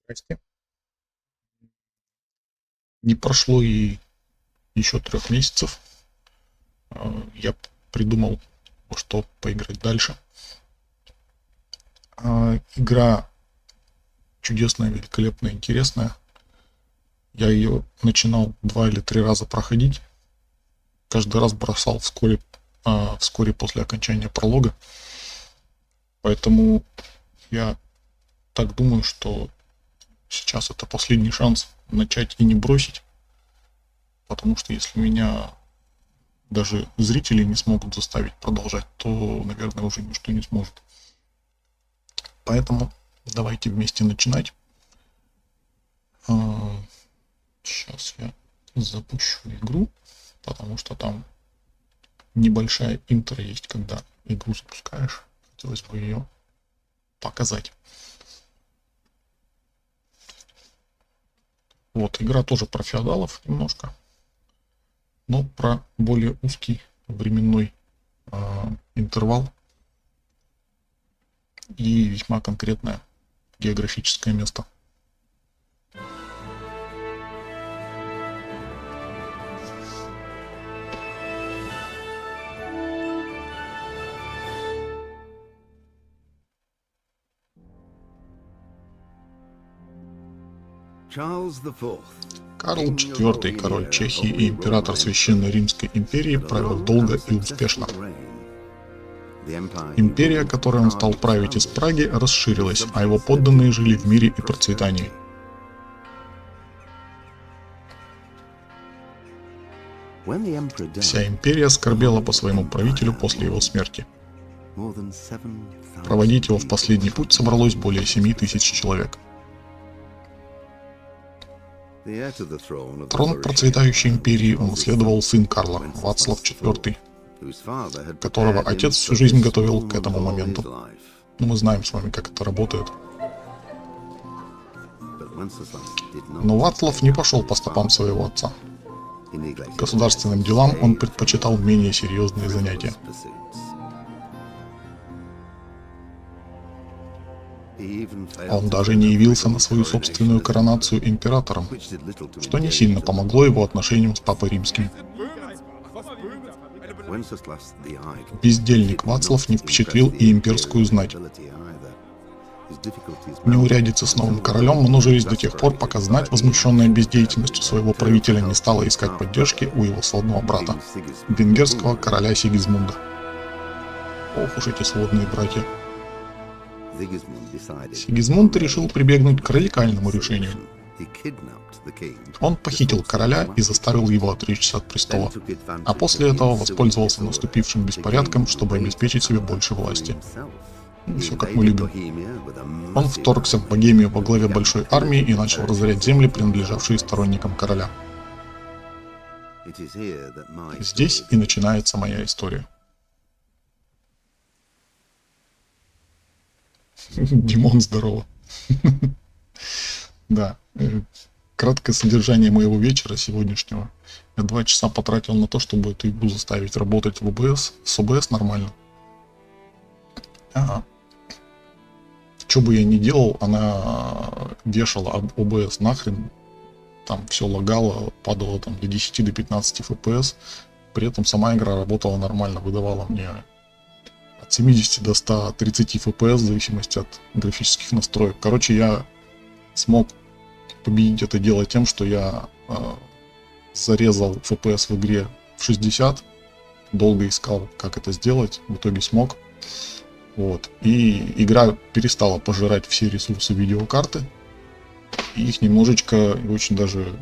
Части. Не прошло и еще 3 месяцев. Я придумал, что поиграть дальше. Игра чудесная, великолепная, интересная. Я ее начинал 2 или 3 раза проходить. Каждый раз бросал вскоре после окончания пролога. Поэтому я так думаю, что сейчас это последний шанс начать и не бросить. Потому что если меня даже зрители не смогут заставить продолжать, то, наверное, уже ничто не сможет. Поэтому давайте вместе начинать. Сейчас я запущу игру, потому что там небольшая интро есть, когда игру запускаешь. Хотелось бы ее показать. Вот, игра тоже про феодалов немножко, но про более узкий временной интервал и весьма конкретное географическое место. Карл IV, король Чехии и император Священной Римской империи, правил долго и успешно. Империя, которой он стал править из Праги, расширилась, а его подданные жили в мире и процветании. Вся империя скорбела по своему правителю после его смерти. Проводить его в последний путь собралось более 7000 человек. Трон процветающей империи унаследовал сын Карла, Вацлав IV, которого отец всю жизнь готовил к этому моменту. Но мы знаем с вами, как это работает. Но Вацлав не пошел по стопам своего отца. Государственным делам он предпочитал менее серьезные занятия. Он даже не явился на свою собственную коронацию императором, что не сильно помогло его отношениям с Папой Римским. Бездельник Вацлав не впечатлил и имперскую знать. Неурядицы с новым королем множились до тех пор, пока знать, возмущенная бездеятельностью своего правителя, не стала искать поддержки у его сводного брата, венгерского короля Сигизмунда. Ох уж эти сводные братья. Сигизмунд решил прибегнуть к радикальному решению. Он похитил короля и заставил его отречься от престола, а после этого воспользовался наступившим беспорядком, чтобы обеспечить себе больше власти. Все как мы любим. Он вторгся в Богемию во главе большой армии и начал разорять земли, принадлежавшие сторонникам короля. Здесь и начинается моя история. Димон, здорово. Да, краткое содержание моего вечера сегодняшнего. Я 2 часа потратил на то, чтобы эту игру заставить работать в ОБС. С ОБС нормально. Ага. Что бы я ни делал, она вешала ОБС нахрен. Там все лагало, падало там до 10 до 15 FPS. При этом сама игра работала нормально, выдавала мне от 70 до 130 FPS в зависимости от графических настроек. Короче, я смог победить это дело тем, что я зарезал FPS в игре в 60, долго искал, как это сделать, в итоге смог. Вот. И игра перестала пожирать все ресурсы видеокарты, и их немножечко, и очень даже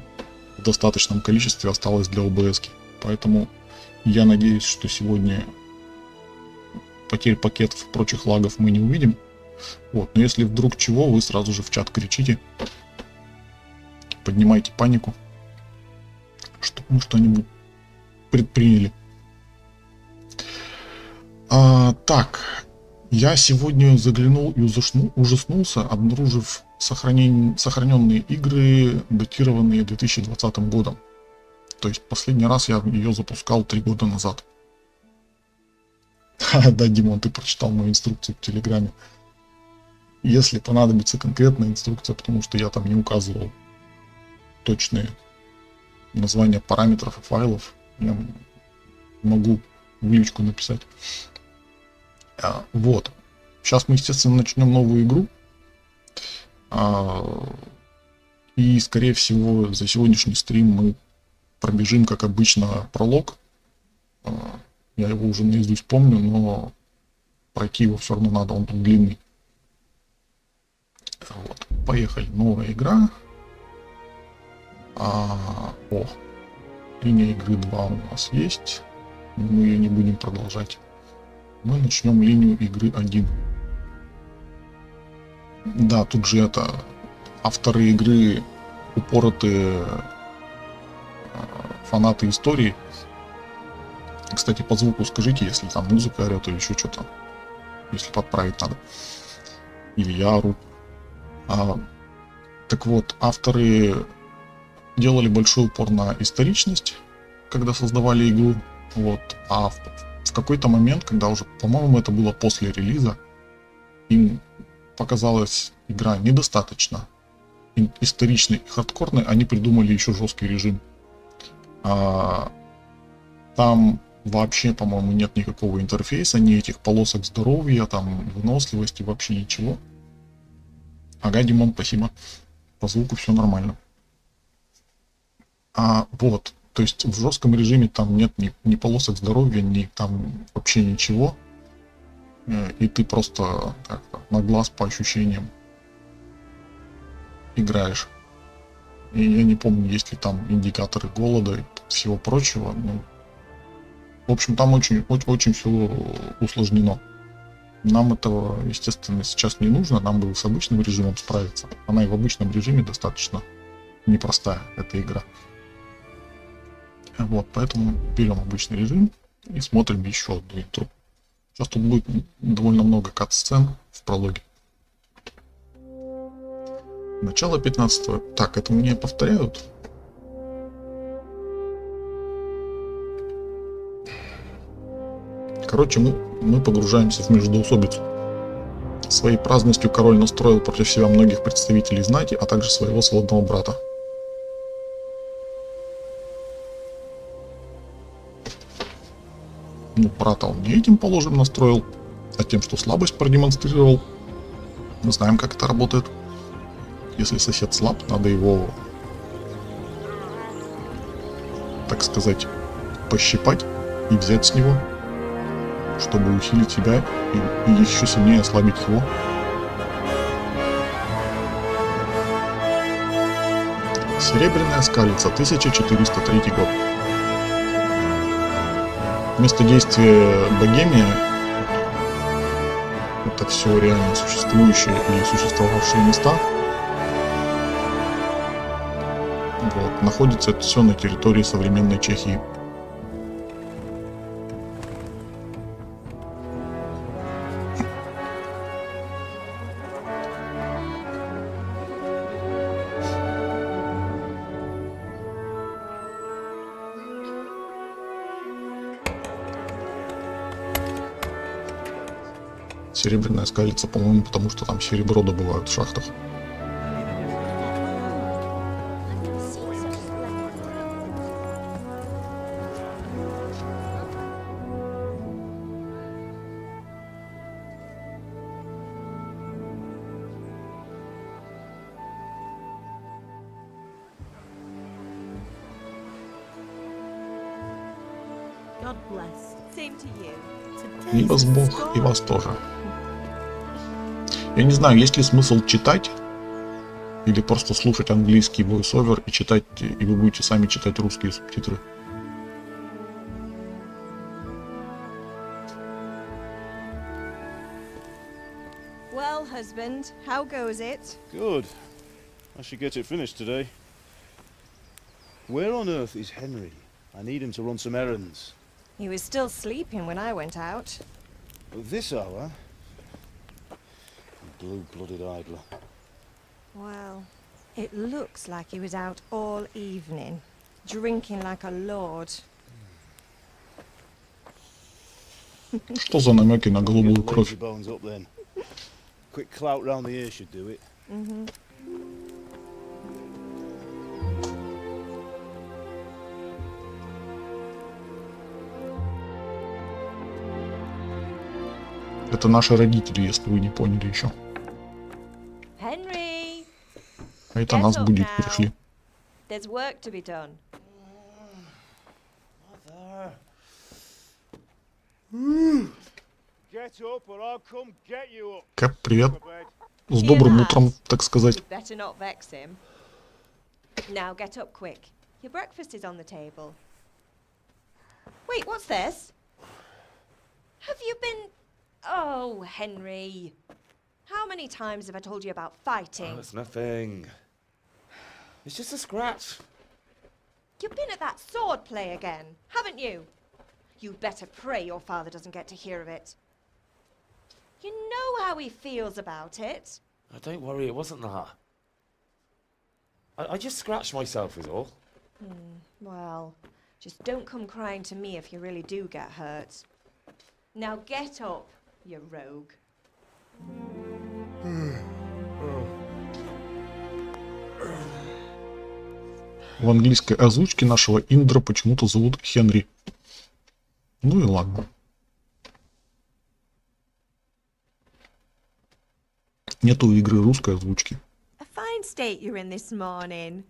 в достаточном количестве осталось для OBS-ки. Поэтому я надеюсь, что сегодня потерь пакетов и прочих лагов мы не увидим. Вот. Но если вдруг чего, вы сразу же в чат кричите, поднимайте панику, чтобы мы что-нибудь предприняли. Так, я сегодня заглянул и ужаснулся, обнаружив сохраненные игры, датированные 2020 годом. То есть последний раз я ее запускал 3 года назад. Да, Димон, ты прочитал мою инструкцию в Телеграме. если понадобится конкретная инструкция, потому что я там не указывал точные названия параметров и файлов, я могу в личку написать. Вот. Сейчас мы, естественно, начнем новую игру. И, скорее всего, за сегодняшний стрим мы пробежим, как обычно, пролог. Я его уже наизусть помню, но пройти его все равно надо, он тут длинный. Вот. Поехали. Новая игра. Линия игры 2 у нас есть. Мы ее не будем продолжать. Мы начнем линию игры 1. Да, тут же это авторы игры упоротые фанаты истории. Кстати, по звуку скажите, если там музыка орет или еще что-то. Если подправить надо. Или я ору. Так вот, авторы делали большой упор на историчность, когда создавали игру. Вот. А в какой-то момент, когда уже, по-моему, это было после релиза, им показалась игра недостаточно историчной и хардкорной, они придумали еще жесткий режим. Там вообще, по-моему, нет никакого интерфейса, ни этих полосок здоровья, там, выносливости, вообще ничего. Ага, Димон, спасибо. По звуку все нормально. Вот, то есть в жестком режиме там нет ни полосок здоровья, ни там вообще ничего. И ты просто так, на глаз по ощущениям играешь. И я не помню, есть ли там индикаторы голода и всего прочего. Ну, в общем, там очень все усложнено. Нам этого, естественно, сейчас не нужно, нам бы с обычным режимом справиться. Она и в обычном режиме достаточно непростая, эта игра. Вот, поэтому берем обычный режим и смотрим еще одну интру. Сейчас тут будет довольно много кат-сцен в прологе. Начало 15-го. Так, это мне повторяют. Короче, мы погружаемся в междоусобицу. Своей праздностью король настроил против себя многих представителей знати, а также своего сводного брата. Ну, брата он не этим, положим, настроил, а тем, что слабость продемонстрировал. Мы знаем, как это работает. Если сосед слаб, надо его, так сказать, пощипать и взять с него, чтобы усилить себя и еще сильнее ослабить его. Серебряная скалица, 1403 год. Место действия Богемия. Это все реально существующие или существовавшие места. Вот. Находится это все на территории современной Чехии. Серебряная скалица, по-моему, потому что там серебро добывают в шахтах. И вас Бог, и вас тоже. Я не знаю, есть ли смысл читать или просто слушать английский voice-over и читать, и вы будете сами читать русские субтитры. Well, husband, how goes it? Good. I should get it finished today. Where on earth is Henry? I need him to run some errands. He was still sleeping when I went out. At this hour? Blue-blooded idler. Well, it looks like he was out all evening, drinking like a lord. Что за намеки на голубую кровь? Bones up then. Quick clout round the ear should do it. Это наши родители, если вы не поняли еще. Henry, А это get нас up будет now. пришли. There's work to be done. Get up or I'll come get you up. Кэп, привет. To bed. С Here, добрым lads. утром, так сказать. You'd better not vex him. Now get up quick. Your breakfast is on the table. Wait, what's this? Have you been... Oh, Henry. How many times have I told you about fighting? Oh, it's nothing. It's just a scratch. You've been at that sword play again, haven't you? You'd better pray your father doesn't get to hear of it. You know how he feels about it. Oh, don't worry, it wasn't that. I just scratched myself is all. Well, just don't come crying to me if you really do get hurt. Now get up, you rogue. В английской озвучке нашего Индра почему-то зовут Хенри. Ну и ладно. Нету у игры русской озвучки. A fine state you're in this morning.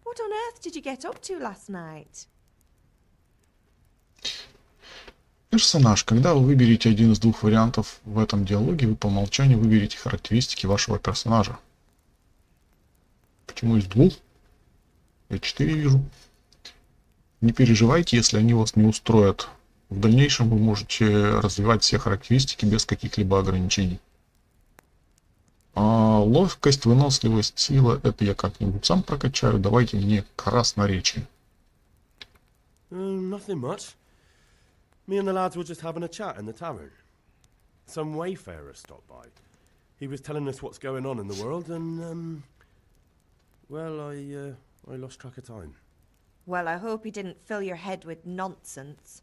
What on earth did you get up to last night? Персонаж. Когда вы выберете один из двух вариантов в этом диалоге, вы по умолчанию выберете характеристики вашего персонажа. Почему из двух? Я 4 вижу. Не переживайте, если они вас не устроят. В дальнейшем вы можете развивать все характеристики без каких-либо ограничений. Ловкость, выносливость, сила — это я как-нибудь сам прокачаю. Давайте мне красноречие. Nothing much. Me and the lads were just having a chat in the tavern. Some wayfarer stopped by. He was telling us what's going on in the world, and well, I lost track of time. Well, I hope he didn't fill your head with nonsense.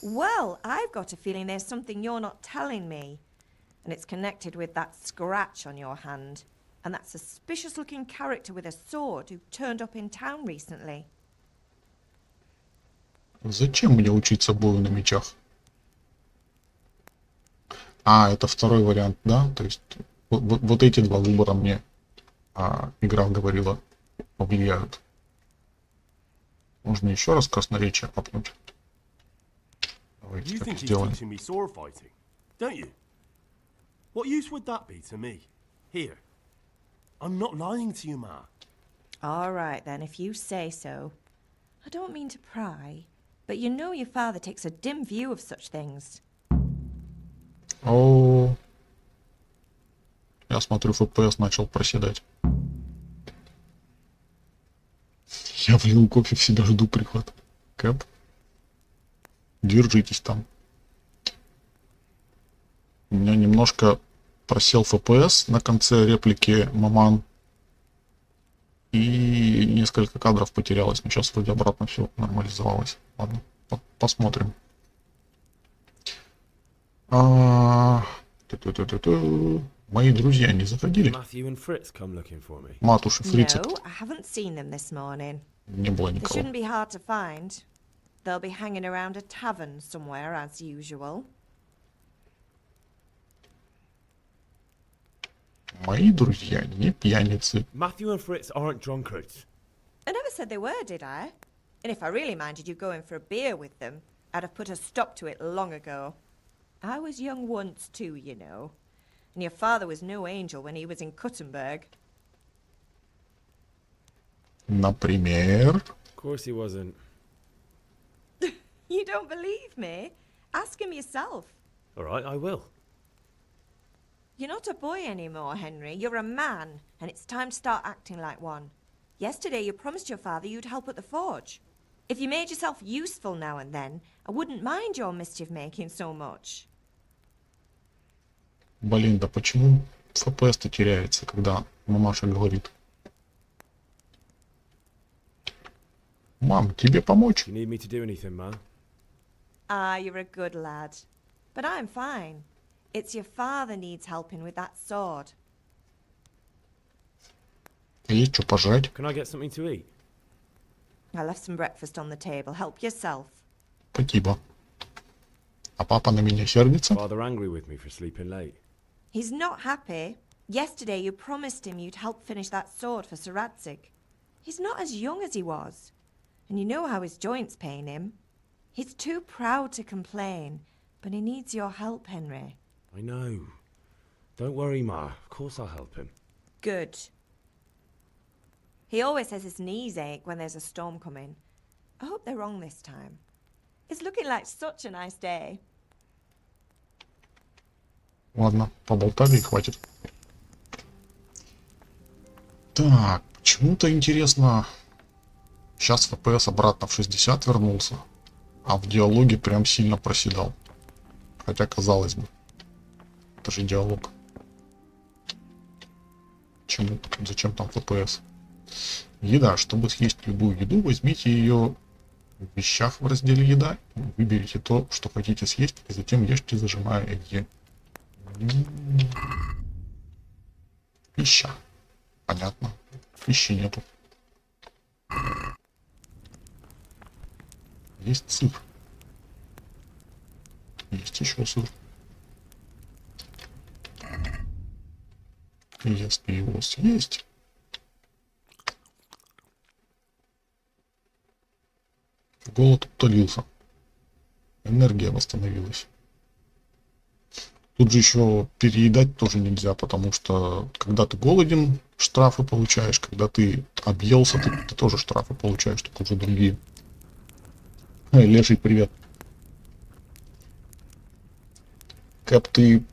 Well, I've got a feeling there's something you're not telling me. And it's connected with that scratch on your hand. And that suspicious-looking character with a sword who turned up in town recently. Зачем мне учиться бою на мечах? Это второй вариант, да? То есть вот эти два выбора мне игра говорила, повлияют. Можно еще раз красноречие апнуть. Давайте You так think и he's сделаем. teaching me sword fighting, don't you? What use would that be to me? Here. I'm not lying to you, Ma. All right, then, if you say so. I don't mean to pry, but you know your father takes a dim view of such things. Я смотрю, ФПС начал проседать. Я влил кофе в себя, жду приход. Кэп. Держитесь там. У меня немножко просел ФПС на конце реплики «Маман». И несколько кадров потерялось. Но сейчас вроде обратно все нормализовалось. Ладно, посмотрим. Мои друзья не заходили? Matthew and Fritz come looking for me. Матуши Фрица. No, I haven't seen them this morning. Не было They никого. shouldn't be hard to find. They'll be hanging around a tavern somewhere, as usual. Мои друзья не пьяницы. Matthew and Fritz aren't drunkards. I never said they were, did I? And if I really minded you going for a beer with them, I'd have put a stop to it long ago. I was young once too, you know. And your father was no angel when he was in Kuttenberg. Например... Of course he wasn't. You don't believe me? Ask him yourself. All right, I will. You're not a boy anymore, Henry. You're a man, and it's time to start acting like one. Yesterday you promised your father you'd help at the forge. If you made yourself useful now and then, I wouldn't mind your mischief-making so much. Блин, да почему ФПС-то теряется, когда мамаша говорит? Мам, тебе помочь? You need me to do anything, man? Ah, you're a good lad. But I'm fine. It's your father needs helping with that sword. Есть что пожрать? Can I get something to eat? I left some breakfast on the table. Help yourself. Спасибо. А папа на меня сердится? Father angry with me for sleeping late. He's not happy. Yesterday you promised him you'd help finish that sword for Sir Radzig. He's not as young as he was. And you know how his joints pain him. He's too proud to complain, but he needs your help, Henry. I know. Don't worry, Ma. Of course I'll help him. Good. He always says his knees ache when there's a storm coming. I hope they're wrong this time. It's looking like such a nice day. Ладно, поболтали и хватит. Так, почему-то интересно. Сейчас FPS обратно в 60 вернулся, а в диалоге прям сильно проседал. Хотя, казалось бы, это же диалог. Чему? Зачем там FPS? Еда. Чтобы съесть любую еду, возьмите ее в вещах в разделе еда, выберите то, что хотите съесть, и затем ешьте, зажимая эти. Пища. Понятно. Пищи нету. Есть сыр. Есть еще сыр. Если его съесть, голод утолился. Энергия восстановилась. Тут же еще переедать тоже нельзя, потому что когда ты голоден, штрафы получаешь. Когда ты объелся, ты тоже штрафы получаешь, только уже другие. Леший, привет. Кэп, ты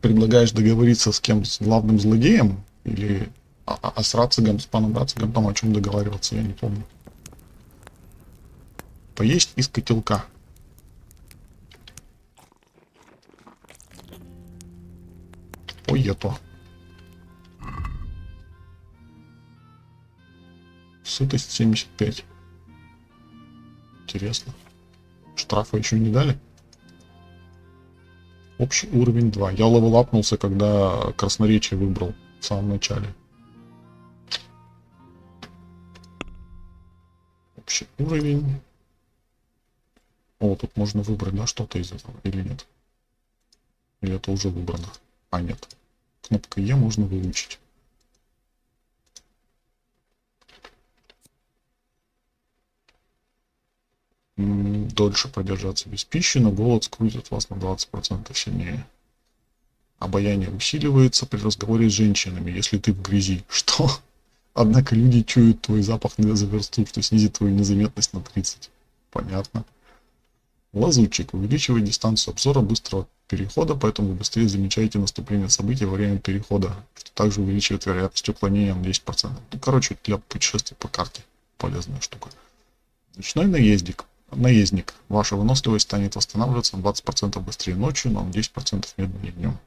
предлагаешь договориться с кем? С главным злодеем? Или с Рацигом, с паном Рацигом? Там о чем договариваться, я не помню. Поесть из котелка. Поето. Сытость 75. Интересно. Штрафа еще не дали? Общий уровень 2. Я левелапнулся, когда красноречие выбрал в самом начале. Общий уровень. О, тут можно выбрать, да, что-то из этого или нет? Или это уже выбрано? А, нет. Кнопкой Е можно выучить. Дольше продержаться без пищи, но голод скрутит вас на 20% сильнее. Обаяние усиливается при разговоре с женщинами, если ты в грязи. Что? Однако люди чуют твой запах за версту, что снизит твою незаметность на 30. Понятно. Лазутчик увеличивает дистанцию обзора быстрого перехода, поэтому вы быстрее замечаете наступление событий во время перехода, что также увеличивает вероятность уклонения на 10%. Ну, короче, для путешествий по карте полезная штука. Ночной наездник. Ваша выносливость станет восстанавливаться на 20% быстрее ночью, но на 10% медленнее днем.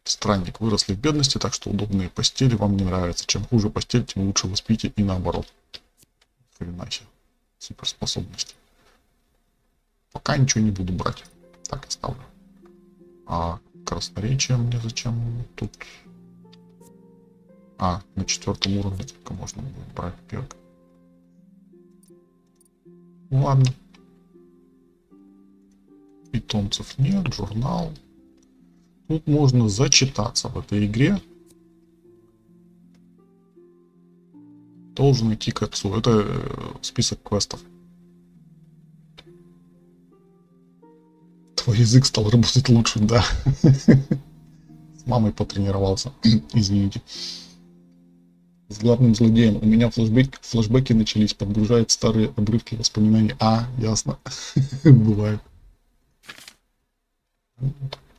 Странник. Выросли в бедности, так что удобные постели вам не нравятся. Чем хуже постель, тем лучше вы спите и наоборот. Хрена себе. Суперспособность. Пока ничего не буду брать. Так оставлю. А красноречие мне зачем тут? А, на 4 уровне только можно будет брать перк. Ну ладно. Питомцев нет, журнал. Тут можно зачитаться в этой игре. Должен идти к отцу. Это список квестов. Твой язык стал работать лучше, да. С мамой потренировался. Извините. С главным злодеем. У меня флешбеки начались, подгружает старые обрывки воспоминаний. А, ясно. Бывает.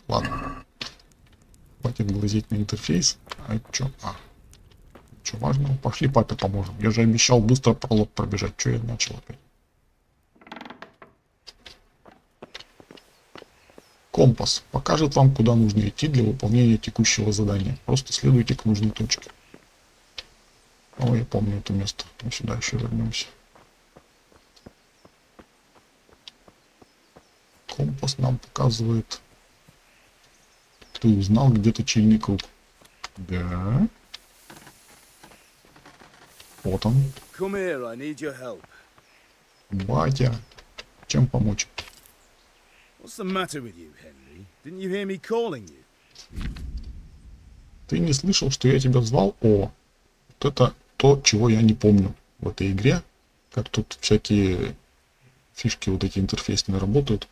Ладно. Хватит глазеть на интерфейс. А это что? Что важного? Пошли папе поможем. Я же обещал быстро пролог пробежать. Что я начал опять? Компас покажет вам, куда нужно идти для выполнения текущего задания. Просто следуйте к нужной точке. О, я помню это место. Мы сюда еще вернемся. Компас нам показывает Ты узнал где-то точильный круг. Да. Вот он. Come here, I need your help. Батя. Чем помочь? What's the matter with you, Henry? Didn't you hear me calling you? Ты не слышал, что я тебя звал? О, вот это то, чего я не помню в этой игре. Как тут всякие фишки вот эти интерфейсные работают.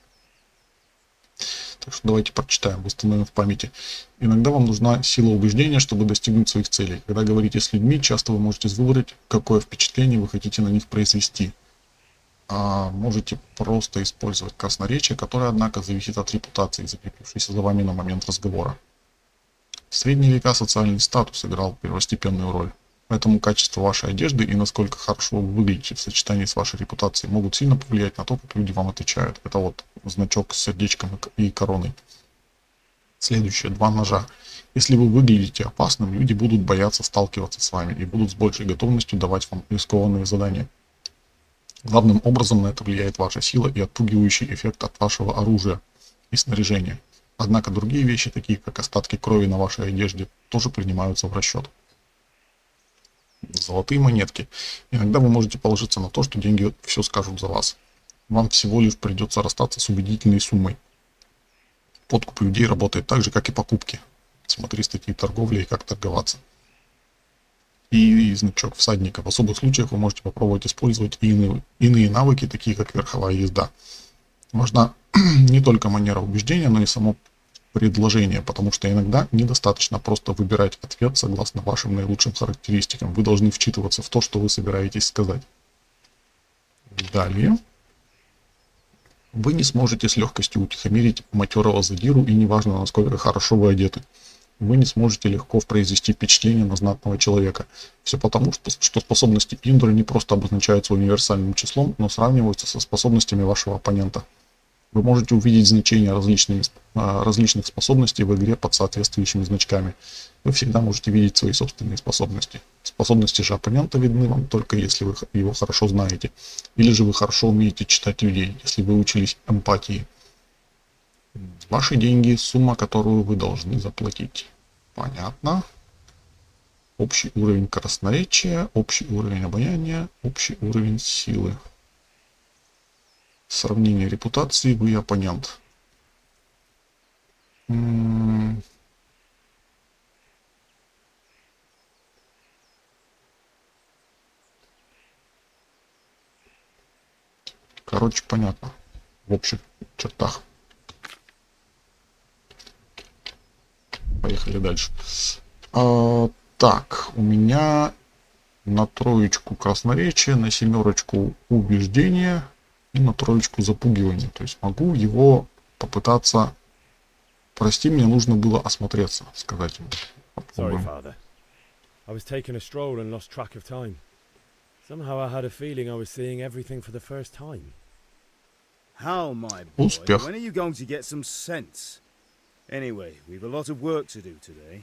Так что давайте прочитаем, восстановим в памяти. Иногда вам нужна сила убеждения, чтобы достигнуть своих целей. Когда говорите с людьми, часто вы можете выбрать, какое впечатление вы хотите на них произвести. А можете просто использовать красноречие, которое, однако, зависит от репутации, закрепившейся за вами на момент разговора. В средние века социальный статус играл первостепенную роль. Поэтому качество вашей одежды и насколько хорошо вы выглядите в сочетании с вашей репутацией могут сильно повлиять на то, как люди вам отвечают. Это вот значок с сердечком и короной. Следующее. 2 ножа. Если вы выглядите опасным, люди будут бояться сталкиваться с вами и будут с большей готовностью давать вам рискованные задания. Главным образом на это влияет ваша сила и отпугивающий эффект от вашего оружия и снаряжения. Однако другие вещи, такие как остатки крови на вашей одежде, тоже принимаются в расчет. Золотые монетки. Иногда вы можете положиться на то, что деньги все скажут за вас. Вам всего лишь придется расстаться с убедительной суммой. Подкуп людей работает так же, как и покупки. Смотри статьи торговли и как торговаться. И значок всадника. В особых случаях вы можете попробовать использовать иные навыки, такие как верховая езда. Важна не только манера убеждения, но и само предложение, потому что иногда недостаточно просто выбирать ответ согласно вашим наилучшим характеристикам. Вы должны вчитываться в то, что вы собираетесь сказать. Далее. Вы не сможете с легкостью утихомирить матерого задиру, и неважно, насколько хорошо вы одеты. Вы не сможете легко произвести впечатление на знатного человека. Все потому, что способности Индра не просто обозначаются универсальным числом, но сравниваются со способностями вашего оппонента. Вы можете увидеть значения различных способностей в игре под соответствующими значками. Вы всегда можете видеть свои собственные способности. Способности же оппонента видны вам только если вы его хорошо знаете. Или же вы хорошо умеете читать людей, если вы учились эмпатии. Ваши деньги – сумма, которую вы должны заплатить. Понятно. Общий уровень красноречия, общий уровень обаяния, общий уровень силы. Сравнение репутации, вы оппонент. Короче, понятно. В общих чертах. Поехали дальше. Так, у меня на 3 красноречия, на 7 убеждения и на 3 запугивания. То есть могу его попытаться... Прости, мне нужно было осмотреться, сказать ему. Sorry, Father. I was taking a stroll and lost track of time. Somehow I had a feeling I was seeing everything for the first time. How, my boy? Успех. When are you going to get some sense? Anyway, we've a lot of work to do today.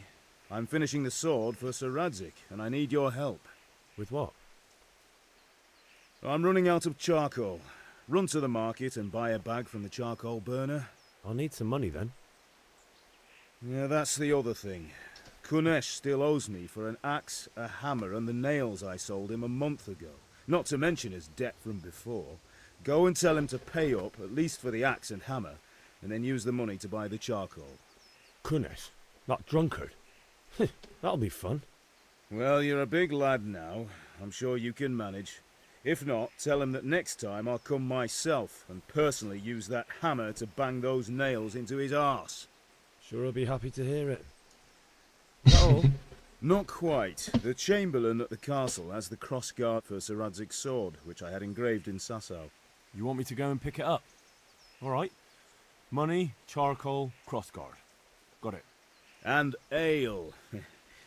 I'm finishing the sword for Sir Radzik, and I need your help. With what? I'm running out of charcoal. Run to the market and buy a bag from the charcoal burner. I'll need some money then. Yeah, that's the other thing. Kunesh still owes me for an axe, a hammer, and the nails I sold him a month ago. Not to mention his debt from before. Go and tell him to pay up, at least for the axe and hammer, and then use the money to buy the charcoal. Kunesh, that drunkard. That'll be fun. Well, you're a big lad now. I'm sure you can manage. If not, tell him that next time I'll come myself and personally use that hammer to bang those nails into his arse. Sure, I'll be happy to hear it. Oh, Not quite. The Chamberlain at the castle has the crossguard for Sir Radzik's sword, which I had engraved in Sasau. you want me to go and pick it up? All right. Money, charcoal, crossguard. Got it. And ale.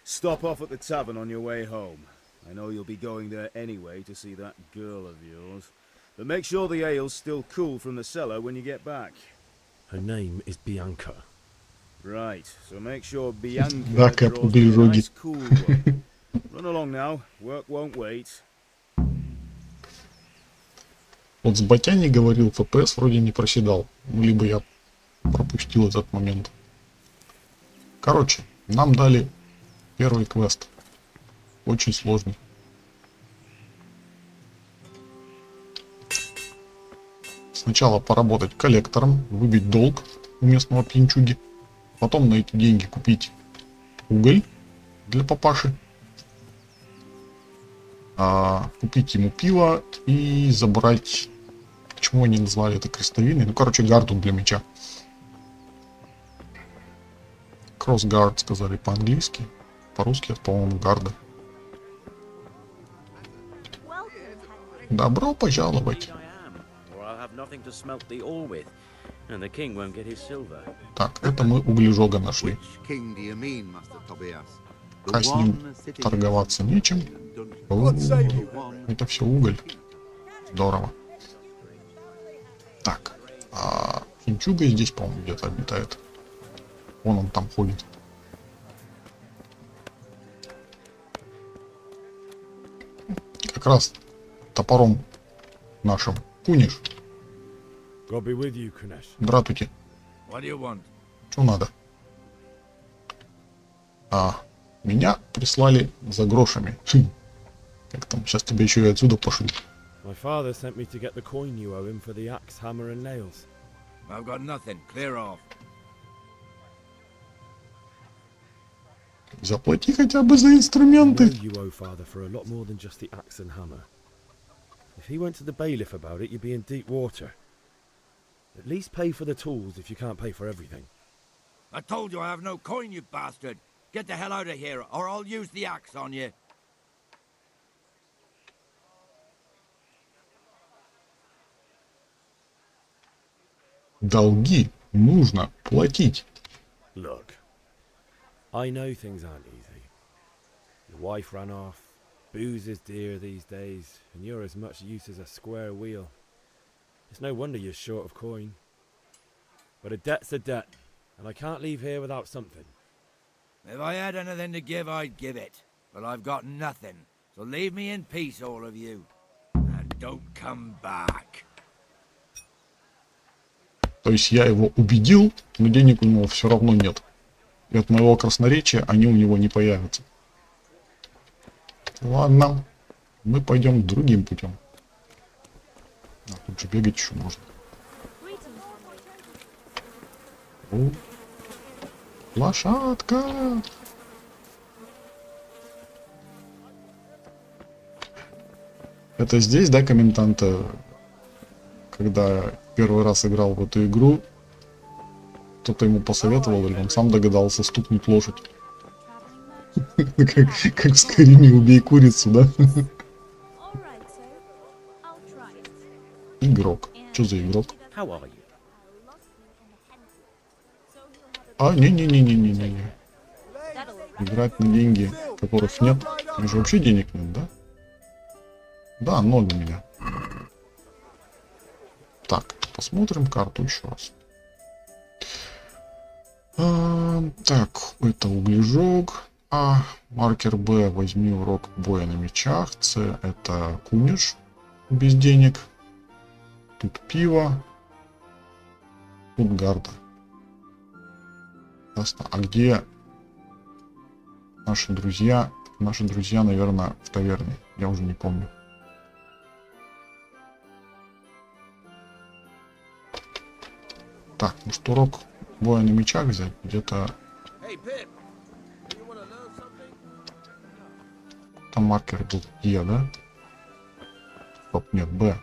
Stop off at the tavern on your way home. I know you'll be going there anyway to see that girl of yours. But make sure the ale's still cool from the cellar when you get back. Her name is Bianca. Right, so make sure Bianca Да, как draws me a углероди. nice cool one. Run along now. Work won't wait. Вот с Батяней говорил, ФПС вроде не проседал. Ну, либо я пропустил этот момент. Короче, нам дали первый квест. Очень сложный. Сначала поработать коллектором, выбить долг у местного пьянчуги. Потом на эти деньги купить уголь для папаши. Купить ему пиво и забрать... Почему они назвали это крестовиной? Ну, короче, гарду для меча. Кроссгард сказали по-английски. По-русски это, по-моему, гарда. Добро пожаловать. Так, это мы углежога нашли. А с ним торговаться нечем. Это все уголь. Здорово. Так, пьянчуга здесь, по-моему, где-то обитает. Вон он там ходит. Как раз топором нашим кунешь. Здравствуйте. Что надо? Меня прислали за грошами. Как там, сейчас тебя еще и отсюда пошлют. My father sent me to get the coin you owe him for the axe, hammer and nails. I've got nothing. Clear off. Заплати хотя бы за инструменты. You owe father for a lot more than just the axe and hammer. If he went to the bailiff about it, you'd be in deep water. At least pay for the tools if you can't pay for everything. I told you I have no coin, you bastard. Get the hell out of here, or I'll use the axe on you. Долги нужно платить. Look, I know things aren't easy. Your wife ran off, booze is dear these days, and you're as much use as a square wheel. It's no wonder you're short of coin. But a debt's a debt, and I can't leave here without something. If I had anything to give, I'd give it. But I've got nothing. So leave me in peace, all of you. And don't come back. То есть я его убедил, но денег у него все равно нет. И от моего красноречия они у него не появятся. Ладно, мы пойдем другим путем. Тут же бегать еще можно. О, лошадка! Это здесь, да, комментанта, когда первый раз играл в эту игру, кто-то ему посоветовал, или он сам догадался стукнуть лошадь. Как в Скайриме убей курицу, да? Игрок. Что за игрок? Не-не-не-не-не-не. Играть на деньги, которых нет. У меня же вообще денег нет, да? Да, 0 у меня. Так, посмотрим карту еще раз. Так, это углежог. Маркер Б, возьми урок боя на мечах. С, это куниш без денег. Тут пиво. Тут гарда. Ясно. А где наши друзья? Наши друзья, наверное, в таверне. Я уже не помню. Так, может урок боя на мечах взять? Где-то... Там маркер был Е, да? Стоп, нет, Б.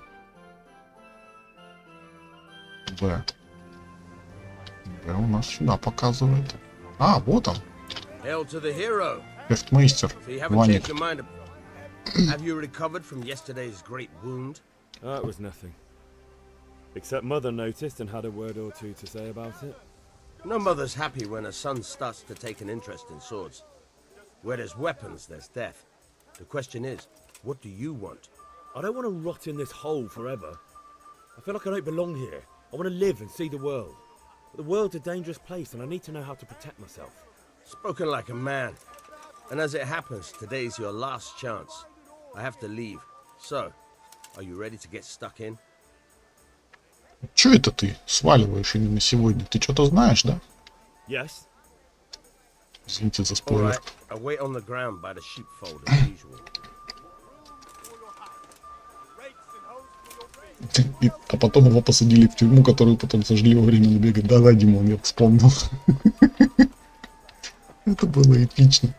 Б. Б у нас сюда показывает. Вот он. Эфтмейстер. Ваник. Have you recovered from yesterday's great wound? That was nothing. Except Mother noticed and had a word or two to say about it. No mother's happy when a son starts to take an interest in swords. Where there's weapons, there's death. The question is, what do you want? I don't want to rot in this hole forever. I feel like I don't belong here. I want to live and see the world. But the world's a dangerous place and I need to know how to protect myself. Spoken like a man. And as it happens, today's your last chance. I have to leave. So, are you ready to get stuck in? Чё это ты сваливаешь именно сегодня? Ты что-то знаешь, да? Yes. Извините за All спойлер. right, I wait on the ground by the sheepfold as usual. А потом его посадили в тюрьму, которую потом сожгли во время набега. Да, Димон, я вспомнил. Это было эпично.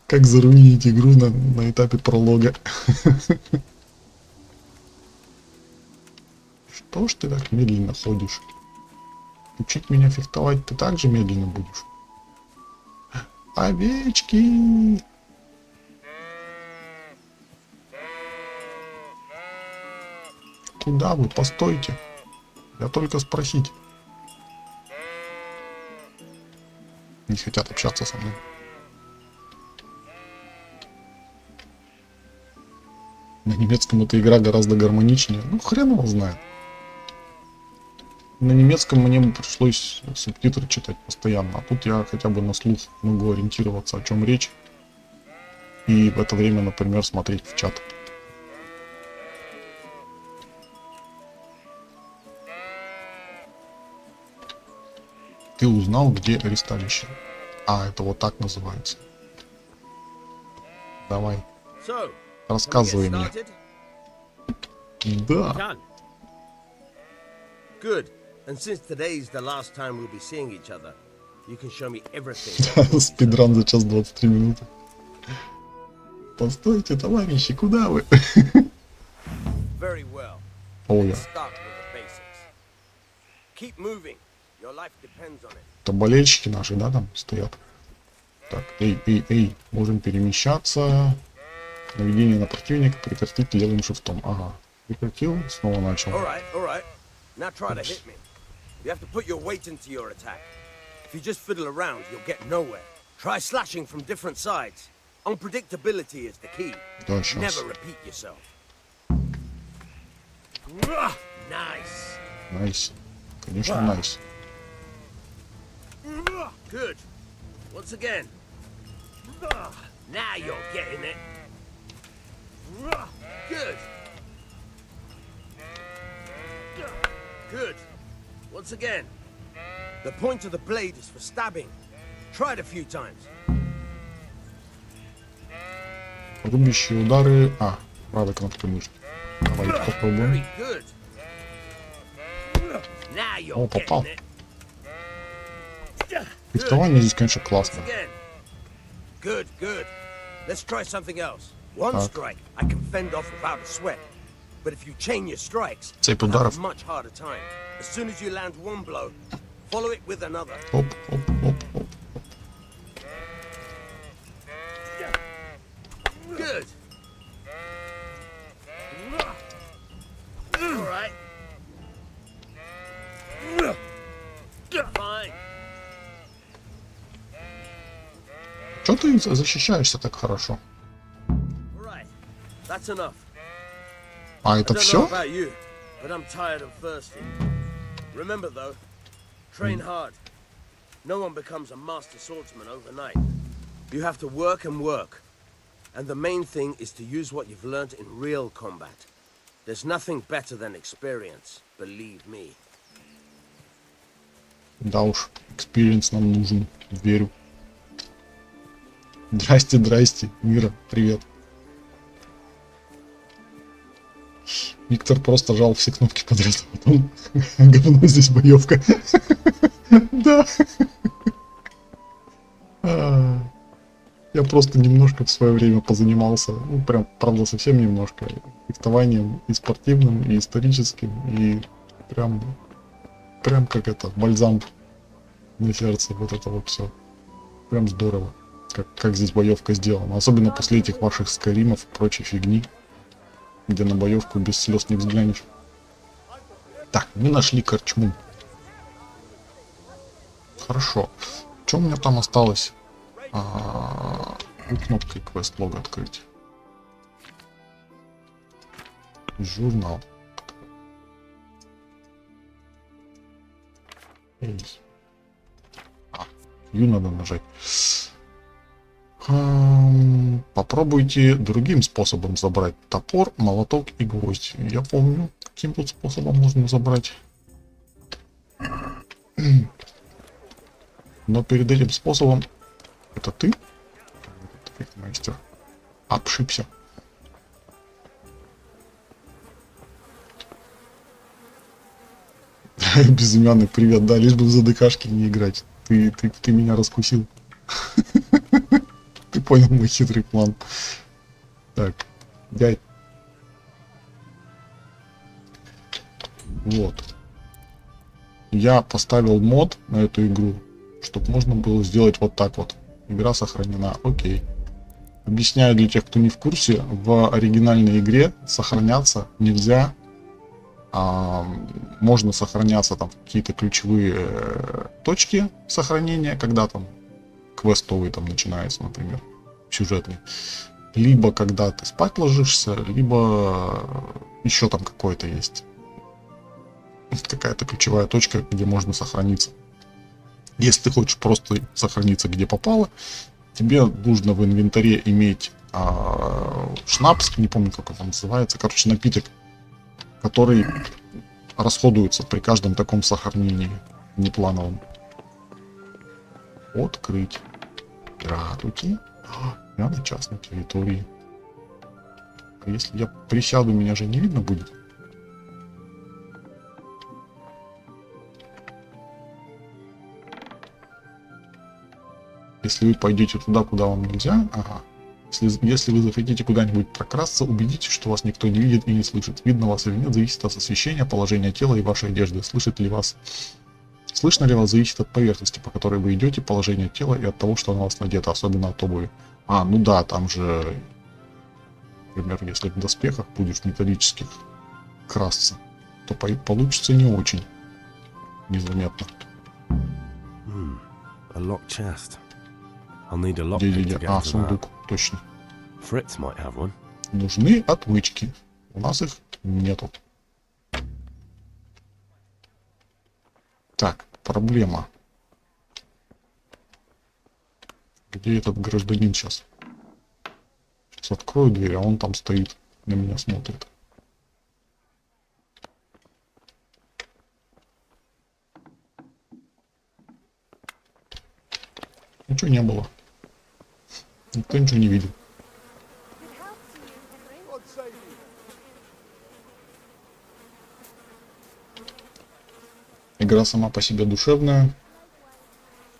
Как заруинить игру на этапе пролога. Что ж ты так медленно ходишь? Учить меня фехтовать ты так же медленно будешь? Овечки! Куда вы? Постойте. Я только спросить. Не хотят общаться со мной. На немецком эта игра гораздо гармоничнее. Ну, хрен его знает. На немецком мне пришлось субтитры читать постоянно, а тут я хотя бы на слух могу ориентироваться, о чем речь. И в это время, например, смотреть в чат. Ты узнал, где аресталище? А, это вот так называется. Давай, So, рассказывай мне. started? Да. Can. Good. And since today's the last time we'll be seeing each other, you can show me everything. Спидран за час 23 минуты. Постойте, товарищи, куда вы? Very well. О, я. Start with the basics. Keep moving. Your life depends on it. Это болельщики наши, да, там стоят. Так, эй, можем перемещаться. Наведение на противника прекратить левым шифтом. Ага, прекратил, снова начал. All right. Now try to hit me. You have to put your weight into your attack. If you just fiddle around, you'll get nowhere. Try slashing from different sides. Unpredictability is the key. Да, сейчас. Never repeat yourself. Nice. Найс. Конечно, найс. Good. Once again. Now you're getting it. Good. Good. Once again. The point of the blade is for stabbing. Try it a few times. Рубящие удары. А, правой кнопкой мышки. Давай попробуем. Very good. Now you're О, попал. getting it. Фехтование здесь, конечно, классно. Again. Good. Let's try something else. One strike I can fend off without a sweat. But if you chain your strikes, Цепь you have ударов. a much harder time. As soon as you land one blow, follow it with another. Оп. Good. All right. Fine. Чё ты защищаешься так хорошо? All right. That's enough. А, I это don't know все? about you, but I'm tired and thirsty. Remember though, train hard. No one becomes a master swordsman overnight. You have to work and work. And the main thing is to use what you've learned in real combat. There's nothing better than experience, believe me. Да уж, экспириенс нам нужен. Верю. Здрасте, Мира, привет. Виктор просто жал все кнопки подряд, а потом говно здесь боевка. Да. Я просто немножко в свое время позанимался, ну прям, правда, совсем немножко, фехтованием и спортивным, и историческим, и прям как это, бальзам на сердце, вот это вот все. Прям здорово, как здесь боевка сделана, особенно после этих ваших скайримов и прочей фигни, где на боевку без слез не взглянешь. Так, мы нашли корчму. Хорошо. Что у меня там осталось? Кнопкой квест-лога открыть. Журнал. Ю надо нажать. Попробуйте другим способом забрать топор, молоток и гвоздь. Я помню, каким тут способом можно забрать. Но перед этим способом... Это ты? Мастер. Обшибся. Безымянный привет, да, лишь бы в ЗДКшки не играть. Ты меня раскусил. Ты понял мой хитрый план. Так, дядь. Вот. Я поставил мод на эту игру, чтобы можно было сделать вот так вот. Игра сохранена. Окей. Объясняю для тех, кто не в курсе. В оригинальной игре сохраняться нельзя. Можно сохраняться там в какие-то ключевые точки сохранения, когда там квестовый там начинается, например, сюжетный. Либо когда ты спать ложишься, либо еще там какой-то есть. Какая-то ключевая точка, где можно сохраниться. Если ты хочешь просто сохраниться где попало, тебе нужно в инвентаре иметь шнапс, не помню как он там называется, короче напиток, который расходуется при каждом таком сохранении неплановом. Открыть. Здравствуйте. Я на частной территории. А если я присяду, меня же не видно будет? Если вы пойдете туда, куда вам нельзя, ага. Если вы захотите куда-нибудь прокрасться, убедитесь, что вас никто не видит и не слышит. Видно вас или нет, зависит от освещения, положения тела и вашей одежды. Слышно ли вас, зависит от поверхности, по которой вы идете, положения тела и от того, что на вас надето, особенно от обуви. Ну да, там же, например, если в доспехах будешь металлических красться, то получится не очень незаметно. A locked chest. I'll need a lockpick to get into that. Сундук, точно. Fritz might have one. Нужны отмычки. У нас их нету. Так, проблема. Где этот гражданин сейчас? Сейчас открою дверь, а он там стоит, на меня смотрит. Ничего не было. Никто ничего не видел. Игра сама по себе душевная.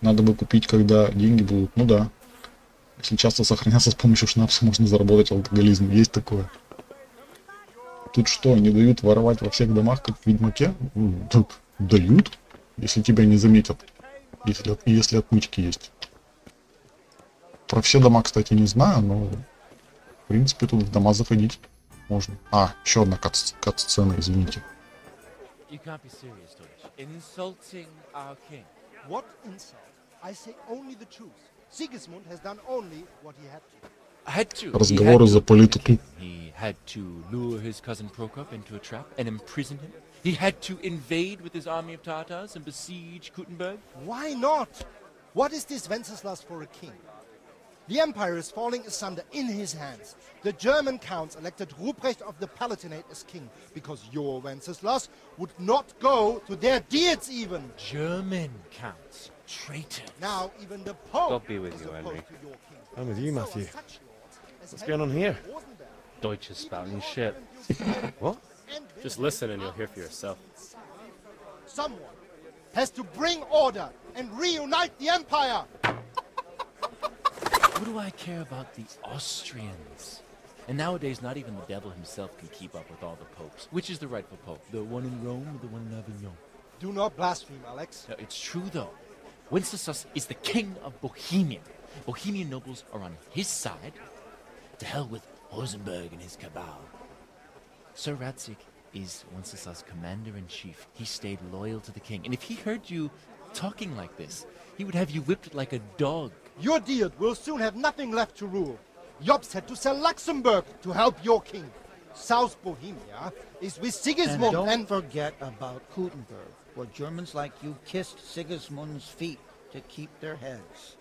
Надо бы купить, когда деньги будут. Ну да. Если часто сохраняться с помощью шнапса, можно заработать алкоголизм. Есть такое. Тут что, не дают воровать во всех домах, как в Ведьмаке? Тут дают, если тебя не заметят. Если отмычки есть. Про все дома, кстати, не знаю, но в принципе тут в дома заходить можно. Еще одна кат-сцена, извините. You can't be serious, Deutsch. Insulting our king. What insult? I say only the truth. Sigismund has done only what he had to. Разговоры за политику. He had to lure his cousin Prokop into a trap and imprison him. He had to invade with his army of Tatars and besiege Kuttenberg. Why not? What is this Wenceslas for a king? The empire is falling asunder in his hands. The German counts elected Ruprecht of the Palatinate as king because your Wenceslas would not go to their deeds even. German counts. Traitors. Now even the Pope God be with is you, opposed Henry. to your king. I'm with you, Matthew. So such lords as What's going on here? Deutsch is spouting shit. What? Just listen and you'll hear for yourself. Someone has to bring order and reunite the empire. What do I care about the Austrians? And nowadays, not even the devil himself can keep up with all the popes. Which is the rightful pope? The one in Rome or the one in Avignon? Do not blaspheme, Alex. No, it's true, though. Wenceslas is the king of Bohemia. Bohemian nobles are on his side. To hell with Rosenberg and his cabal. Sir Ratzik is Wenceslas' commander-in-chief. He stayed loyal to the king. And if he heard you talking like this, he would have you whipped like a dog. Your Diet will soon have nothing left to rule. Jobst had to sell Luxembourg to help your king. South Bohemia is with Sigismund and don't forget about Kuttenberg, where Germans like you kissed Sigismund's feet to keep their heads.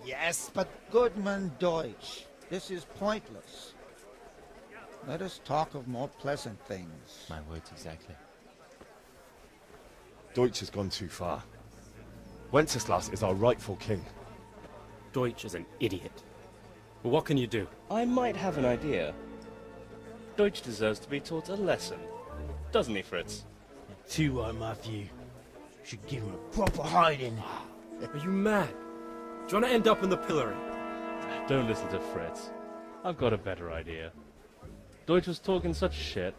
Yes, but Goodman Deutsch, this is pointless. Let us talk of more pleasant things. My words exactly. Deutsch has gone too far. Wenceslas is our rightful king. Deutsch is an idiot. But what can you do? I might have an idea. Deutsch deserves to be taught a lesson. Doesn't he, Fritz? Too right, Matthew. Should give him a proper hiding. Are you mad? Do you want to end up in the pillory? Don't listen to Fritz. I've got a better idea. Deutsch was talking such shit,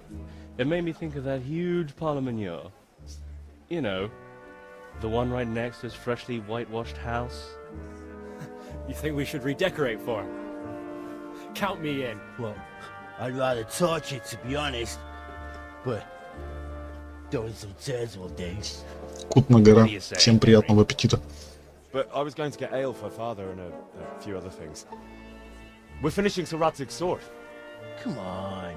it made me think of that huge parliament. You know, the one right next to his freshly whitewashed house. You think we should redecorate for him? Count me in. Well, I'd rather torch it, to be honest. But doing some tears all day. Кутна гора. Всем приятного аппетита. But I was going to get ale for father and a few other things. We're finishing Sir Radzig's sword. Come on.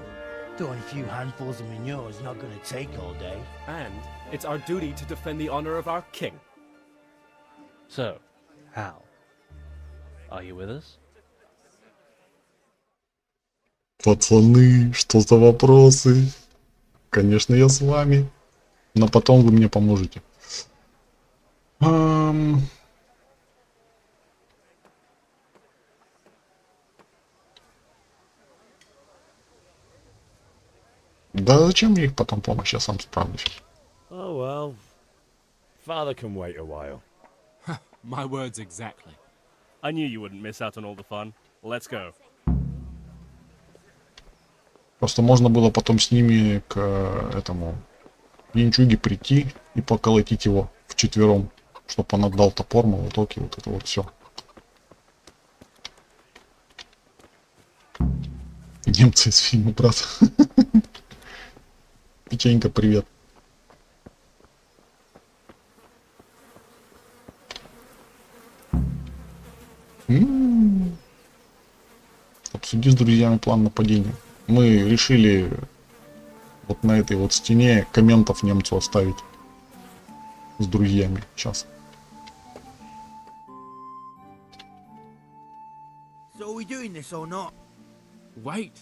Throwing a few handfuls of manure is not going to take all day. And it's our duty to defend the honor of our king. So, Hal, are you with us? Пацаны, что за вопросы? Конечно, я с вами. Но потом вы мне поможете. Да зачем мне их потом помощь, я сам справлюсь. Oh well. Father can wait a while. My words exactly. I knew you wouldn't miss out on all the fun. Let's go. Просто можно было потом с ними к этому Янчуге прийти и поколотить его вчетвером, чтобы он отдал топор, молоток и вот это вот все. Немцы из фильма, брат. Печенька, привет. Обсуди с друзьями план нападения. Мы решили вот на этой вот стене комментов немцу оставить с друзьями. Сейчас. So are we doing this or not? Wait.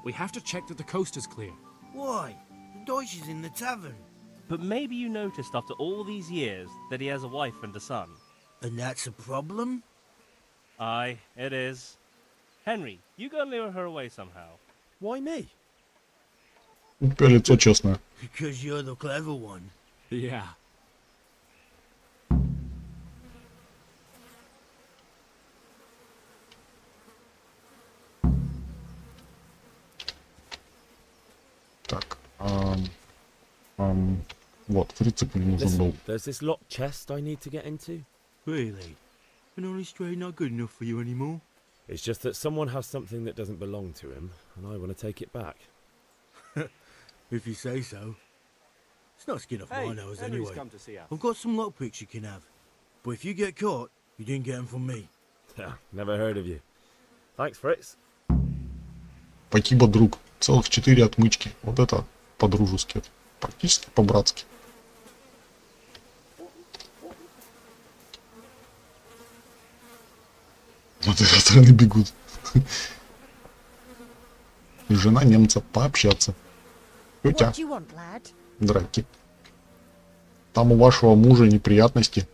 We have to check that the coast is clear. Why? The Deutsch is in the tavern. But maybe you noticed after all these years that he has a wife and a son. And that's a problem? Aye, it is. Henry, you go and lure her away somehow. Why me? У тебя лицо честное. Because you're the clever one. Yeah. Так. Вот, фрицик мне нужен был. Listen, there's this locked chest I need to get into. Really? An honest trade not good enough for you anymore? It's just that someone has something that doesn't belong to him, and I want to take it back. If you say so. It's not skin off my nose Henry's anyway. come to see us. I've got some lockpicks you can have. But if you get caught, you didn't get them from me. Never heard of you. Thanks, Fritz. Спасибо, друг. Целых 4 отмычки. Вот это по-дружески. Практически по-братски. Вот эти стороны бегут. И жена немца пообщаться. Тетя. Драки. Там у вашего мужа неприятности.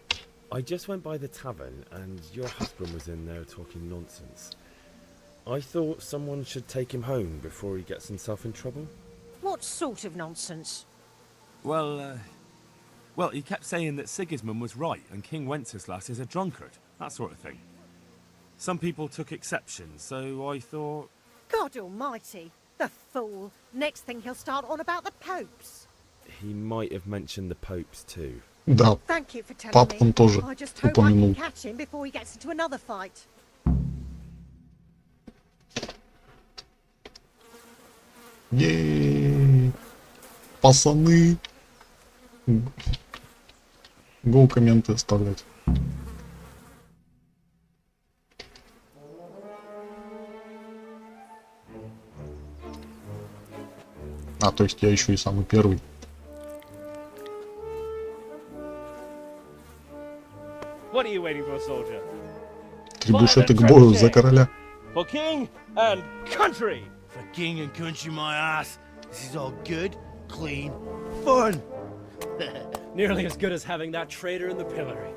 I just went by the tavern and your husband was in there talking nonsense. I thought someone should take him home before he gets himself in trouble. What sort of nonsense? Well, he kept saying that Sigismund was right and King Wenceslas is a drunkard, that sort of thing. Some people took exception, so I thought... God almighty, the fool. Next thing he'll start on about the popes. He might have mentioned the popes too. Да, Thank you for telling папку он me. тоже I just hope I can упомянул. catch him before he gets into another fight. Еее. Пацаны. Гоу комменты оставлять. А, то есть я еще и самый первый. What are you waiting for, soldier? Требушеты к бою за короля. For king and country! For king and country, my ass. This is all good, clean, fun. Nearly as good as having that traitor in the pillory.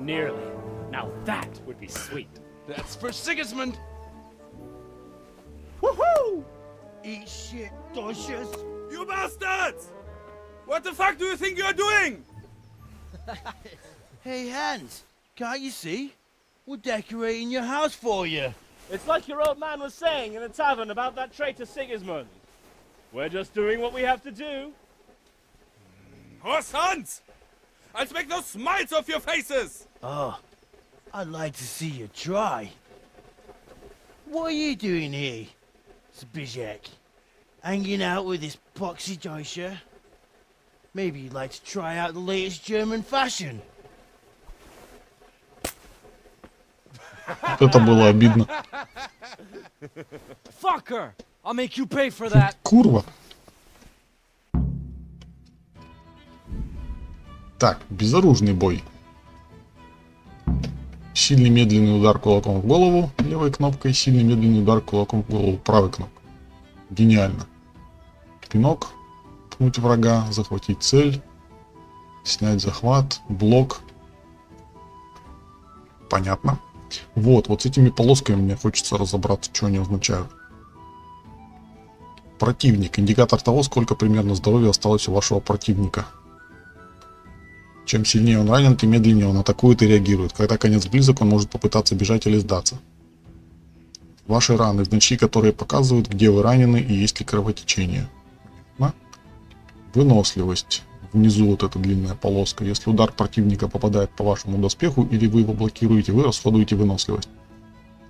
Nearly. Now that would be sweet. That's for Sigismund. Woohoo! Eat shit, Docious. You bastards! What the fuck do you think you're doing? Hey, Hans, can't you see? We're decorating your house for you. It's like your old man was saying in the tavern about that traitor Sigismund. We're just doing what we have to do. Horse Hans! I'll make those smiles off your faces! Oh, I'd like to see you try. What are you doing here, Zbigniew? Hanging out with this poxy Deutscher? Maybe you'd like to try out the latest German fashion. Это было обидно. Fucker! I'll make you pay for that. Курва. Так, безоружный бой. Сильный медленный удар кулаком в голову левой кнопкой, сильный медленный удар кулаком в голову правой кнопкой. Гениально. Пинок. Пнуть врага, захватить цель, снять захват, блок. Понятно. Вот с этими полосками мне хочется разобраться, что они означают. Противник. Индикатор того, сколько примерно здоровья осталось у вашего противника. Чем сильнее он ранен, тем медленнее он атакует и реагирует. Когда конец близок, он может попытаться бежать или сдаться. Ваши раны. Значки, которые показывают, где вы ранены и есть ли кровотечение. Выносливость. Внизу вот эта длинная полоска. Если удар противника попадает по вашему доспеху или вы его блокируете, вы расходуете выносливость.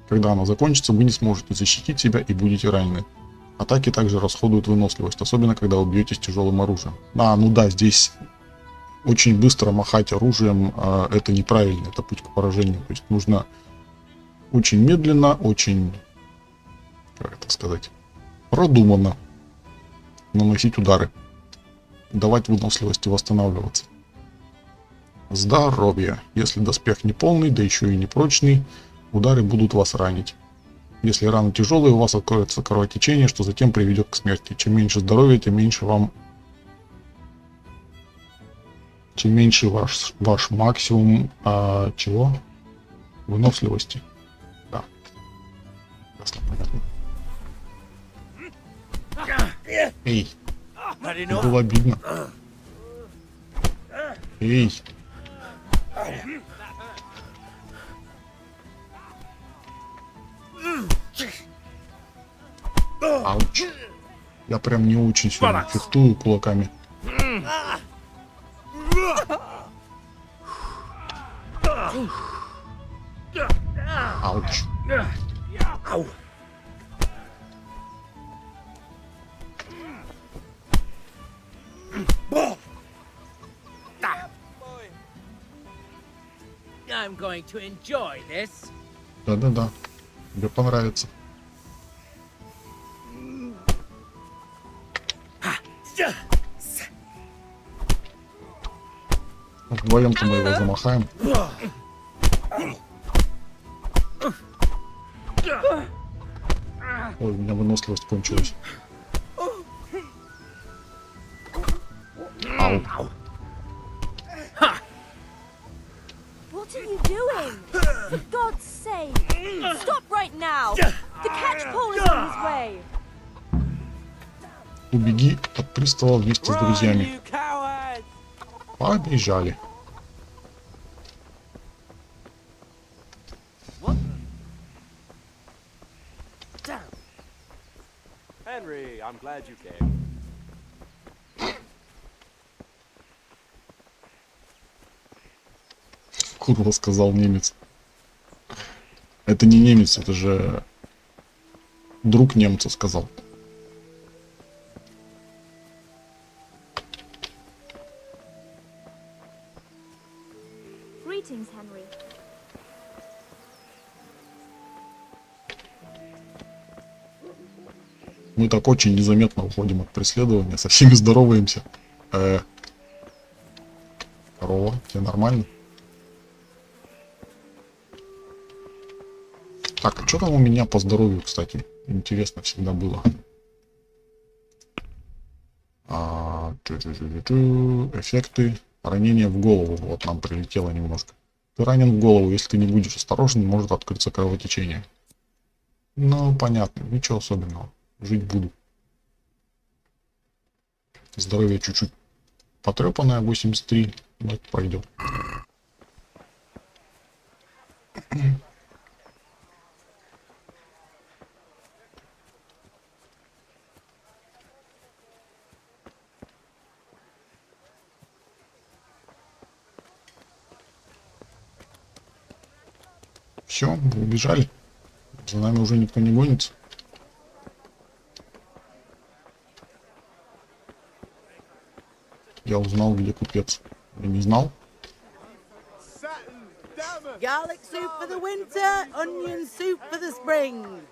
Когда она закончится, вы не сможете защитить себя и будете ранены. Атаки также расходуют выносливость, особенно когда вы бьетесь тяжелым оружием. Здесь очень быстро махать оружием, это неправильно, это путь к поражению. То есть нужно очень медленно, очень, как это сказать, продуманно наносить удары. Давать выносливость и восстанавливаться. Здоровье. Если доспех не полный, да еще и не прочный, удары будут вас ранить. Если раны тяжелые, у вас откроется кровотечение, что затем приведет к смерти. Чем меньше здоровья, тем меньше ваш максимум чего? Выносливости. Да. Ясно, понятно. Эй. Было обидно. Эй. Ауч. Я прям не очень сегодня фехтую кулаками. Ауч. Ау. I'm going to enjoy this. Да. Тебе понравится. Вдвоем-то мы его замахаем. Ой, у меня выносливость кончилась. Ау. What are you doing? For God's sake! Stop right now! The catchpole is on his way! Убеги от пристава вместе с друзьями. Побежали. Henry, I'm glad you came. Курва, сказал немец. Это не немец, это же друг немца сказал. Greetings, Henry. Мы так очень незаметно уходим от преследования, со всеми здороваемся. Корова, тебе нормально? Так, а что там у меня по здоровью, кстати? Интересно всегда было. Эффекты. Ранение в голову. Вот нам прилетело немножко. Ты ранен в голову, если ты не будешь осторожен, может открыться кровотечение. Ну, понятно, ничего особенного. Жить буду. Здоровье чуть-чуть потрепанное, 83, но это пойдет. Все, мы убежали. За нами уже никто не гонится. Я узнал, где купец. Я не знал. Garlic soup for the winter, onion soup for the spring.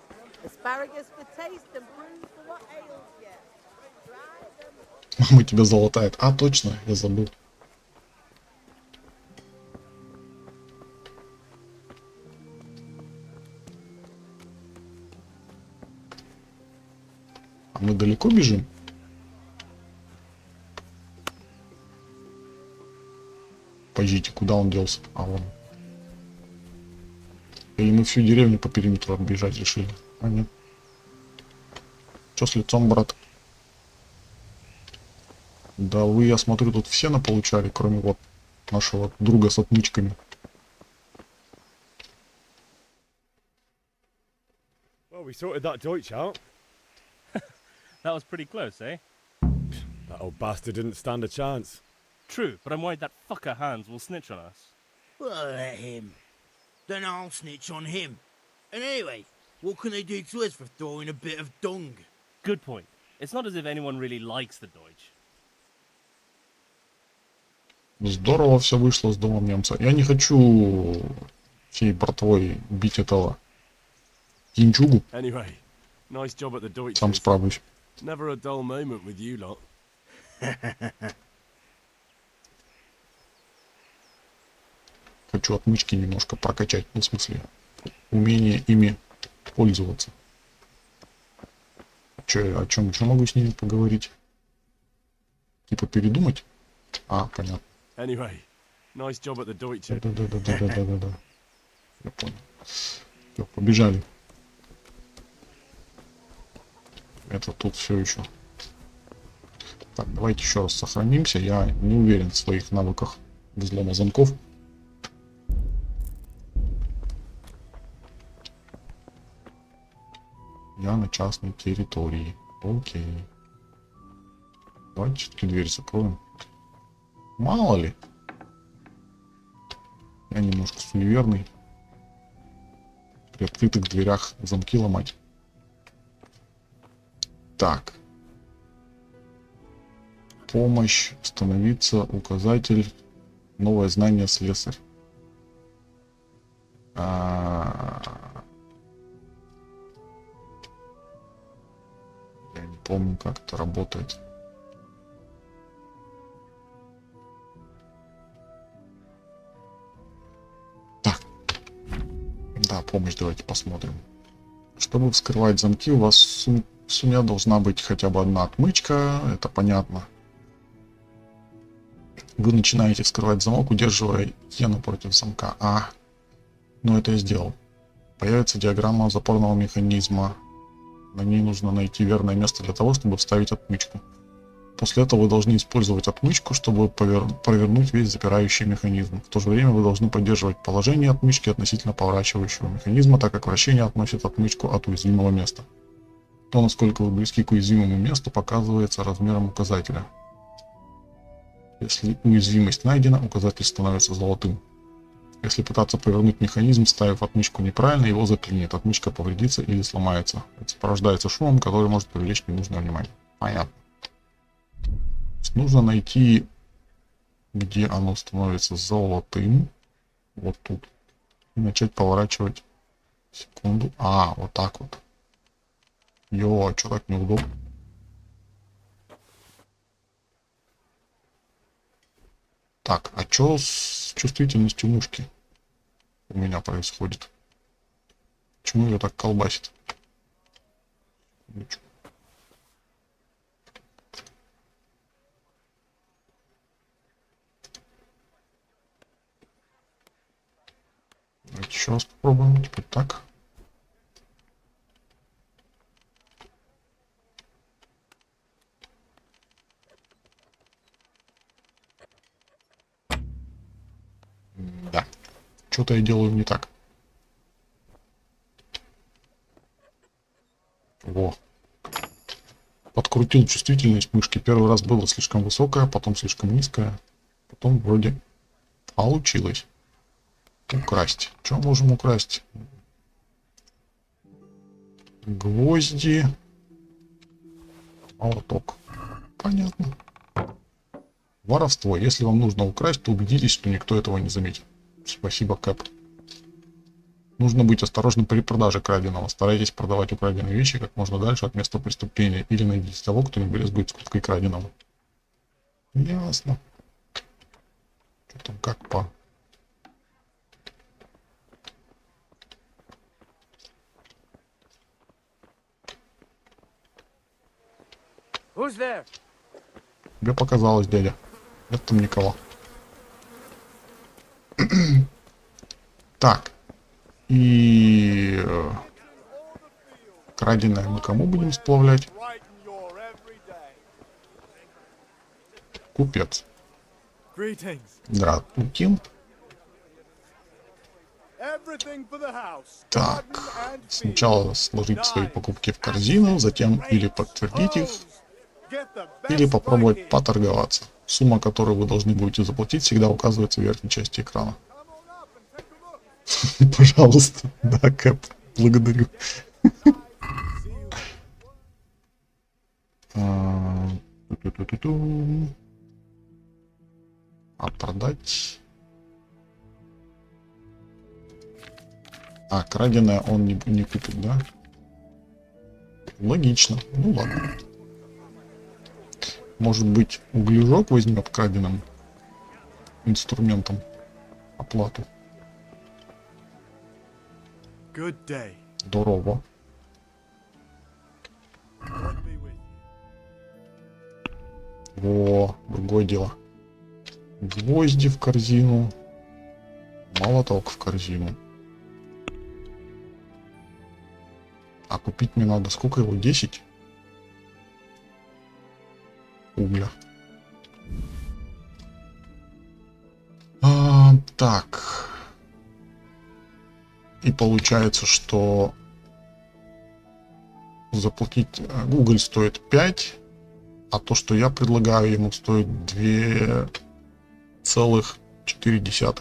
Asparagus for taste and prunes for what ails you. Мама тебя залатает. А, точно, я забыл. А мы далеко бежим? Подождите, куда он делся? А вон. Или мы всю деревню по периметру оббежать решили? А нет. Что с лицом, брат? Да вы, я смотрю, тут все наполучали, кроме вот нашего друга с отмычками. Well, we sorted that Deutsch out. That was pretty close, eh? That old bastard didn't stand a chance. True, but I'm worried that fucker Hans will snitch on us. Well, let him. Then I'll snitch on him. And anyway, what can they do to us for throwing a bit of dung? Good point. It's not as if anyone really likes the Deutsch. Здорово все вышло с домом немца. Я не хочу всей братвой бить этого кинчугу. Anyway, nice job at the Deutsch. Сам справлюсь. Never a dull moment with you lot. Хочу отмычки немножко прокачать, ну, в смысле, умение ими пользоваться. О чем еще могу с ними поговорить? Типа передумать? А, понятно. Anyway, nice job at the Deutsch. Да. Я понял. Всё, побежали. Это тут все еще. Так, давайте еще раз сохранимся. Я не уверен в своих навыках взлома замков. Я на частной территории. Окей. Давайте все-таки дверь закроем. Мало ли. Я немножко суеверный. При открытых дверях замки ломать. Так. Помощь. Становиться. Указатель. Новое знание слесарь. Я не помню, как это работает. Так. Да, помощь давайте посмотрим. Чтобы вскрывать замки, у вас в сумме должна быть хотя бы одна отмычка. Это понятно. Вы начинаете вскрывать замок, удерживая Е напротив замка. Ну это я сделал. Появится диаграмма запорного механизма. На ней нужно найти верное место для того, чтобы вставить отмычку. После этого вы должны использовать отмычку, чтобы провернуть весь запирающий механизм. В то же время вы должны поддерживать положение отмычки относительно поворачивающего механизма, так как вращение относит отмычку от уязвимого места. То, насколько вы близки к уязвимому месту, показывается размером указателя. Если уязвимость найдена, указатель становится золотым. Если пытаться повернуть механизм, ставив отмычку неправильно, его заклинит, отмычка повредится или сломается. Это сопровождается шумом, который может привлечь ненужное внимание. Понятно. Нужно найти, где оно становится золотым. Вот тут. И начать поворачивать. Секунду. Вот так вот. А что так неудобно? Так, а что с чувствительностью мушки у меня происходит? Почему ее так колбасит? Давайте еще раз попробуем. Теперь так. Да. Что-то я делаю не так. Во. Подкрутил чувствительность мышки. Первый раз было слишком высокая, потом слишком низкая. Потом вроде получилось. Украсть. Что можем украсть? Гвозди. Молоток. Понятно. Воровство. Если вам нужно украсть, то убедитесь, что никто этого не заметит. Спасибо, Кэп. Нужно быть осторожным при продаже краденого. Старайтесь продавать украденные вещи как можно дальше от места преступления. Или найдите того, кто не брезгует скупкой краденого. Ясно. Что там как по... Who's there? Тебе показалось, дядя. Это там Никола. Так. И... краденое мы кому будем сплавлять? Купец. Здравствуйте. Так. Сначала сложить свои покупки в корзину, затем или подтвердить их, или попробовать поторговаться. Сумма, которую вы должны будете заплатить, всегда указывается в верхней части экрана. Пожалуйста. Да, Кэп. Благодарю. А продать... А, краденое он не купит, да? Логично. Ну ладно. Может быть, углежок возьмет краденым инструментом оплату. Здорово. Во, другое дело. Гвозди в корзину. Молоток в корзину. А купить мне надо сколько его? 10? Угля. Так. И получается, что заплатить уголь стоит 5, а то, что я предлагаю ему, стоит 2,4.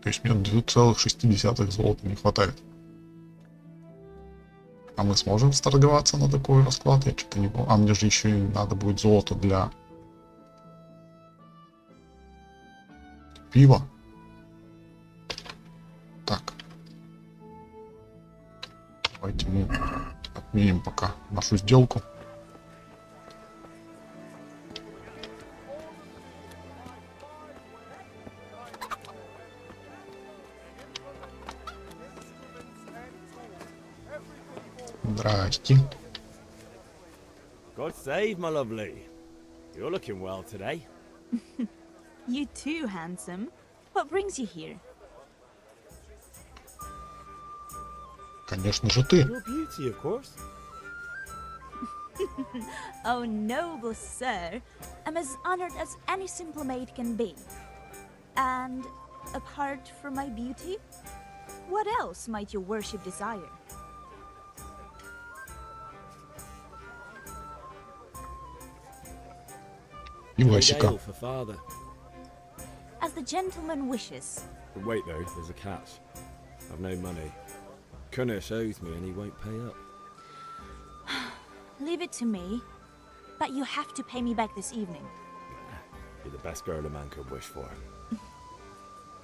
То есть мне 2,6 золота не хватает. А мы сможем сторговаться на такой расклад? Я что-то не помню. А мне же еще и надо будет золото для пива. Так. Давайте мы отменим пока нашу сделку. Здрасте. God save, my lovely. You're looking well today. You too, handsome. What brings you here? Конечно же ты. Your beauty, of course. Oh, noble sir. I'm as honored as any simple maid can be. And apart from my beauty, what else might your worship desire? Ивасика. For father. As the gentleman wishes. But wait though, there's a catch. I've no money. Kunnish owes me and he won't pay up. Leave it to me. But you have to pay me back this evening. You're the best girl a man could wish for.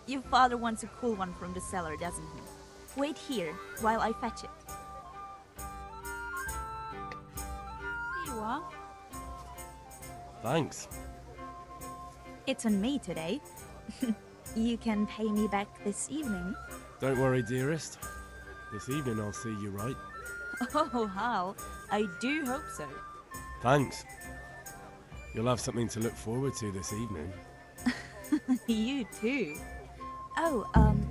Your father wants a cool one from the cellar, doesn't he? Wait here while I fetch it. Here you are. Thanks. It's on me today. You can pay me back this evening. Don't worry, dearest. This evening I'll see you right. Oh, Hal, I do hope so. Thanks. You'll have something to look forward to this evening. You too. Oh,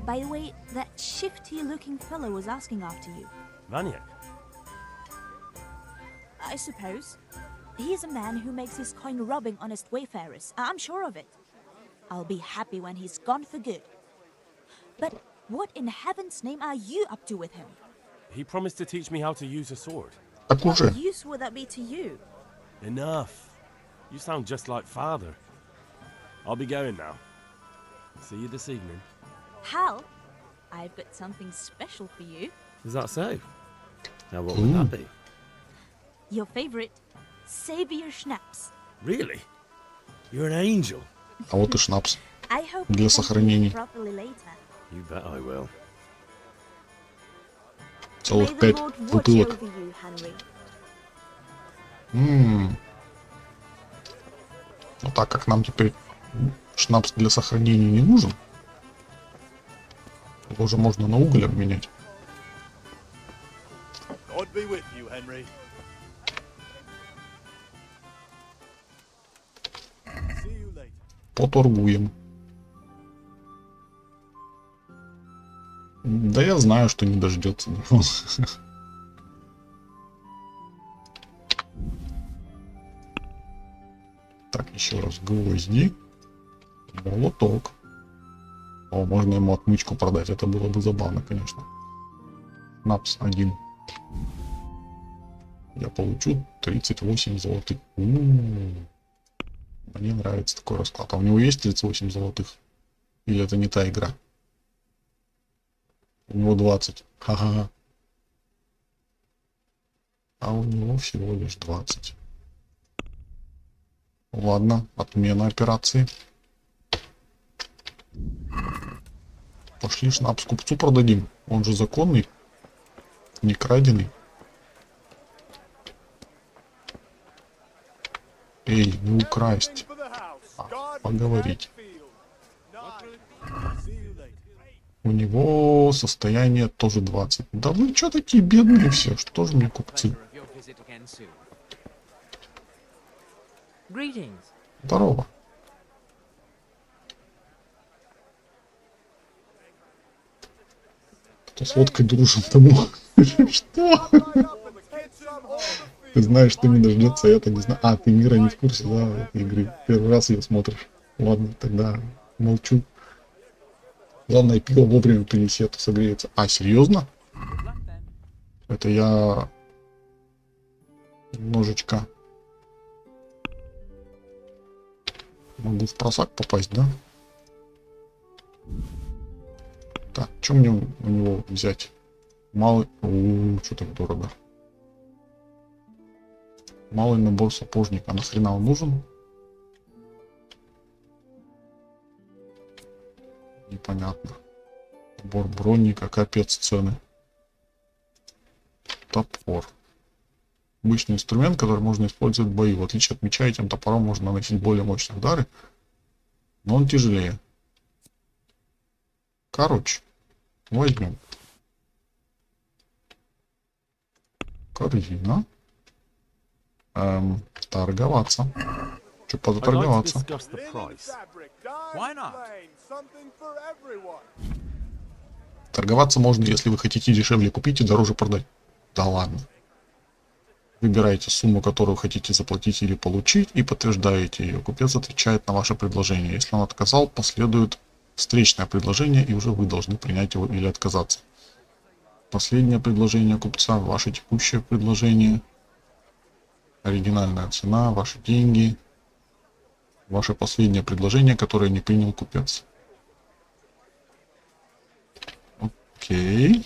by the way, that shifty-looking fellow was asking after you. Vaniak? I suppose. He's a man who makes his coin robbing honest wayfarers. I'm sure of it. I'll be happy when he's gone for good. But what in heaven's name are you up to with him? He promised to teach me how to use a sword. What use would that be to you? Enough. You sound just like father. I'll be going now. See you this evening. Hal, I've got something special for you. Is that so? Now what would that be? Your favorite Savior Schnapps. Really? You're an angel. А вот и шнапс. I hope Для you can сохранения. drink properly later. You bet I will. Целых May the 5 Lord watch бутылок. over you, Henry. Ну так как нам теперь шнапс для сохранения не нужен, его уже можно на уголь обменять. God be with you, Henry. See you later. Поторгуем. Да я знаю, что не дождется никого. Так, еще раз. Гвозди. Молоток. О, можно ему отмычку продать. Это было бы забавно, конечно. Напс 1. Я получу 38 золотых. Мне нравится такой расклад. А у него есть 38 золотых? Или это не та игра? У него 20. Ха-ха-ха. А у него всего лишь 20. Ладно, отмена операции. Пошли шнапс купцу продадим. Он же законный, не краденый. Эй, не украсть, а поговорить. У него состояние тоже 20. Да вы что такие бедные все? Что же мне купцы? Здорово. Кто с водкой дружим тому? Что? Ты знаешь, что не дождется, я-то не знаю. А, ты мира не в курсе, да, этой игры. Первый раз ее смотришь. Ладно, тогда молчу. Главное, пиво вовремя принеси, а то согреется. А, серьезно? Это я немножечко могу в просак попасть, да? Так, что мне у него взять? Малый... что так дорого. Малый набор сапожника. Нахрена он нужен? Непонятно. Набор бронника. Капец цены. Топор. Обычный инструмент, который можно использовать в бою. В отличие от меча, этим топором можно наносить более мощные удары. Но он тяжелее. Короче. Возьмем. Корзина. Торговаться. Что поторговаться? Торговаться можно, если вы хотите дешевле купить и дороже продать. Да ладно. Выбираете сумму, которую хотите заплатить или получить, и подтверждаете ее. Купец отвечает на ваше предложение. Если он отказал, последует встречное предложение, и уже вы должны принять его или отказаться. Последнее предложение купца, ваше текущее предложение, оригинальная цена, ваши деньги, ваше последнее предложение, которое не принял купец. Окей.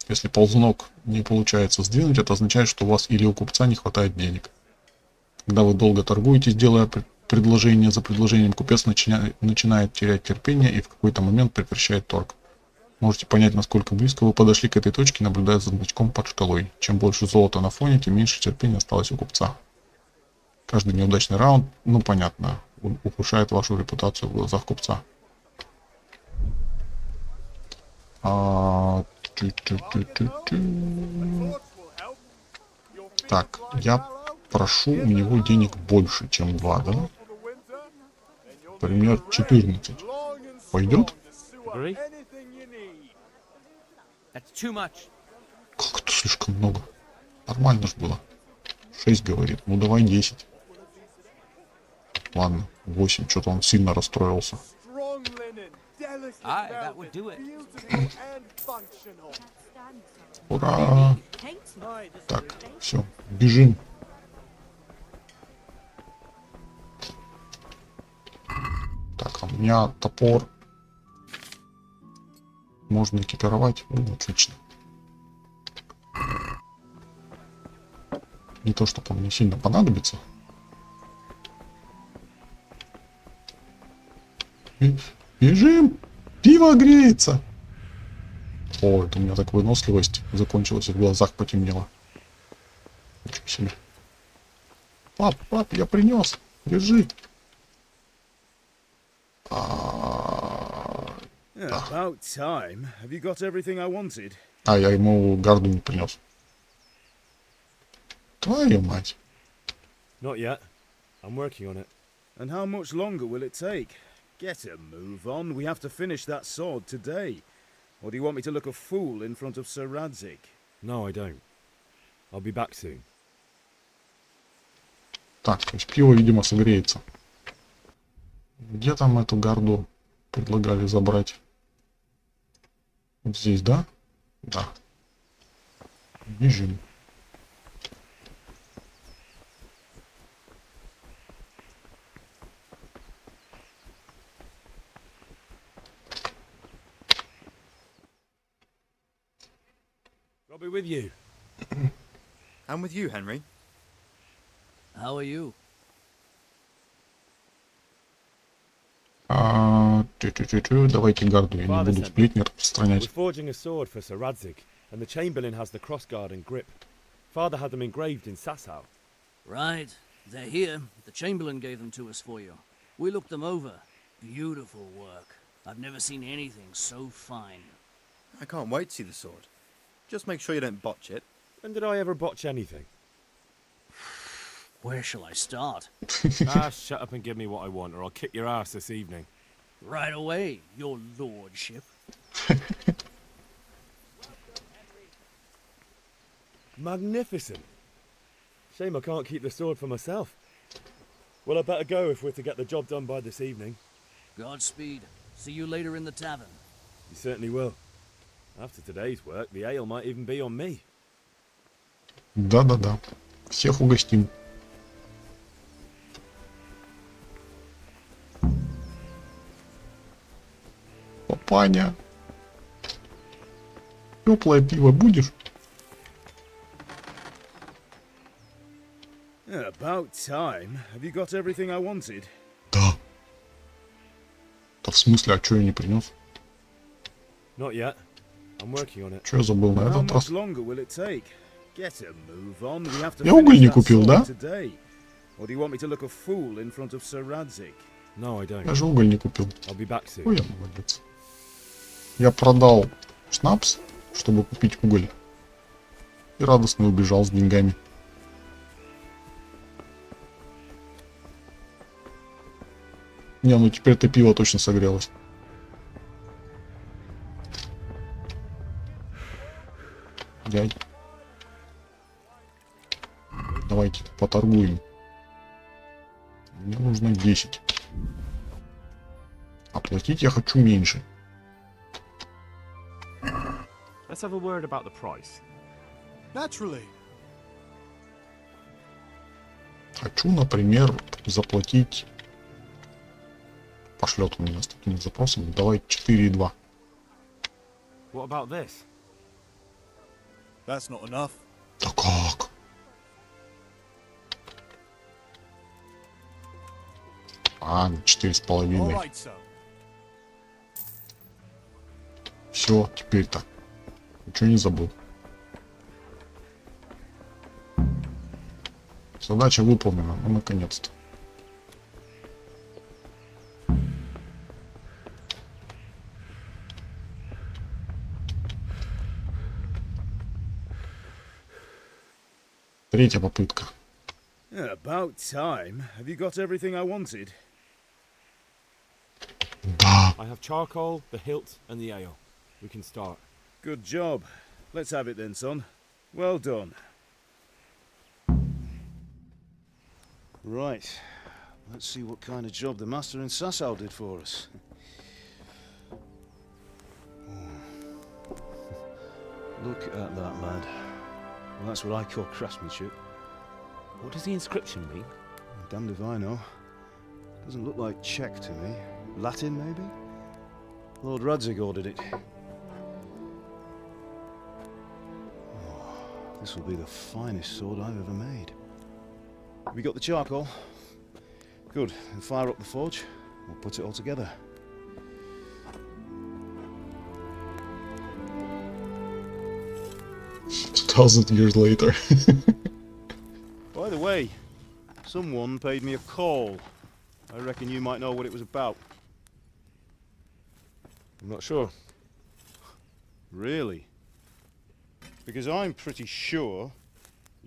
Если ползунок не получается сдвинуть, это означает, что у вас или у купца не хватает денег. Когда вы долго торгуетесь, делая предложение за предложением, купец начинает терять терпение и в какой-то момент прекращает торг. Можете понять, насколько близко вы подошли к этой точке, наблюдая за значком под шкалой. Чем больше золота на фоне, тем меньше терпения осталось у купца. Каждый неудачный раунд, ну понятно, ухудшает вашу репутацию в глазах купца. Так, я прошу у него денег больше, чем 2, да? Например, 14. Пойдет? Agree? That's too much. Как это слишком много? Нормально ж было. 6 говорит. Ну давай 10. Ладно, 8. Что-то он сильно расстроился. Aye, that would do it. Ура! Так, все, бежим. Так, а у меня топор. Можно экипировать. Отлично. Не то, чтобы он мне сильно понадобится. Бежим! Пиво греется! О, это у меня так выносливость закончилась, и в глазах потемнело. Ничего себе. Пап, я принес. Держи. About time. Have you got everything I wanted? А, я ему гарду не принес. Твою мать. Not yet. I'm working on it. And how much longer will it take? Get a move on. We have to finish that sword today. Or do you want me to look a fool in front of Sir Radzik? No, I don't. I'll be back soon. Так, то есть пиво, видимо, согреется. Где там эту гарду предлагали забрать? Вот здесь, да? Да. Бежим. I'll be with you. I'm with you, Henry. How are you? Давайте гарду, я не буду сплетни распространять. We're forging a sword for Sir Radzik, and the Chamberlain has the crossguard and grip. Father had them engraved in Sasau. Right, they're here. The Chamberlain gave them to us for you. We looked them over. Beautiful work. I've never seen anything so fine. I can't wait to see the sword. Just make sure you don't botch it. When did I ever botch anything? Where shall I start? Shut up and give me what I want, or I'll kick your ass this evening. Right away, your lordship. Magnificent. Shame I can't keep the sword for myself. Well, I better go if we're to get the job done by this evening. Godspeed. See you later in the tavern. You certainly will. After today's work, the ale might even be on me. Да-да-да. Всех угостим. Папаня. Теплое пиво будешь? About time. Have you got everything I wanted? Да. Да в смысле, а что я не принес? Not yet. I'm working on it. Что я забыл на этот раз? Longer will it take? Get a move on. We have to Я уголь не купил, да? Today. Or do you want me to look a fool in front of Sir Radzik? No, I don't. Я же уголь не купил. I'll be back soon. Ой, я молодец. Я продал шнапс, чтобы купить уголь. И радостно убежал с деньгами. Не, ну теперь это пиво точно согрелось. Дядь. Давайте поторгуем. Мне нужно 10. Оплатить я хочу меньше. Let's have a word about the price. Naturally. Хочу, например, заплатить... Пошлет он меня с таким запросом. Давай 4,2. What about this? That's not enough. Да как? А, 4,5. Right, sir. Все, теперь-то. Ничего не забыл. Задача выполнена, ну наконец-то. Третья попытка. About time. Have you got everything I wanted? Да. I have charcoal, the hilt, and the ale. We can start. Good job. Let's have it then, son. Well done. Right. Let's see what kind of job the master in Sasau did for us. Look at that, lad. Well, that's what I call craftsmanship. What does the inscription mean? Damned if I know. Doesn't look like Czech to me. Latin, maybe? Lord Radzig ordered it. Oh, this will be the finest sword I've ever made. Have we got the charcoal? Good. Then fire up the forge. We'll put it all together. Years later. By the way, someone paid me a call. I reckon you might know what it was about. I'm not sure. Really? Because I'm pretty sure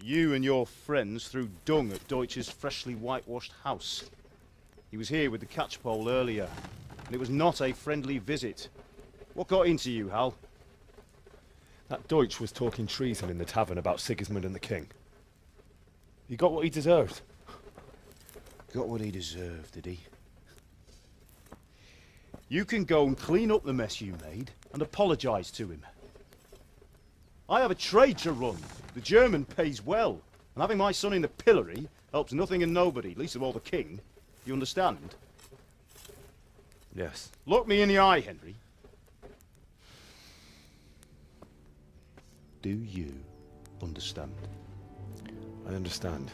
you and your friends threw dung at Deutsch's freshly whitewashed house. He was here with the catchpole earlier, and it was not a friendly visit. What got into you, Hal? That Deutsch was talking treason in the tavern about Sigismund and the king. He got what he deserved. Got what he deserved, did he? You can go and clean up the mess you made and apologise to him. I have a trade to run. The German pays well, and having my son in the pillory helps nothing and nobody, least of all the king. You understand? Yes. Look me in the eye, Henry. Do you understand? I understand.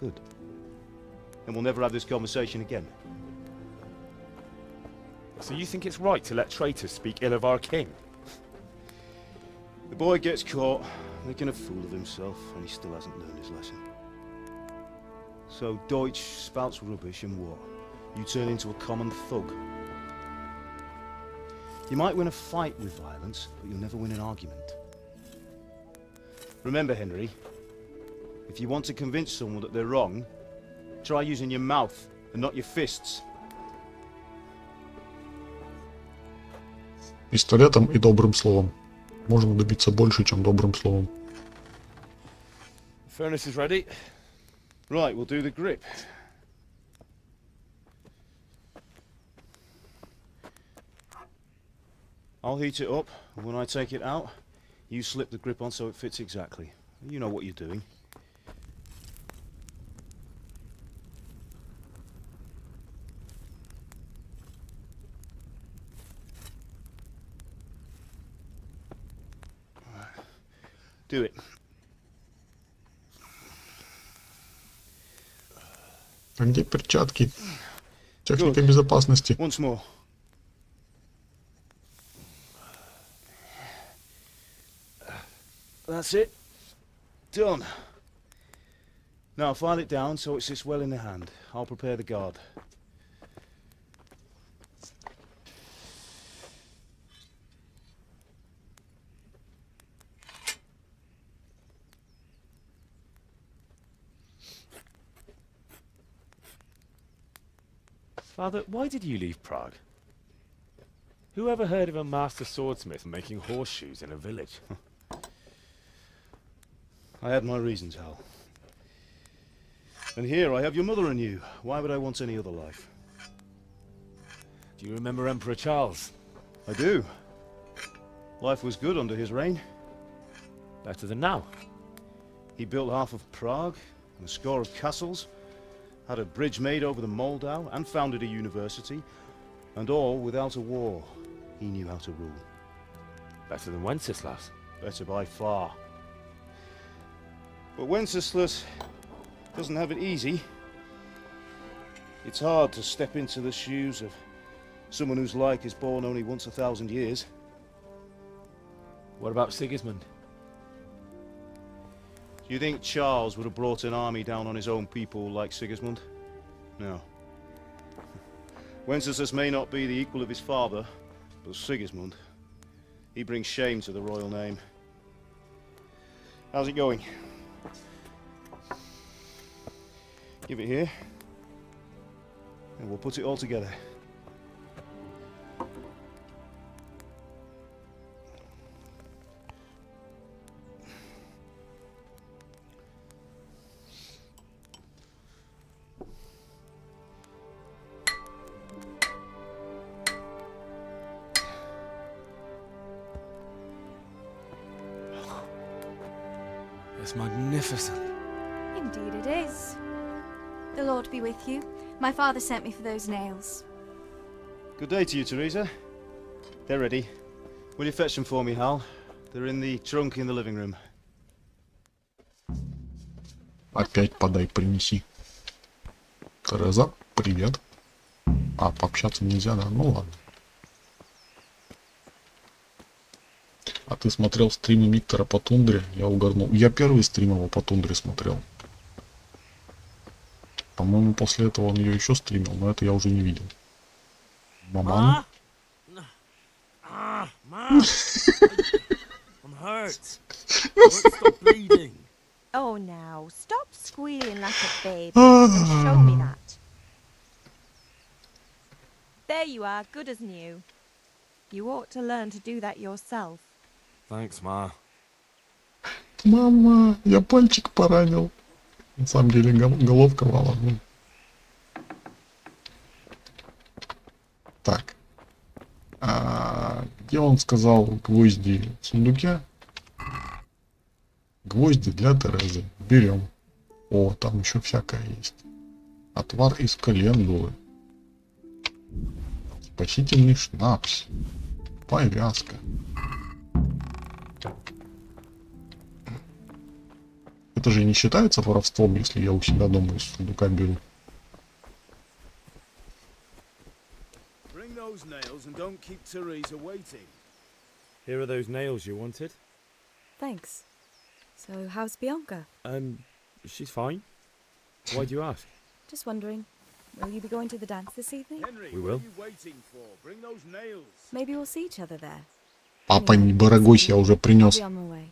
Good. Then we'll never have this conversation again. So you think it's right to let traitors speak ill of our king? The boy gets caught, making a fool of himself, and he still hasn't learned his lesson. So Deutsch spouts rubbish, and what? You turn into a common thug. You might win a fight with violence, but you'll never win an argument. Remember, Henry, if you want to convince someone that they're wrong, try using your mouth and not your fists. Пистолетом и добрым словом. Можно добиться больше, чем добрым словом. The furnace is ready. Right, we'll do the grip. I'll heat it up, and when I take it out, you slip the grip on so it fits exactly. You know what you're doing. Do it. А где перчатки? Техника безопасности. Once more. That's it. Done. Now file it down so it sits well in the hand. I'll prepare the guard. Father, why did you leave Prague? Who ever heard of a master swordsmith making horseshoes in a village? I had my reasons, Hal. And here I have your mother and you. Why would I want any other life? Do you remember Emperor Charles? I do. Life was good under his reign. Better than now. He built half of Prague and a score of castles, had a bridge made over the Moldau, and founded a university, and all without a war. He knew how to rule. Better than Wenceslas. Better by far. But Wenceslas doesn't have it easy. It's hard to step into the shoes of someone whose like is born only once 1,000 years. What about Sigismund? Do you think Charles would have brought an army down on his own people like Sigismund? No. Wenceslas may not be the equal of his father, but Sigismund, he brings shame to the royal name. How's it going? Give it here, and we'll put it all together. That's magnificent. Indeed it is. The Lord be with you. My father sent me for those nails. Good day to you, Teresa. They're ready. Will you fetch them for me, Hal? They're in the trunk in the living room. Опять подай, принеси. Тереза, привет. А, пообщаться нельзя, да? Ну ладно. А ты смотрел стримы Миктора по тундре? Я угорнул. Я первый стрим его по тундре смотрел. По-моему, после этого он ее еще стримил, но это я уже не видел. Маман? I'm hurt. Stop bleeding. Oh, now, stop squealing like a baby and show me that. There you are, good as new. You ought to learn to do that yourself. Thanks, Ma. Мама, я пальчик поранил. На самом деле головка вала. Ну. Так. Где он сказал гвозди в сундуке? Гвозди для Терезы. Берем. О, там еще всякое есть. Отвар из календулы. Спасительный шнапс. Повязка. Это же не считается воровством, если я у себя дома из сундука беру. Bring those nails and don't keep Teresa waiting. Here are those nails you wanted. Thanks. So, how's Bianca? She's fine. Why do you ask? Just wondering, will you be going to the dance this evening? Henry, We what will. are you waiting for? Bring those nails. Maybe we'll see each other there. Папа, не барагось, я уже I'll принес. be on my way.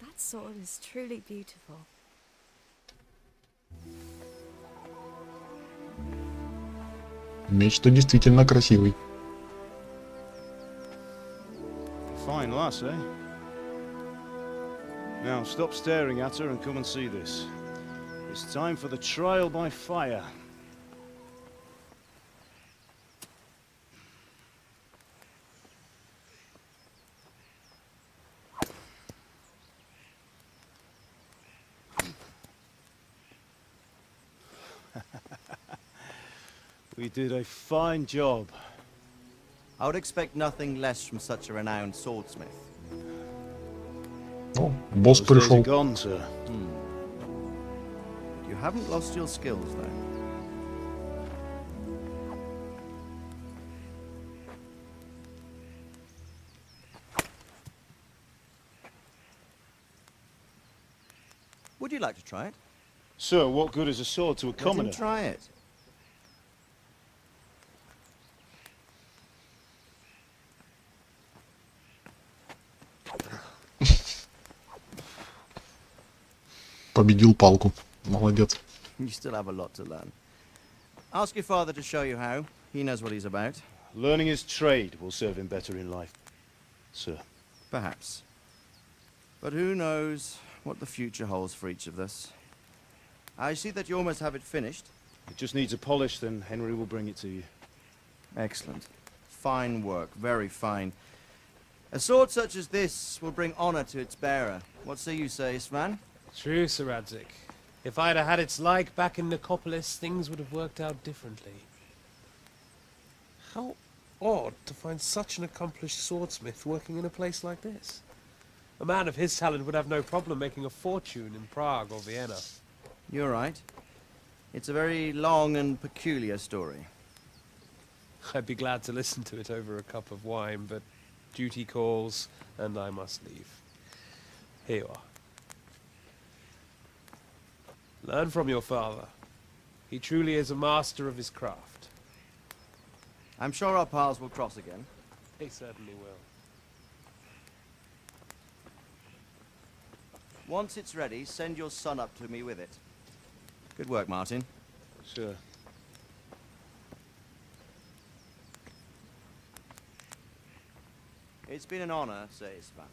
That sword is truly beautiful. Меч-то действительно красивый. Fine lass, eh? Now stop staring at her and come and see this. It's time for the trial by fire. We did a fine job. I would expect nothing less from such a renowned swordsmith. О, босс Those days are пришел. gone, sir. You haven't lost your skills, though. Would you like to try it? Sir, what good is a sword to a Let him commoner? try it. Победил палку. Молодец. You still have a lot to learn. Ask your father to show you how. He knows what he's about. Learning his trade will serve him better in life, sir. Perhaps. But who knows what the future holds for each of us. I see that you almost have it finished. It just needs a polish, then Henry will bring it to you. Excellent. Fine work, very fine. A sword such as this will bring honor to its bearer. What say you, Svan? True, Sir Radzik. If I'd have had its like back in Nicopolis, things would have worked out differently. How odd to find such an accomplished swordsmith working in a place like this. A man of his talent would have no problem making a fortune in Prague or Vienna. You're right. It's a very long and peculiar story. I'd be glad to listen to it over a cup of wine, but duty calls, and I must leave. Here you are. Learn from your father. He truly is a master of his craft. I'm sure our paths will cross again. They certainly will. Once it's ready, send your son up to me with it. Good work, Martin. Sure. It's been an honor, Sir Isvan.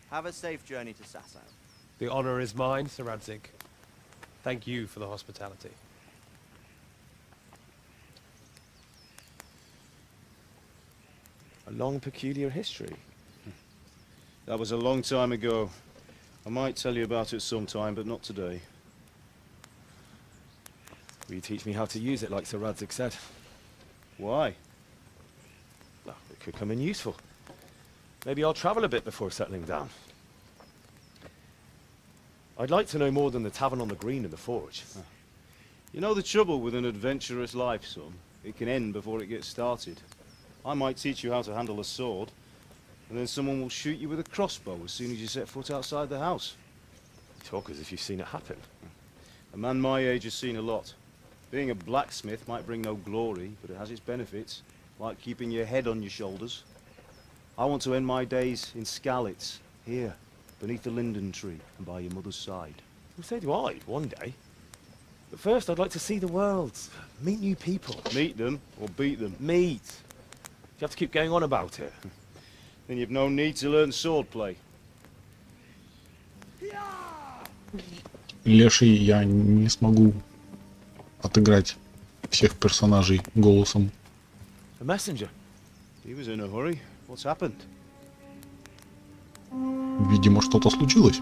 Have a safe journey to Sasau. The honor is mine, Sir Radzik. Thank you for the hospitality. A long, peculiar history. That was a long time ago. I might tell you about it sometime, but not today. Will you teach me how to use it like Sir Radzig said? Why? Well, it could come in useful. Maybe I'll travel a bit before settling down. I'd like to know more than the tavern on the green and the forge. You know the trouble with an adventurous life, son? It can end before it gets started. I might teach you how to handle a sword, and then someone will shoot you with a crossbow as soon as you set foot outside the house. You talk as if you've seen it happen. A man my age has seen a lot. Being a blacksmith might bring no glory, but it has its benefits, like keeping your head on your shoulders. I want to end my days in Skalitz, here, beneath the linden tree and by your mother's side. Well, so do I, one day. But first I'd like to see the world, meet new people. Meet them, or beat them? Meet. You have to keep going on about it. Then you've no need to learn swordplay. Леший я не смогу отыграть всех персонажей голосом. A messenger. He was in a hurry. What's happened? Видимо, что-то случилось.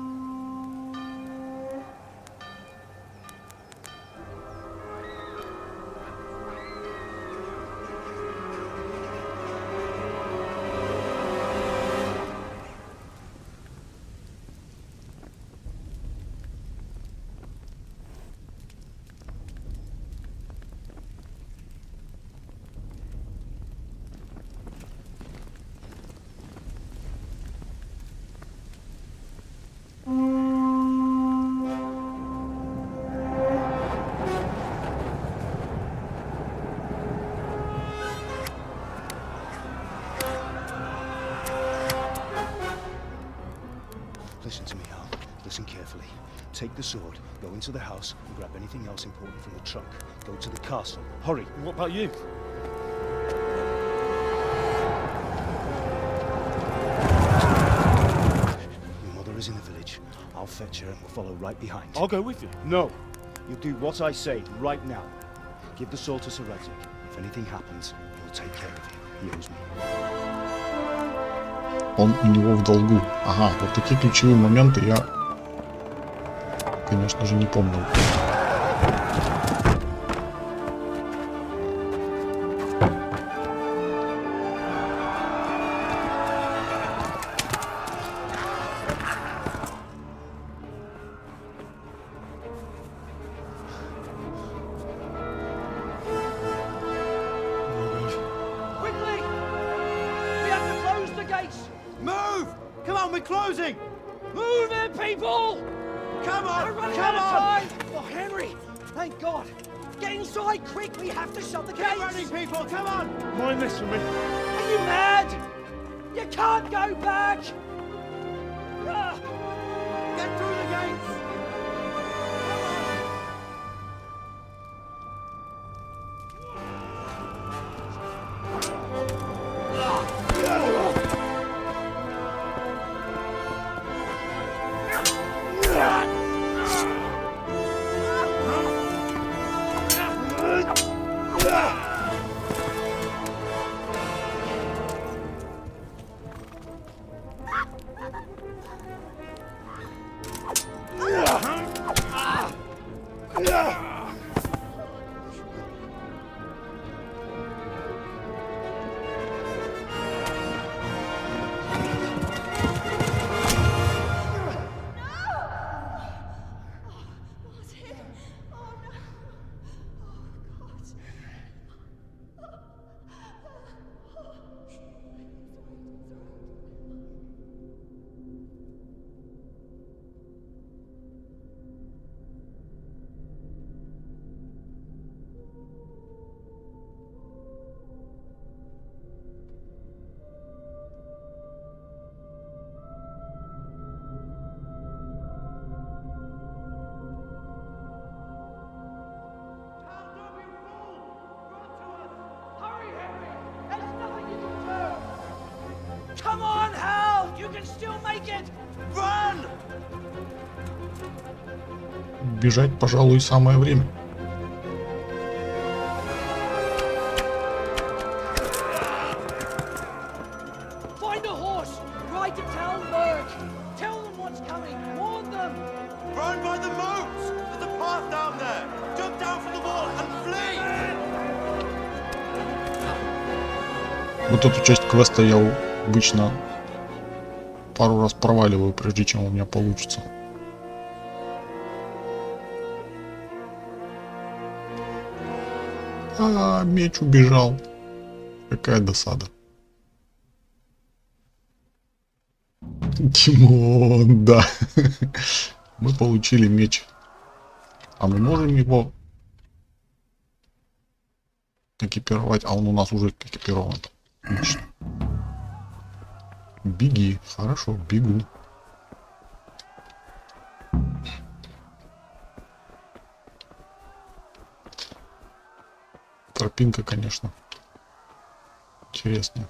Listen to me, Hal. Listen carefully. Take the sword, go into the house, and grab anything else important from the trunk. Go to the castle. Hurry. What about you? Your mother is in the village. I'll fetch her and we'll follow right behind. I'll go with you. No. You'll do what I say right now. Give the sword to Sir Radzig. If anything happens, he'll take care of you. He owes me. Он у него в долгу. Ага, вот такие ключевые моменты я, конечно же, не помнил. Quickly! We have to close the gates! Move! Come on, we're closing! Move it, people! Come on! We're running Come out of on! time! Oh, Henry! Thank God! Get inside, quick! We have to shut the gates! Get running, people! Come on! Mind this for me. Are you mad? You can't go back! Ah! Get through the gates! Come on, Hal! You can still make it! Run! Бежать, пожалуй, самое время. Find a horse! Ride to town, Berg! Tell them what's coming! Warn them! Run by the moats! There's a path down there! Jump down from the wall and flee! Вот эту часть квеста я обычно пару раз проваливаю, прежде чем у меня получится. А, меч убежал. Какая досада. Тимон, да. Мы получили меч. А мы можем его экипировать? А он у нас уже экипирован. Отлично. Беги. Хорошо, бегу. Тропинка, конечно, интересная.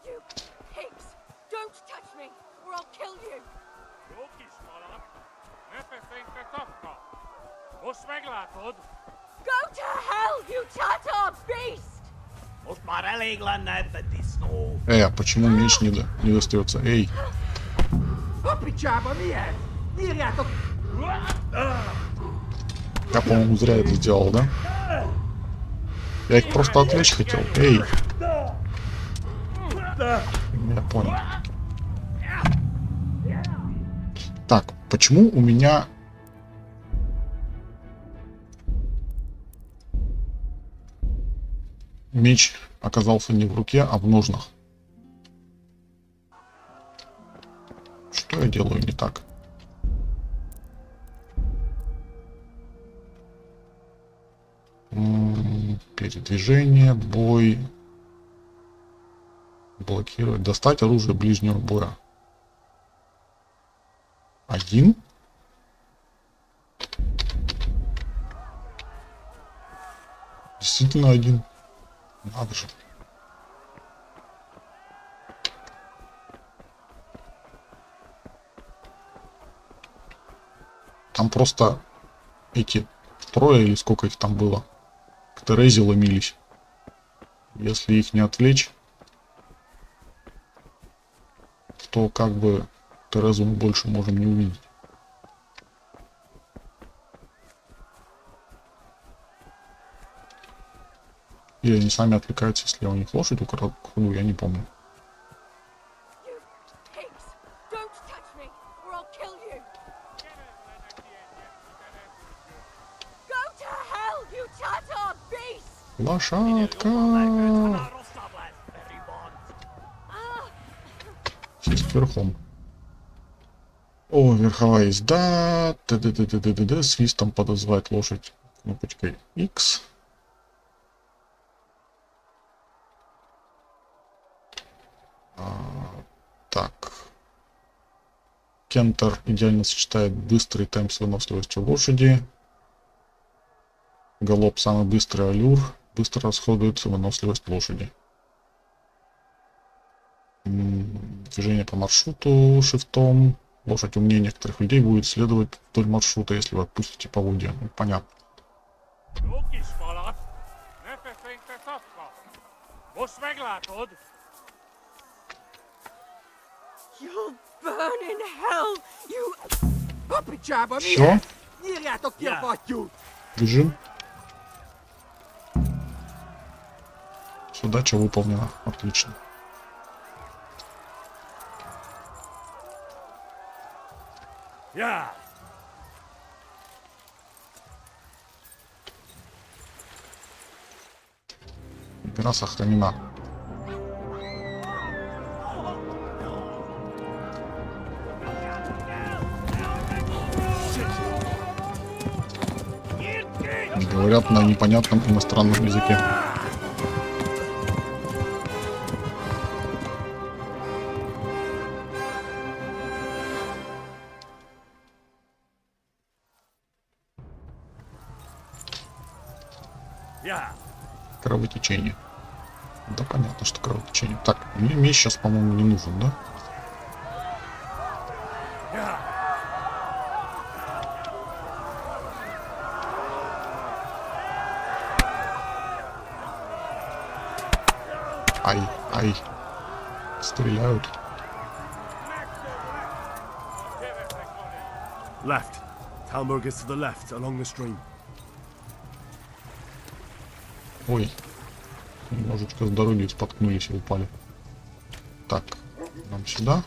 You pigs! Don't touch me, or I'll kill you! Go to hell, you Tatar beast! А почему меч не достается? Эй! Я, по-моему, зря это сделал, да? Я их просто отвлечь хотел. Эй! Я понял. Так, почему у меня... Меч оказался не в руке, а в ножнах? Что я делаю не так? Передвижение, бой. Блокировать. Достать оружие ближнего боя. Один? Действительно один. Надо же. Там просто эти трое или сколько их там было к Терезе ломились. Если их не отвлечь, то как бы Терезу мы больше можем не увидеть. Или они сами отвлекаются, если я у них лошадь украду, я не помню. Лошадка! Сесть верхом. О, верховая езда. Свистом подозвать лошадь кнопочкой X. Так. Кентер идеально сочетает быстрый темп с выносливостью лошади. Галоп самый быстрый аллюр. Быстро расходуется выносливость лошади. Движение по маршруту шифтом. Лошадь умнее некоторых людей будет следовать вдоль маршрута, если вы отпустите поводья. Ну, понятно. You'll burn in hell, you... Все? Бежим. Задача выполнена. Отлично. Игра сохранена. Говорят на непонятном иностранном языке. Кровотечение. Да понятно, что кровотечение. Так, мне меч сейчас, по-моему, не нужен, да? Ай, ай. Стреляют. Left. Talmberg is to the left, along the stream. Ой. Немножечко с дороги споткнулись и упали. Так, нам сюда.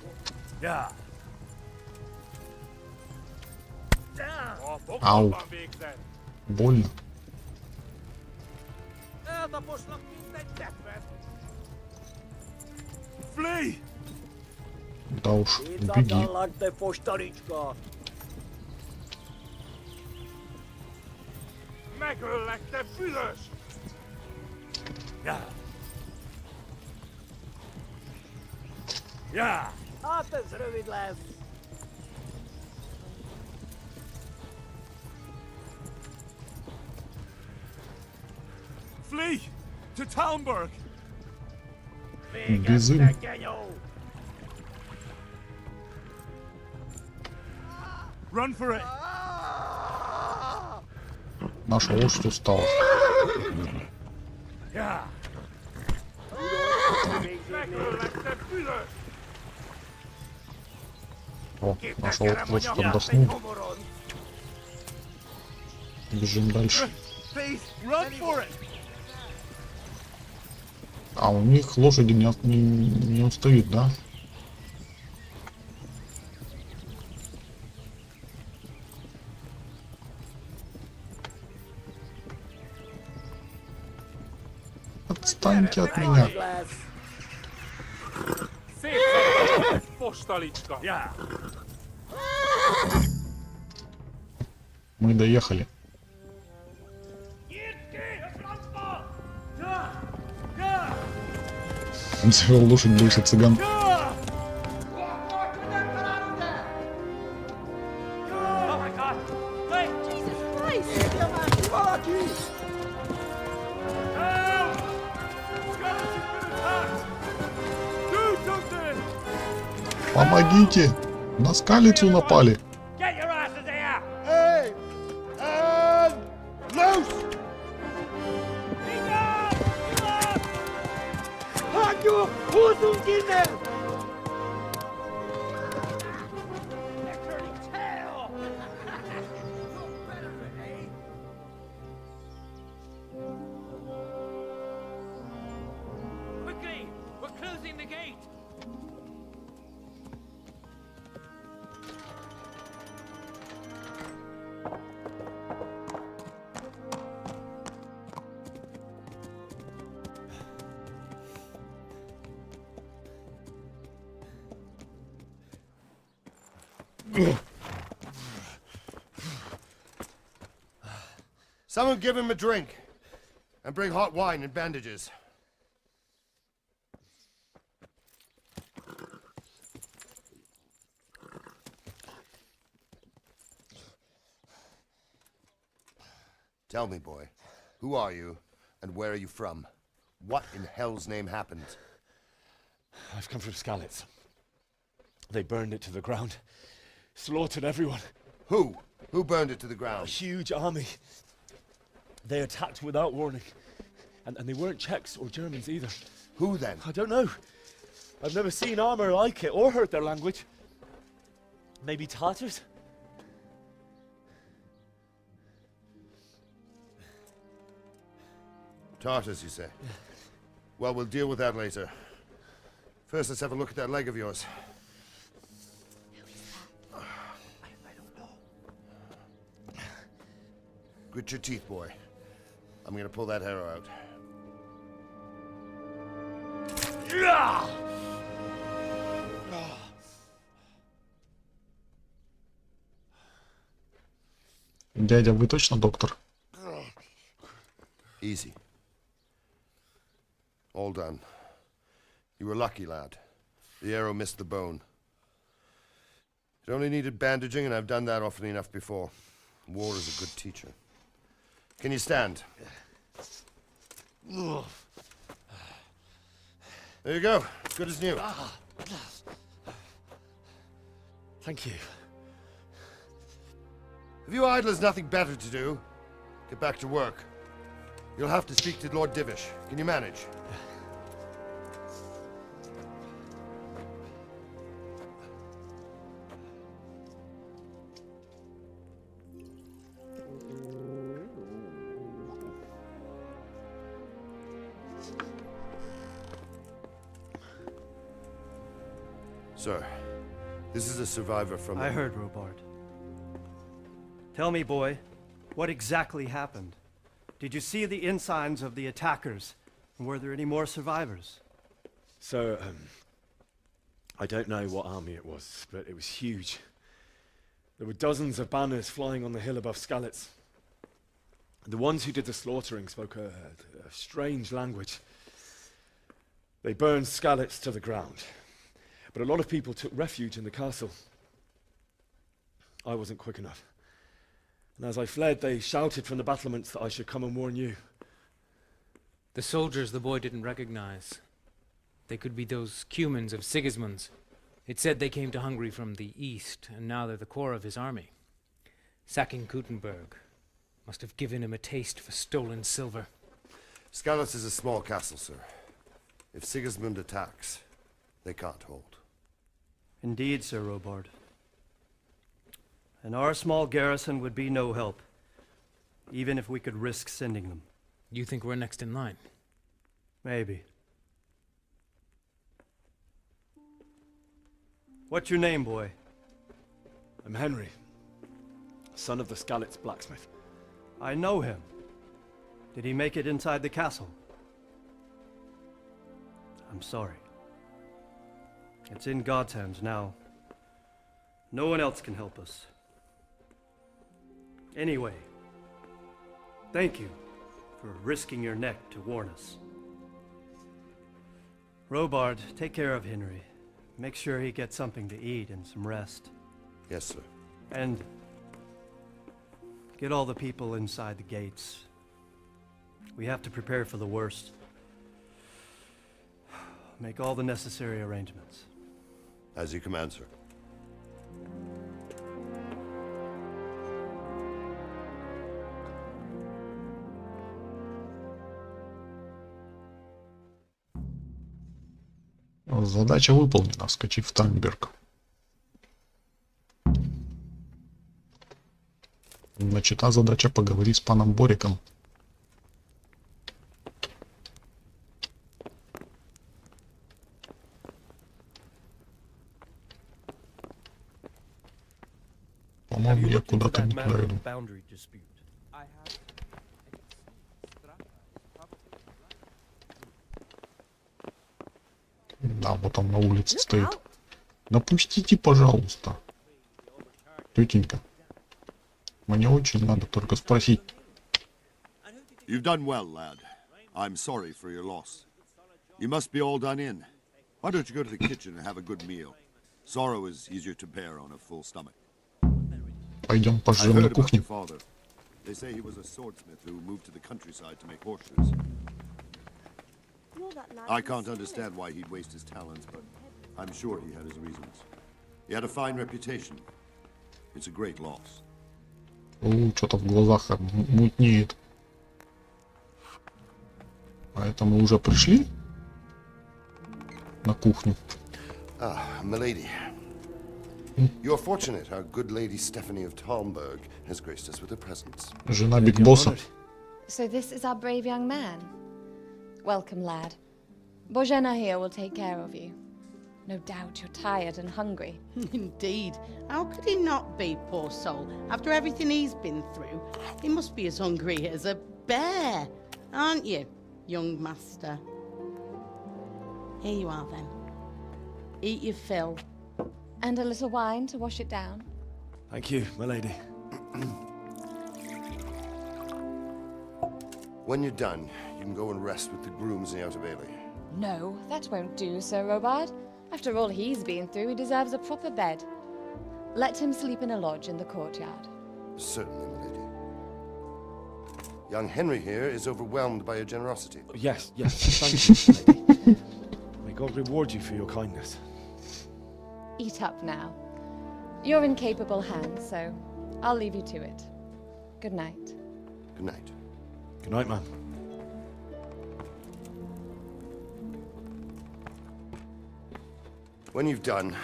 Ау. Больно. Да уж, беги. Flee to Talmberg. Бежим. Run for it. Наша лошадь устала. О, наша лошадь отдохнула. Бежим дальше. А у них лошади не устают, да? Отстаньте от меня. Мы доехали. Он завел лошадь больше цыган. Помогите! На скалицу напали! Quickly! We're closing the gate! Someone give him a drink. And bring hot wine and bandages. Tell me, boy, who are you, and where are you from? What in hell's name happened? I've come from Skalitz. They burned it to the ground. Slaughtered everyone. Who? Who burned it to the ground? A huge army. They attacked without warning. And they weren't Czechs or Germans either. Who then? I don't know. I've never seen armor like it or heard their language. Maybe Tatars? Tartars, you say? Well, we'll deal with that later. First, let's have a look at that leg of yours. Grit your teeth, boy. I'm gonna pull that arrow out. Дядя, вы точно доктор? Easy. All done. You were lucky, lad. The arrow missed the bone. It only needed bandaging, and I've done that often enough before. War is a good teacher. Can you stand? There you go. Good as new. Thank you. If you idlers nothing better to do, get back to work. You'll have to speak to Lord Divish. Can you manage? Sir, this is a survivor from... I heard, Robard. Tell me, boy, what exactly happened? Did you see the ensigns of the attackers? And were there any more survivors? So, I don't know what army it was, but it was huge. There were dozens of banners flying on the hill above Skalitz. The ones who did the slaughtering spoke a strange language. They burned Skalitz to the ground. But a lot of people took refuge in the castle. I wasn't quick enough. And as I fled, they shouted from the battlements that I should come and warn you. The soldiers the boy didn't recognize. They could be those Cumans of Sigismund's. It said they came to Hungary from the east, and now they're the core of his army. Sacking Gutenberg must have given him a taste for stolen silver. Skalitz is a small castle, sir. If Sigismund attacks, they can't hold. Indeed, Sir Robard. And our small garrison would be no help, even if we could risk sending them. You think we're next in line? Maybe. What's your name, boy? I'm Henry, son of the Skalitz blacksmith. I know him. Did he make it inside the castle? I'm sorry. It's in God's hands now. No one else can help us. Anyway, thank you for risking your neck to warn us. Robard, take care of Henry. Make sure he gets something to eat and some rest. Yes, sir. And get all the people inside the gates. We have to prepare for the worst. Make all the necessary arrangements. As you command, sir. Задача выполнена, вскочив в Танкберг. Начата задача поговорить с паном Бориком. По-моему, я куда-то не туда иду. Да, вот он на улице стоит. Напустите, пожалуйста. Тетенька. Мне очень надо только спросить. You've done well, lad. I'm sorry for your loss. You must be all done in. Why don't you go to the kitchen and have a good meal? Sorrow is easier to bear on a full stomach. Пойдем пожрем на кухне. They say he was a swordsmith who moved to the countryside to make horseshoes. I can't understand why he'd waste his talents, but I'm sure he had his reasons. He had a fine reputation. It's a great loss. Что-то в глазах мутнеет. Поэтому уже пришли на кухню. Ah, milady. You're fortunate our good lady Stephanie of Talmberg has graced us with her presence. Жена Биг Босса. So this is our brave young man. Welcome, lad. Bojena here will take care of you. No doubt you're tired and hungry. Indeed. How could he not be, poor soul? After everything he's been through, he must be as hungry as a bear, aren't you, young master? Here you are, then. Eat your fill. And a little wine to wash it down. Thank you, my lady. When you're done, you can go and rest with the grooms in the Outer Bailey. No, that won't do, Sir Robard. After all he's been through, he deserves a proper bed. Let him sleep in a lodge in the courtyard. Certainly, milady. Young Henry here is overwhelmed by your generosity. Yes, thank you, lady. God reward you for your kindness. Eat up now. You're in capable hands, so I'll leave you to it. Good night. Good night. Good night, man. When you've done,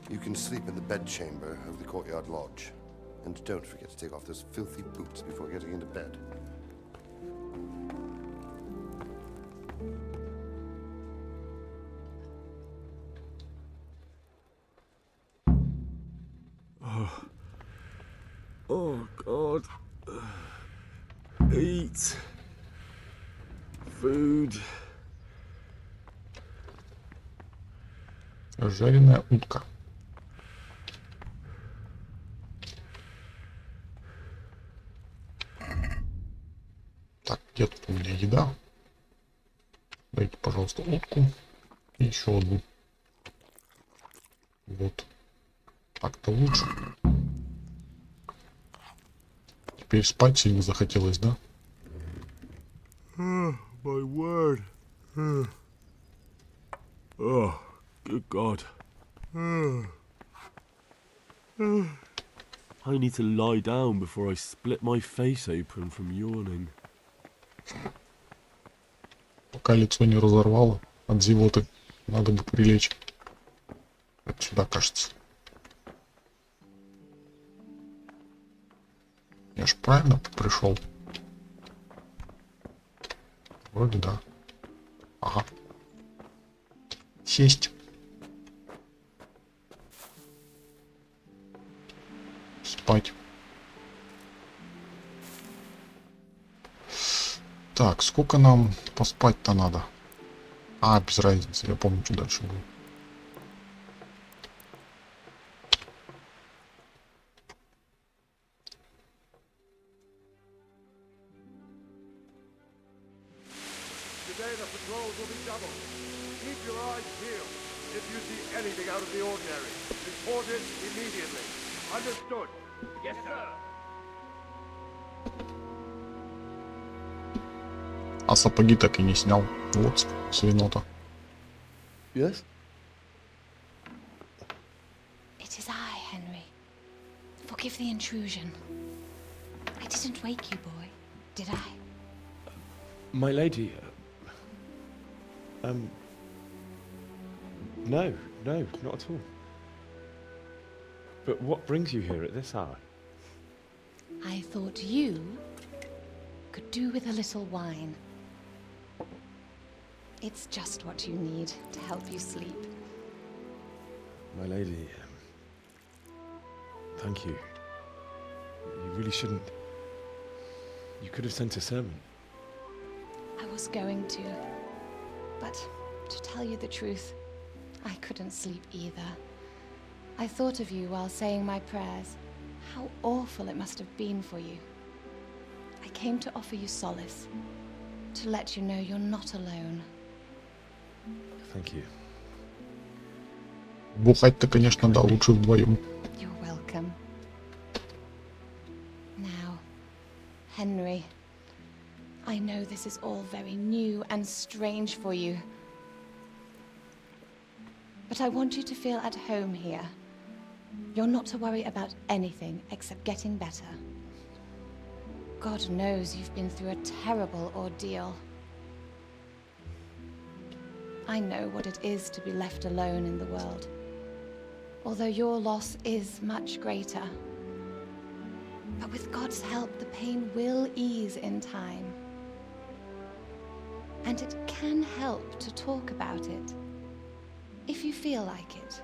you can sleep in the bedchamber of the courtyard lodge. And don't forget to take off those filthy boots before getting into bed. Oh, God. Eat. Food. Жареная утка. Так, где тут у меня еда? Дайте, пожалуйста, утку. И еще одну. Вот. Так-то лучше. Теперь спать сильно захотелось, да? My word. Oh, good God. I need to lie down before I split my face open from yawning. Пока лицо не разорвало от зевоты, надо бы прилечь. Вот сюда, кажется. Я ж правильно пришел? Вроде да. Ага. Сесть. Спать. Так, сколько нам поспать-то надо? А, без разницы, я помню, что дальше будет. Today the patrols will be doubled. Keep your eyes peeled. If you see anything out of the ordinary, report it immediately. Understood? Yes, sir. А сапоги так и не снял. Вот свинота. Yes? It is I, Henry. Forgive the intrusion. I didn't wake you, boy, did I? My lady, no, not at all. But what brings you here at this hour? I thought you could do with a little wine. It's just what you need to help you sleep. My lady, thank you. You really shouldn't. You could have sent a servant. I was going to, but to tell you the truth, I couldn't sleep either. I thought of you while saying my prayers. How awful it must have been for you. I came to offer you solace, to let you know you're not alone. Thank you. Бухать-то, конечно, да, лучше вдвоем. You're welcome. Now, Henry, I know this is all very new and strange for you. But I want you to feel at home here. You're not to worry about anything except getting better. God knows you've been through a terrible ordeal. I know what it is to be left alone in the world, although your loss is much greater. But with God's help, the pain will ease in time. And it can help to talk about it, if you feel like it.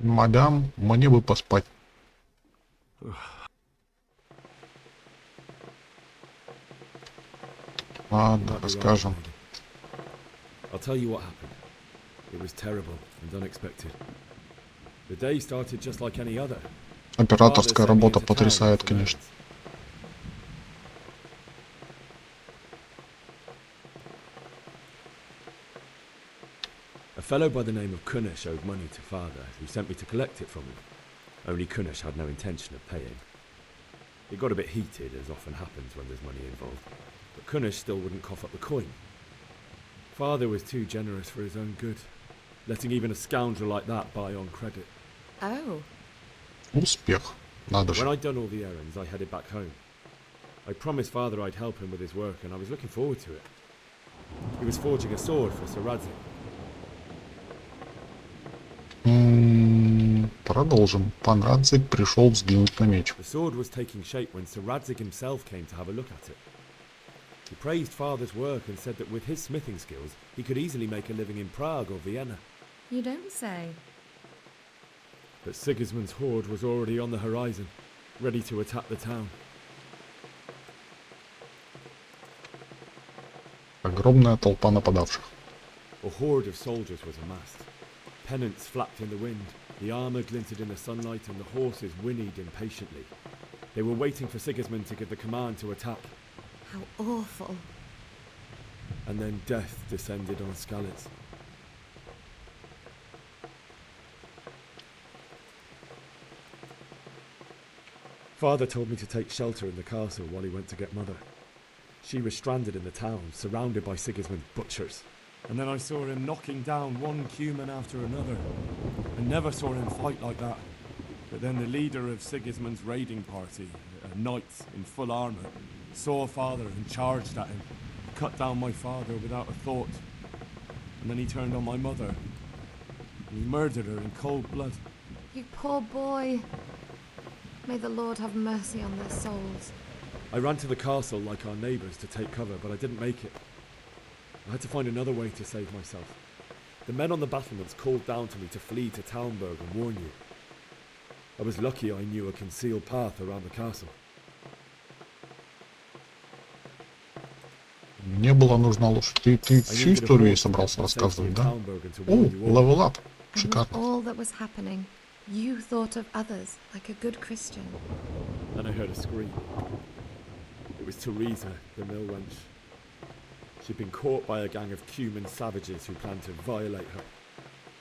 Мадам, мне бы поспать. Ладно, расскажем. I'll tell you what happened. It was terrible and unexpected. The day started just like any other. Операторская работа потрясает, конечно. A fellow by the name of Kunish owed money to father, who sent me to collect it from him. Only Kunish had no intention of paying. It got a bit heated, as often happens when there's money involved. But Kunesh still wouldn't cough up the coin. Father was too generous for his own good, letting even a scoundrel like that buy on credit. Oh. Успех. Надо When же. I'd done all the errands, I headed back home. I promised Father I'd help him with his work, and I was looking forward to it. He was forging a sword for Sir Radzik. Продолжим. Пан Радзик пришел взглянуть на меч. The sword was taking shape when Sir Radzik himself came to have a look at it. He praised Father's work and said that with his smithing skills, he could easily make a living in Prague or Vienna. You don't say. But Sigismund's horde was already on the horizon, ready to attack the town. Огромная толпа нападавших. A horde of soldiers was amassed. Pennants flapped in the wind, the armour glinted in the sunlight, and the horses whinnied impatiently. They were waiting for Sigismund to give the command to attack. How awful. And then death descended on Skalitz. Father told me to take shelter in the castle while he went to get Mother. She was stranded in the town, surrounded by Sigismund's butchers. And then I saw him knocking down one Cuman after another. I never saw him fight like that. But then the leader of Sigismund's raiding party, a knight in full armour, saw Father and charged at him, cut down my father without a thought. And then he turned on my mother. And he murdered her in cold blood. You poor boy. May the Lord have mercy on their souls. I ran to the castle like our neighbours to take cover, but I didn't make it. I had to find another way to save myself. The men on the battlements called down to me to flee to Talmberg and warn you. I was lucky I knew a concealed path around the castle. Мне была нужна лошадь. Ты всю историю ей собрался рассказывать, да? О, level up. Шикарно. All that was happening, you thought of others like a good Christian. Then I heard a scream. It was Teresa, the mill wench. She'd been caught by a gang of Cuman savages who planned to violate her.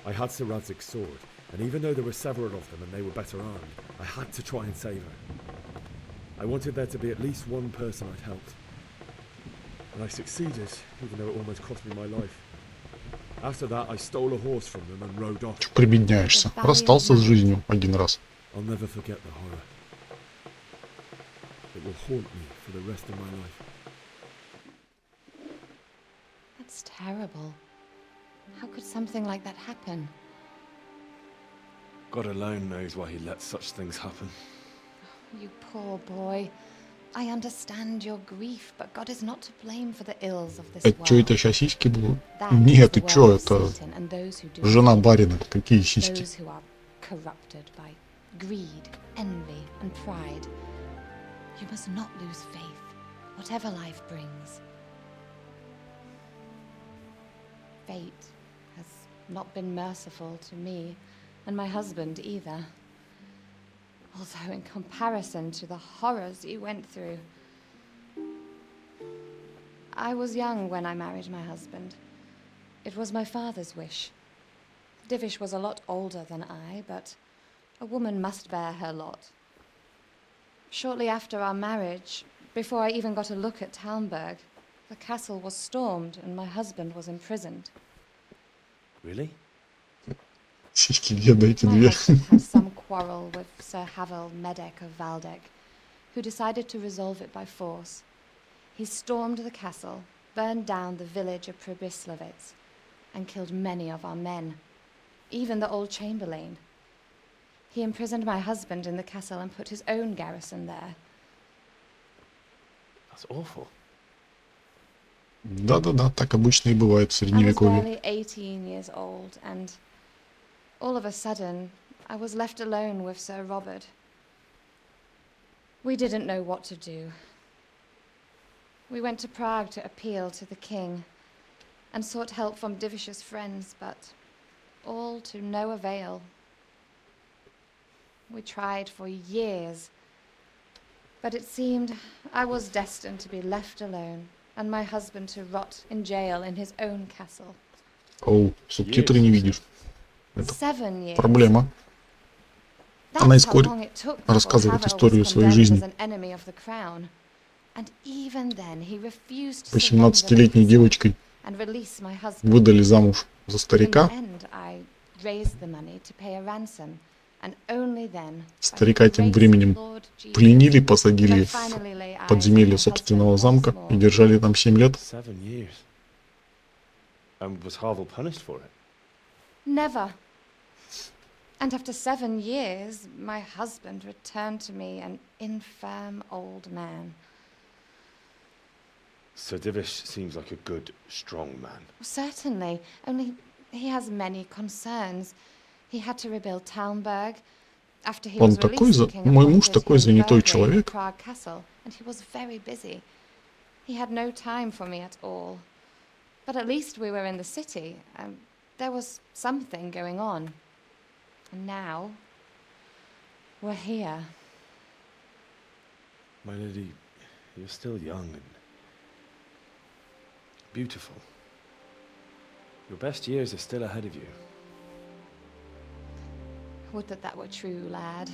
I had Sir Radzig's sword, and even though there were several of them and they were better armed, I had to try and save her. I wanted there to be at least one person I'd helped. And I succeeded, even though it almost cost me my life. After that, I stole a horse from them and rode off. Прибедняешься. Расстался с жизнью один раз. I'll never forget the horror. It will haunt me for the rest of my life. That's terrible. How could something like that happen? God alone knows why he lets such things happen. You poor boy. I understand your grief, but God is not to blame for the ills of this Это что, world. это сейчас сиськи будут? Нет, ты что, это жена барина. Какие сиськи? Those who are corrupted by greed, envy, and pride. You must not lose faith, whatever life brings. Fate has not been merciful to me, and my husband either. Although in comparison to the horrors you went through. I was young when I married my husband. It was my father's wish. Divish was a lot older than I, but a woman must bear her lot. Shortly after our marriage, before I even got a look at Talmberg, the castle was stormed and my husband was imprisoned. Really? Сиськи деда эти две. My husband had some quarrel with Sir Havel Medek of Valdek, who decided to resolve it by force. He stormed the castle, burned down the village of Pribyslavitz, and killed many of our men, even the old chamberlain. He imprisoned my husband in the castle and put his own garrison there. That's awful. Да-да-да, так обычно и бывает в I was Средневековье. barely 18 years old, and all of a sudden, I was left alone with Sir Robert. We didn't know what to do. We went to Prague to appeal to the king and sought help from Divish's friends, but all to no avail. We tried for years, but it seemed I was destined to be left alone and my husband to rot in jail in his own castle. Оу, субтитры не видишь. Это 7 years. проблема. That's Она how из long it took before рассказывает Havel историю was своей condemned жизни. as an enemy of the crown. And even then he refused to 18-летней девочкой and release my husband. выдали замуж за In старика. the end, I raised the money to pay a ransom, and only then, Старика тем временем пленили, посадили в подземелье собственного замка и держали там 7 лет. 7 years. And was Harville punished for it? Never. And after 7 years, my husband returned to me an infirm old man. Sir Divish seems like a good, strong man. Certainly, only he has many concerns. He had to rebuild Talmberg. After he Он was такой, released, the king мой муж appointed такой him занятой burglar in человек. Prague Castle, and he was very busy. He had no time for me at all. But at least we were in the city, and there was something going on. And now, we're here. My lady, you're still young and beautiful. Your best years are still ahead of you. Would that were true, lad.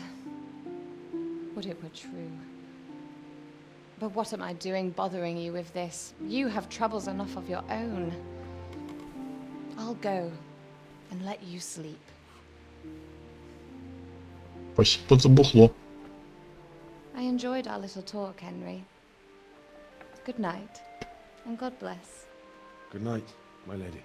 Would it were true. But what am I doing bothering you with this? You have troubles enough of your own. I'll go and let you sleep. Спасибо за бухло. I enjoyed our little talk, Henry. Good night, and God bless. Good night, my lady.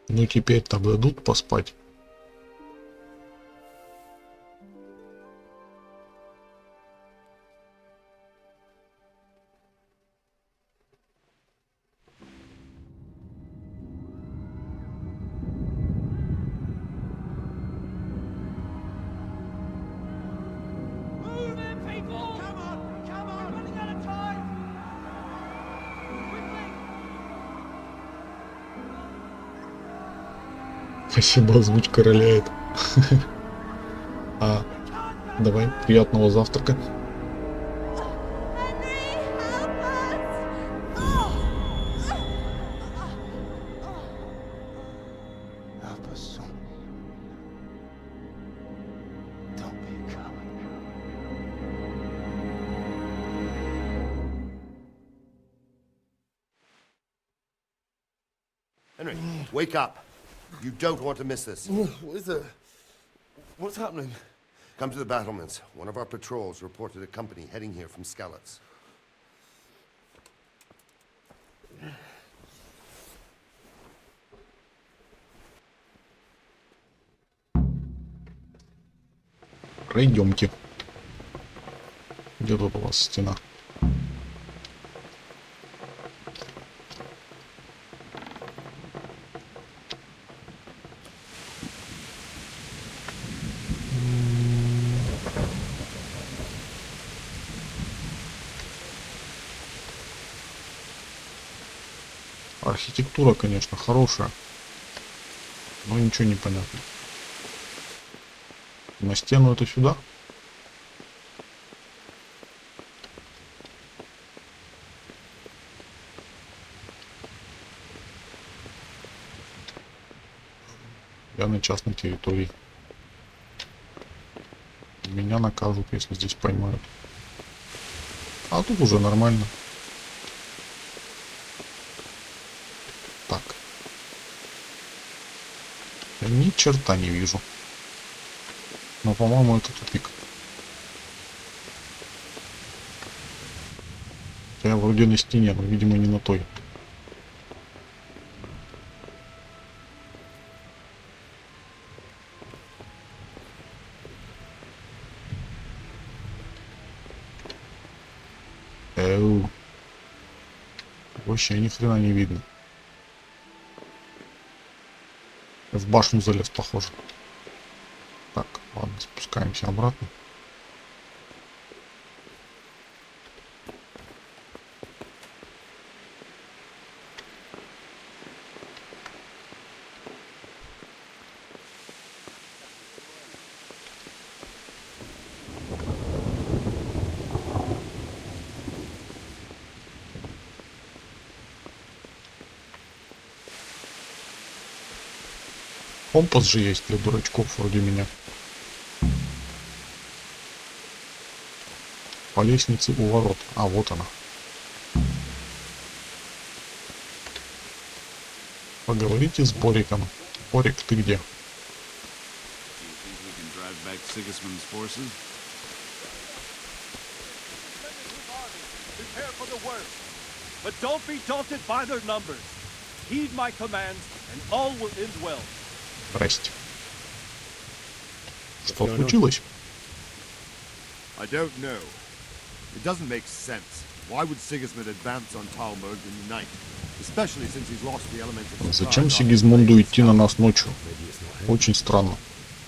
Ну теперь-то дадут поспать. Спасибо, озвучка роляет. Давай, приятного завтрака. Henry, wake up. You don't want to miss this. What is it? What's happening? Come to the battlements. One of our patrols reported a company heading here from Skalitz. Пройдемте. Где тут у вас стена? Архитектура, конечно, хорошая, но ничего не понятно. На стену это сюда? Я на частной территории. Меня накажут, если здесь поймают. А тут уже нормально. Так. Я ни черта не вижу. Но, по-моему, это тупик. Я вроде на стене, но, видимо, не на той. Вообще ни хрена не видно. В башню залез, похоже. Так, ладно, спускаемся обратно. Компас же есть для дурачков вроде меня. По лестнице у ворот. А, вот она. Поговорите с Бориком. Борик, ты где? Prepare for the worst, but don't be daunted by their numbers. Heed my commands, and all will end well. Здрасте. Что случилось? I don't know. It doesn't make sense. Why would Sigismund advance on Talmberg in the night? Especially since he's lost the element of surprise. Зачем Сигизмунду идти на нас ночью? Очень странно.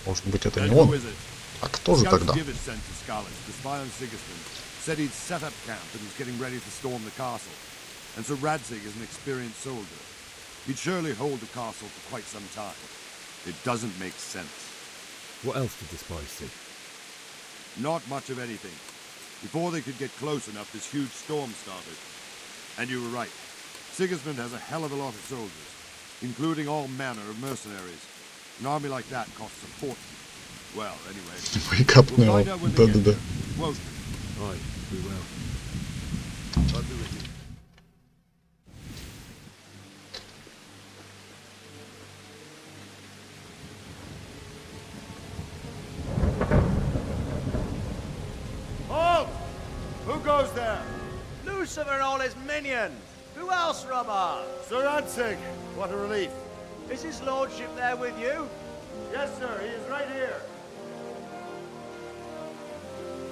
Может быть, это не он? А кто же тогда? Said he'd set up camp and was getting ready to storm the castle. And so Radzig is an experienced soldier. He'd surely hold the castle for quite some time. It doesn't make sense. What else did the spies see? Not much of anything. Before they could get close enough, this huge storm started. And you were right. Sigismund has a hell of a lot of soldiers, including all manner of mercenaries. An army like that costs a fortune. Well, anyway, we'll find out when they get there. Won't we? Right, we will. I'll be with you. Halt! Who goes there? Lucifer and all his minions. Who else, Robert? Sir Radzig, what a relief. Is his lordship there with you? Yes, sir, he is right here.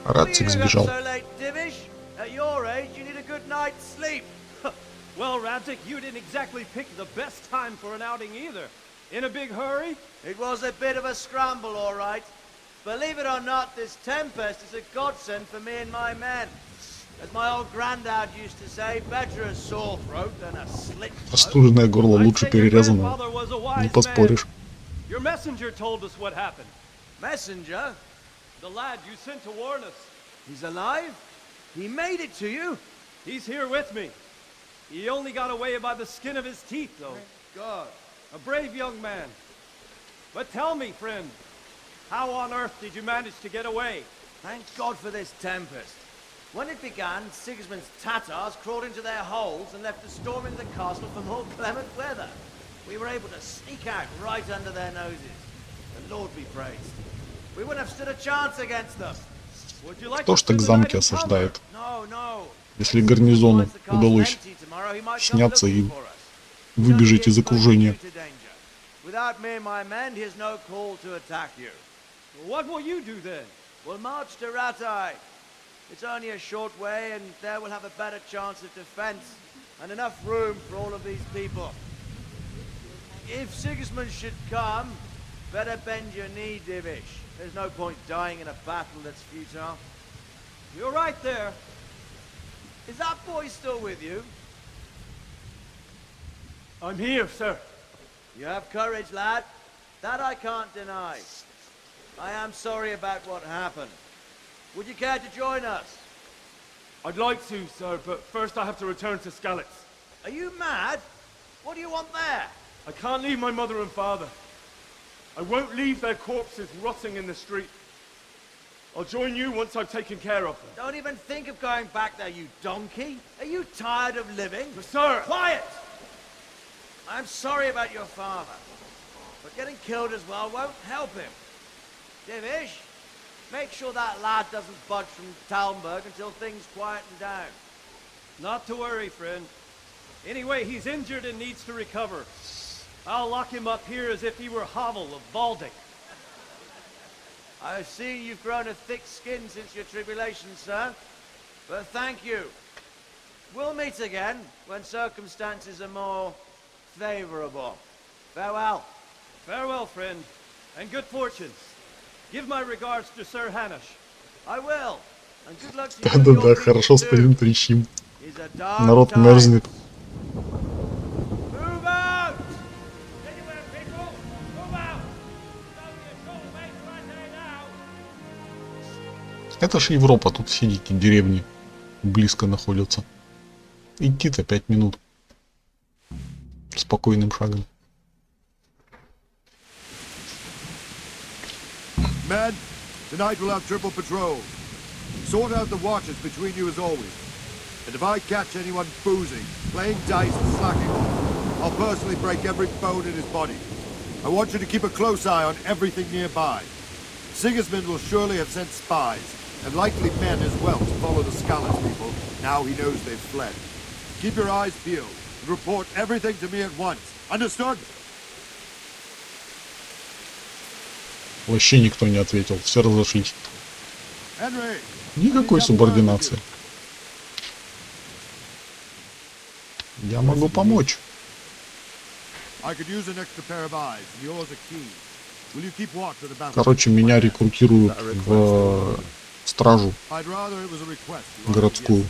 Радцик сбежал. So late, Divish? At your age, you need a good night's sleep. Well, Radzig, you didn't exactly pick the best time for an outing either. In a big hurry? It was a bit of a scramble, all right. Believe it or not, this tempest is a godsend for me and my men. As my old granddad used to say, better a sore throat than a slit throat. Простуженное горло лучше перерезанного. Не поспоришь. Your messenger told us what happened. Messenger? The lad you sent to warn us. He's alive? He made it to you? He's here with me. He only got away by the skin of his teeth, though. Thank God. A brave young man. But tell me, friend, how on earth did you manage to get away? Thank God for this tempest. When it began, Sigismund's Tatars crawled into their holes and left us storming the castle for more clement weather. We were able to sneak out right under their noses. The Lord be praised. We wouldn't have stood a chance against them. Would you like Кто ж так замки осаждает? Если гарнизону удалось сняться и выбежать из окружения. Without me and my men, he has no call to attack you. What will you do then? We'll march to Ratai. It's only a short way, and there we'll have a better chance of defense and enough room for all of these people. If Sigismund should come, better bend your knee, Divish. There's no point dying in a battle that's futile. You're right there. Is that boy still with you? I'm here, sir. You have courage, lad. That I can't deny. I am sorry about what happened. Would you care to join us? I'd like to, sir, but first I have to return to Skalitz. Are you mad? What do you want there? I can't leave my mother and father. I won't leave their corpses rotting in the street. I'll join you once I've taken care of them. Don't even think of going back there, you donkey. Are you tired of living? But sir! Quiet! I'm sorry about your father, but getting killed as well won't help him. Divish, make sure that lad doesn't budge from Talmberg until things quieten down. Not to worry, friend. Anyway, he's injured and needs to recover. I'll lock him up here as if he were Havel of Baldic. I see you've grown a thick skin since your tribulation, sir. But thank you. We'll meet again when circumstances are more favorable. Farewell. Farewell, friend, and good fortune. Give my regards to Sir Hanush. I will. And good luck to you. Да-да-да, хорошо стоим, трещим. Народ мерзнет. Это ж Европа, тут все эти деревни близко находятся. Идти-то 5 минут. Спокойным шагом. Men, tonight we'll have triple patrols. Sort out the watches between you as always. And if I catch anyone boozing, playing dice and slacking off, I'll personally break every bone in his body. I want you to keep a close eye on everything nearby. Sigismund will surely have sent spies, and likely men as well, to follow the Scallas people, now he knows they've fled. Keep your eyes peeled, and report everything to me at once. Understood? Вообще никто не ответил, все разошлись. Henry! Никакой субординации. Я могу помочь. Короче, меня рекрутируют в стражу городскую.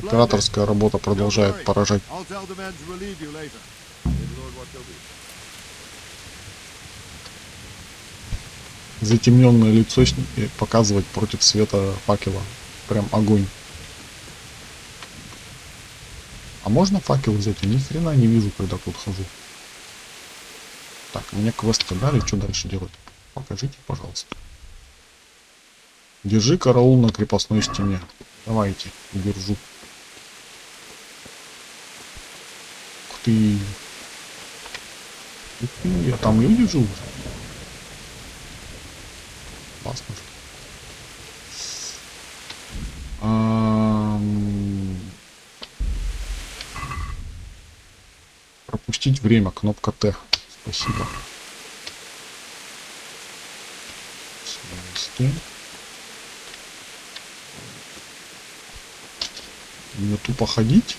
Операторская работа продолжает поражать. Затемненное лицо показывать против света факела. Прям огонь. А можно факел взять? Я ни хрена не вижу, когда тут хожу. Так, мне квесты дали, что дальше делать? Покажите, пожалуйста. Держи караул на крепостной стене. Давайте, держу. Ух ты. Ух ты, а там люди живут? Классно. Пропустить время, кнопка Т. Спасибо. Мне тупо ходить.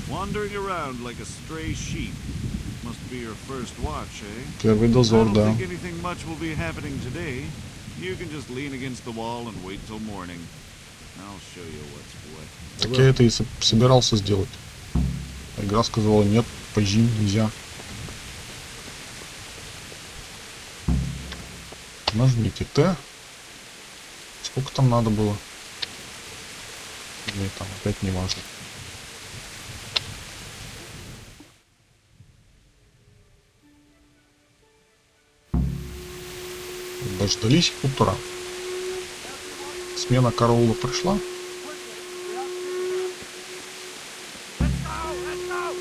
Wandering around like a stray sheep. Must be your first watch, eh? Первый дозор, да. I don't think anything much will be happening today. You can just lean against the wall and wait till morning. I'll show you what's what. Так я это и собирался сделать. Игра сказала, нет, позже нельзя. Нажмите Т. Сколько там надо было? Или там опять не важно. Дождались утра. Смена караула пришла.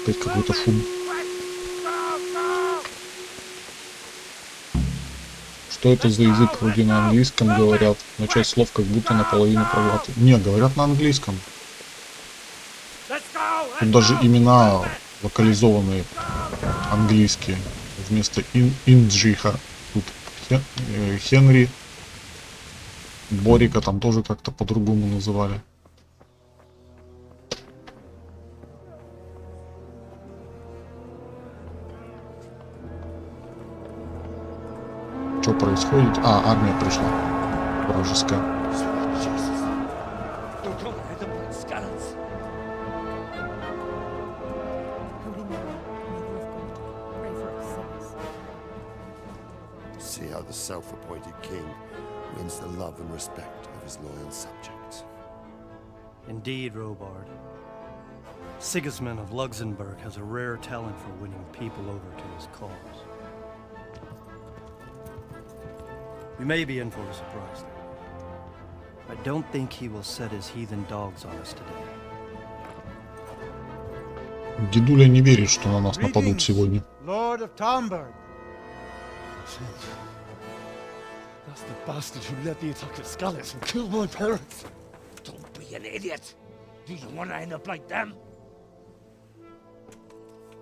Опять какой-то шум. Что это за язык? Вроде на английском говорят, но часть слов как будто наполовину проглатывают. Не, говорят на английском. Тут даже имена локализованные английские. Вместо Инджиха тут Хенри, Борика там тоже как-то по-другому называли. Что происходит? А, армия пришла. Вражеская. See how the self-appointed king wins the love and respect of his loyal subjects. Indeed, Robard. Sigismund of Luxembourg has a rare talent for winning people over to his cause. We may be in for a surprise, though. I don't think he will set his heathen dogs on us today. Дедуля не верит, что на нас нападут сегодня. Lord of Tomberg. That's the bastard who led the attack at Scallas and killed my parents. Don't be an idiot. Do you want to end up like them?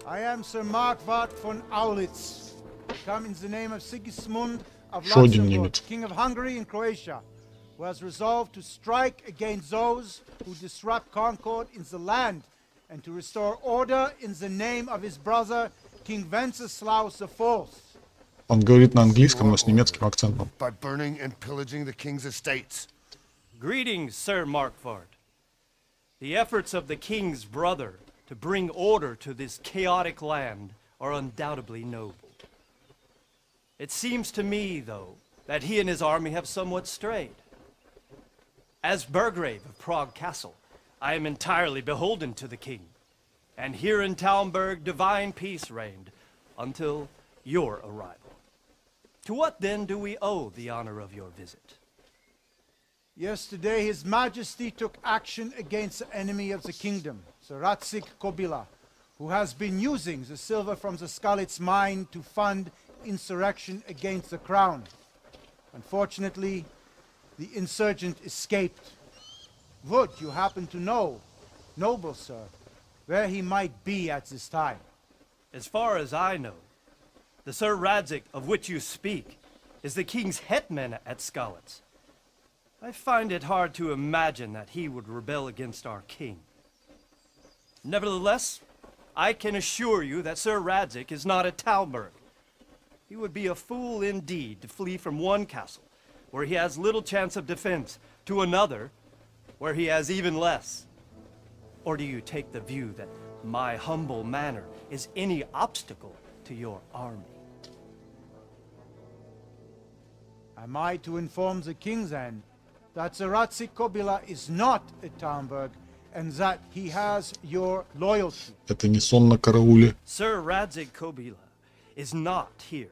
I am Sir Markvart von Aulitz. Come in the name of Sigismund of Еще один Luxembourg, немец. King of Hungary and Croatia, who has resolved to strike against those who disrupt concord in the land and to restore order in the name of his brother, King Wenceslaus IV. Он говорит на английском, но с немецким акцентом. By burning and pillaging the king's estates. Greetings, Sir Markvart. The efforts of the king's brother to bring order to this chaotic land are undoubtedly noble. It seems to me, though, that he and his army have somewhat strayed. As Burgrave of Prague Castle, I am entirely beholden to the king. And here in Talmberg, divine peace reigned until your arrival. To what then do we owe the honor of your visit? Yesterday, His Majesty took action against the enemy of the kingdom, the Ratsik Kobila, who has been using the silver from the Skalitz mine to fund insurrection against the crown. Unfortunately, the insurgent escaped. Would you happen to know, noble sir, where he might be at this time? As far as I know, the Sir Radzik of which you speak is the king's hetman at Skalitz. I find it hard to imagine that he would rebel against our king. Nevertheless, I can assure you that Sir Radzik is not at Talmberg. He would be a fool indeed to flee from one castle, where he has little chance of defense, to another, where he has even less. Or do you take the view that my humble manner is any obstacle to your army? Am I to inform the king then that the Ratsik Kobila is not at Talmberg and that he has your loyalty? Это не сон на карауле. Sir Radzik Kobila is not here,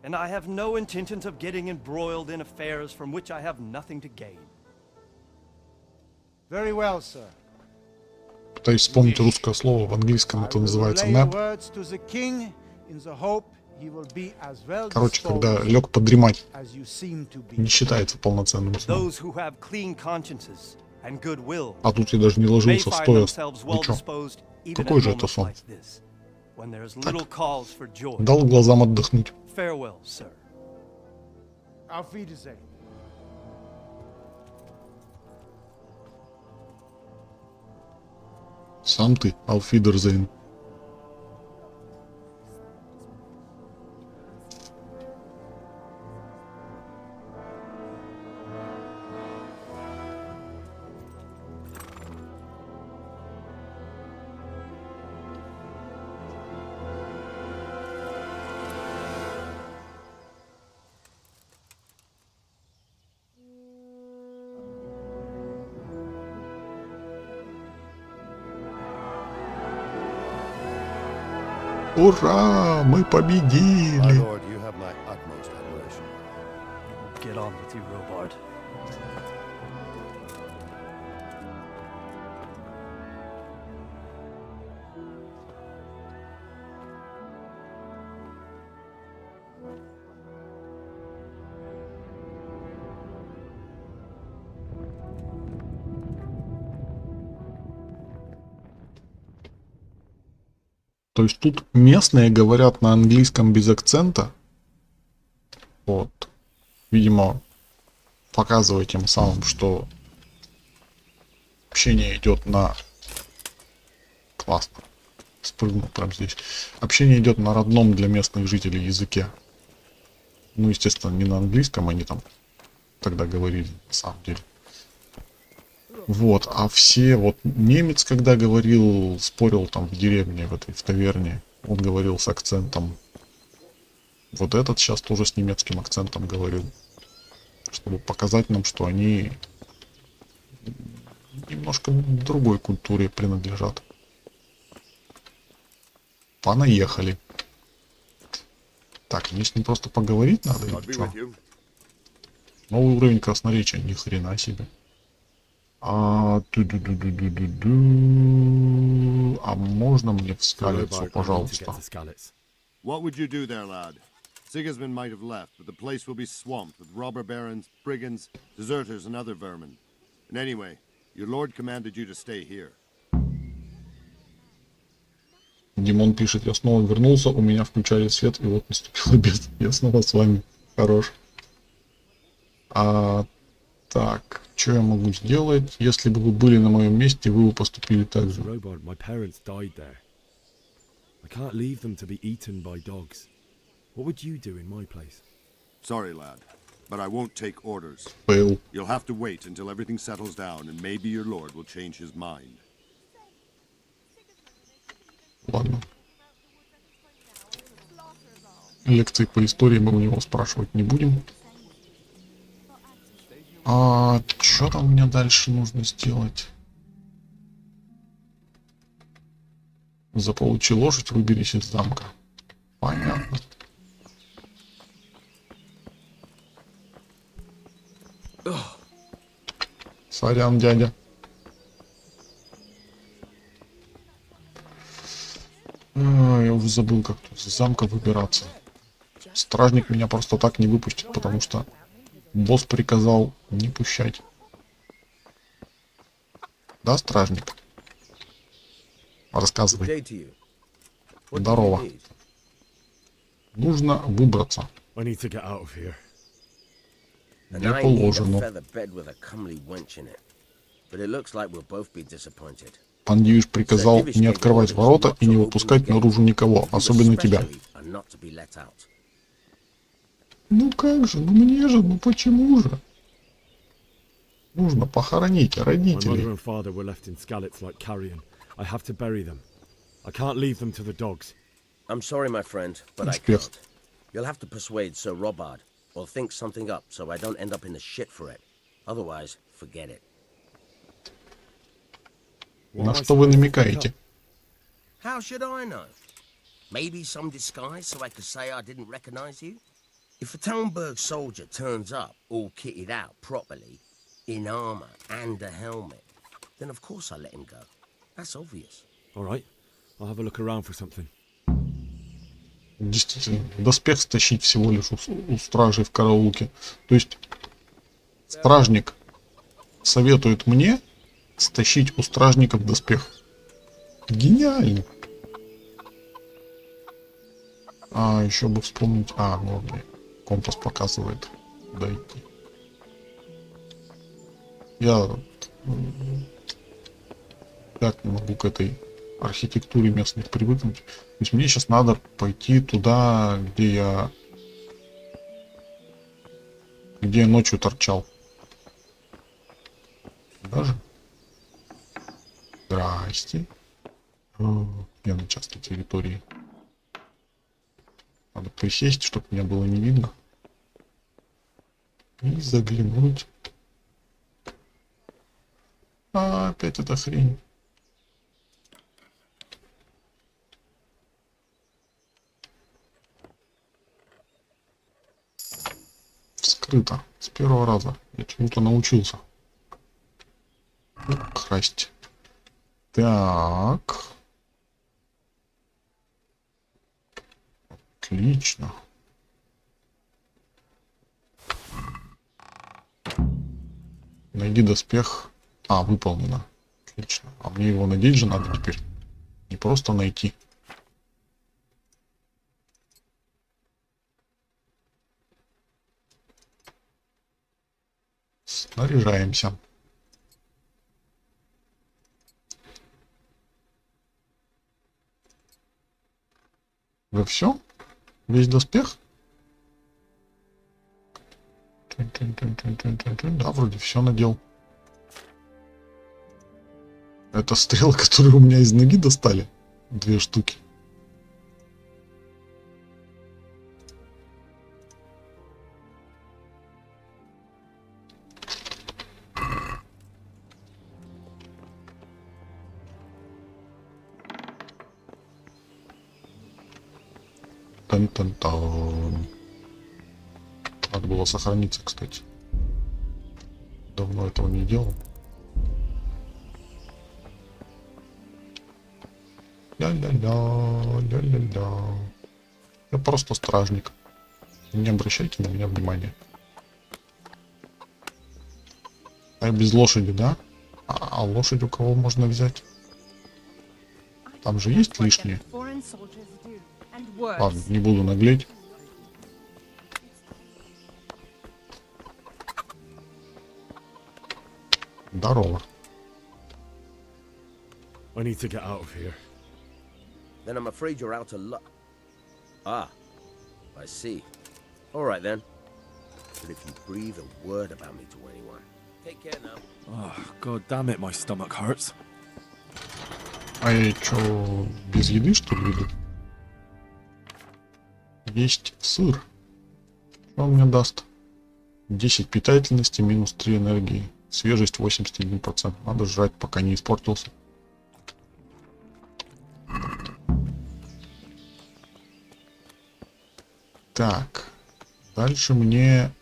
and I have no intentions of getting embroiled in affairs from which I have nothing to gain. Very well, sir. Пытаюсь вспомнить русское слово, в английском это называется nap. Короче, когда лег подремать, не считается полноценным сном. А тут я даже не ложился стоя. Ну чё? Какой же это сон? Так. Дал глазам отдохнуть. Сам ты, Ауфидерзейн. Ура! Мы победили! My lord, you have my utmost admiration. Get on with you, Robard. То есть тут местные говорят на английском без акцента. Вот. Видимо, показывая тем самым, что общение идет на... Классно. Спрыгнул прямо здесь. Общение идет на родном для местных жителей языке. Ну, естественно, не на английском, они там тогда говорили, на самом деле. Вот, а все, вот немец, когда говорил, спорил там в деревне, в таверне, он говорил с акцентом. Вот этот сейчас тоже с немецким акцентом говорил, чтобы показать нам, что они немножко другой культуре принадлежат. Понаехали. Так, мне с ним просто поговорить надо или что? Новый уровень красноречия, ни хрена себе. А можно мне в Скалицу, пожалуйста? What would you do there, lad? Sigismund might have left, but the place will be swamped with robber barons, brigands, deserters, and other vermin. And anyway, your lord commanded you to stay here. Димон пишет, я снова вернулся, у меня включали свет, и вот наступил обед. Я снова с вами. Хорош. Так, что я могу сделать? Если бы вы были на моем месте, вы бы поступили так же. My parents died there. I can't leave them to be eaten by dogs. What would you do in my place? Sorry, lad, but I won't take orders. Fail. You'll have to wait until everything settles down, and maybe your lord will change his mind. Ладно. Лекции по истории мы у него спрашивать не будем. Что там мне дальше нужно сделать? Заполучи лошадь, выберись из замка. Понятно. Сорян, дядя. Я уже забыл, как тут из замка выбираться. Стражник меня просто так не выпустит, потому что босс приказал не пущать. Да, стражник? Рассказывай. Здорово. Нужно выбраться. Не положено. Пандьюш приказал не открывать ворота и не выпускать наружу никого, особенно тебя. Ну как же, ну мне же, ну почему же? Нужно похоронить родителей. I'm sorry, my friend, but I Успех. can't. You'll have to persuade Sir Robard, or think something up so I don't end up in the shit for it. Otherwise, forget it. На что вы намекаете? How should I know? Maybe some disguise so I could say I didn't recognize you? If a Talmberg soldier turns up all kitted out properly, in armor and a helmet, then of course I let him go. That's obvious. All right, I'll have a look around for something. Действительно, доспех стащить всего лишь у стражей в караулке. То есть стражник советует мне стащить у стражников доспех. Гениально. А, еще бы вспомнить. А, ну ладно, компас показывает, куда идти. Я так не могу к этой архитектуре местных привыкнуть. То есть мне сейчас надо пойти туда, где я ночью торчал. Даже? Здрасте. Я на частной территории. Надо присесть, чтобы меня было не видно. И заглянуть. А, опять эта хрень. Вскрыто. С первого раза. Я чему-то научился. Красть. Так. Отлично. Найди доспех. А, выполнено. Отлично. А мне его надеть же надо теперь. Не просто найти. Снаряжаемся. Вы все? Весь доспех? Да, вроде все надел. Это стрелы, которые у меня из ноги достали. 2 штуки. Тан-тан-тан. Надо было сохраниться, кстати. Давно этого не делал. Ля-ля-ля, ля-ля-ля. Я просто стражник. Не обращайте на меня внимания. А я без лошади, да? А лошадь у кого можно взять? Там же есть лишние. Ладно, не буду наглеть. Здорово. I need to get out of here. Then I'm afraid you're out of luck. Ah, I see. All right then. But if you breathe a word about me to anyone, take care now. Oh, god damn it, my stomach hurts. А я чё, без еды, что ли, иду? Есть сыр. Что он мне даст? 10 питательности, минус 3 энергии. Свежесть 81%. Надо жрать, пока не испортился. Так. Дальше мне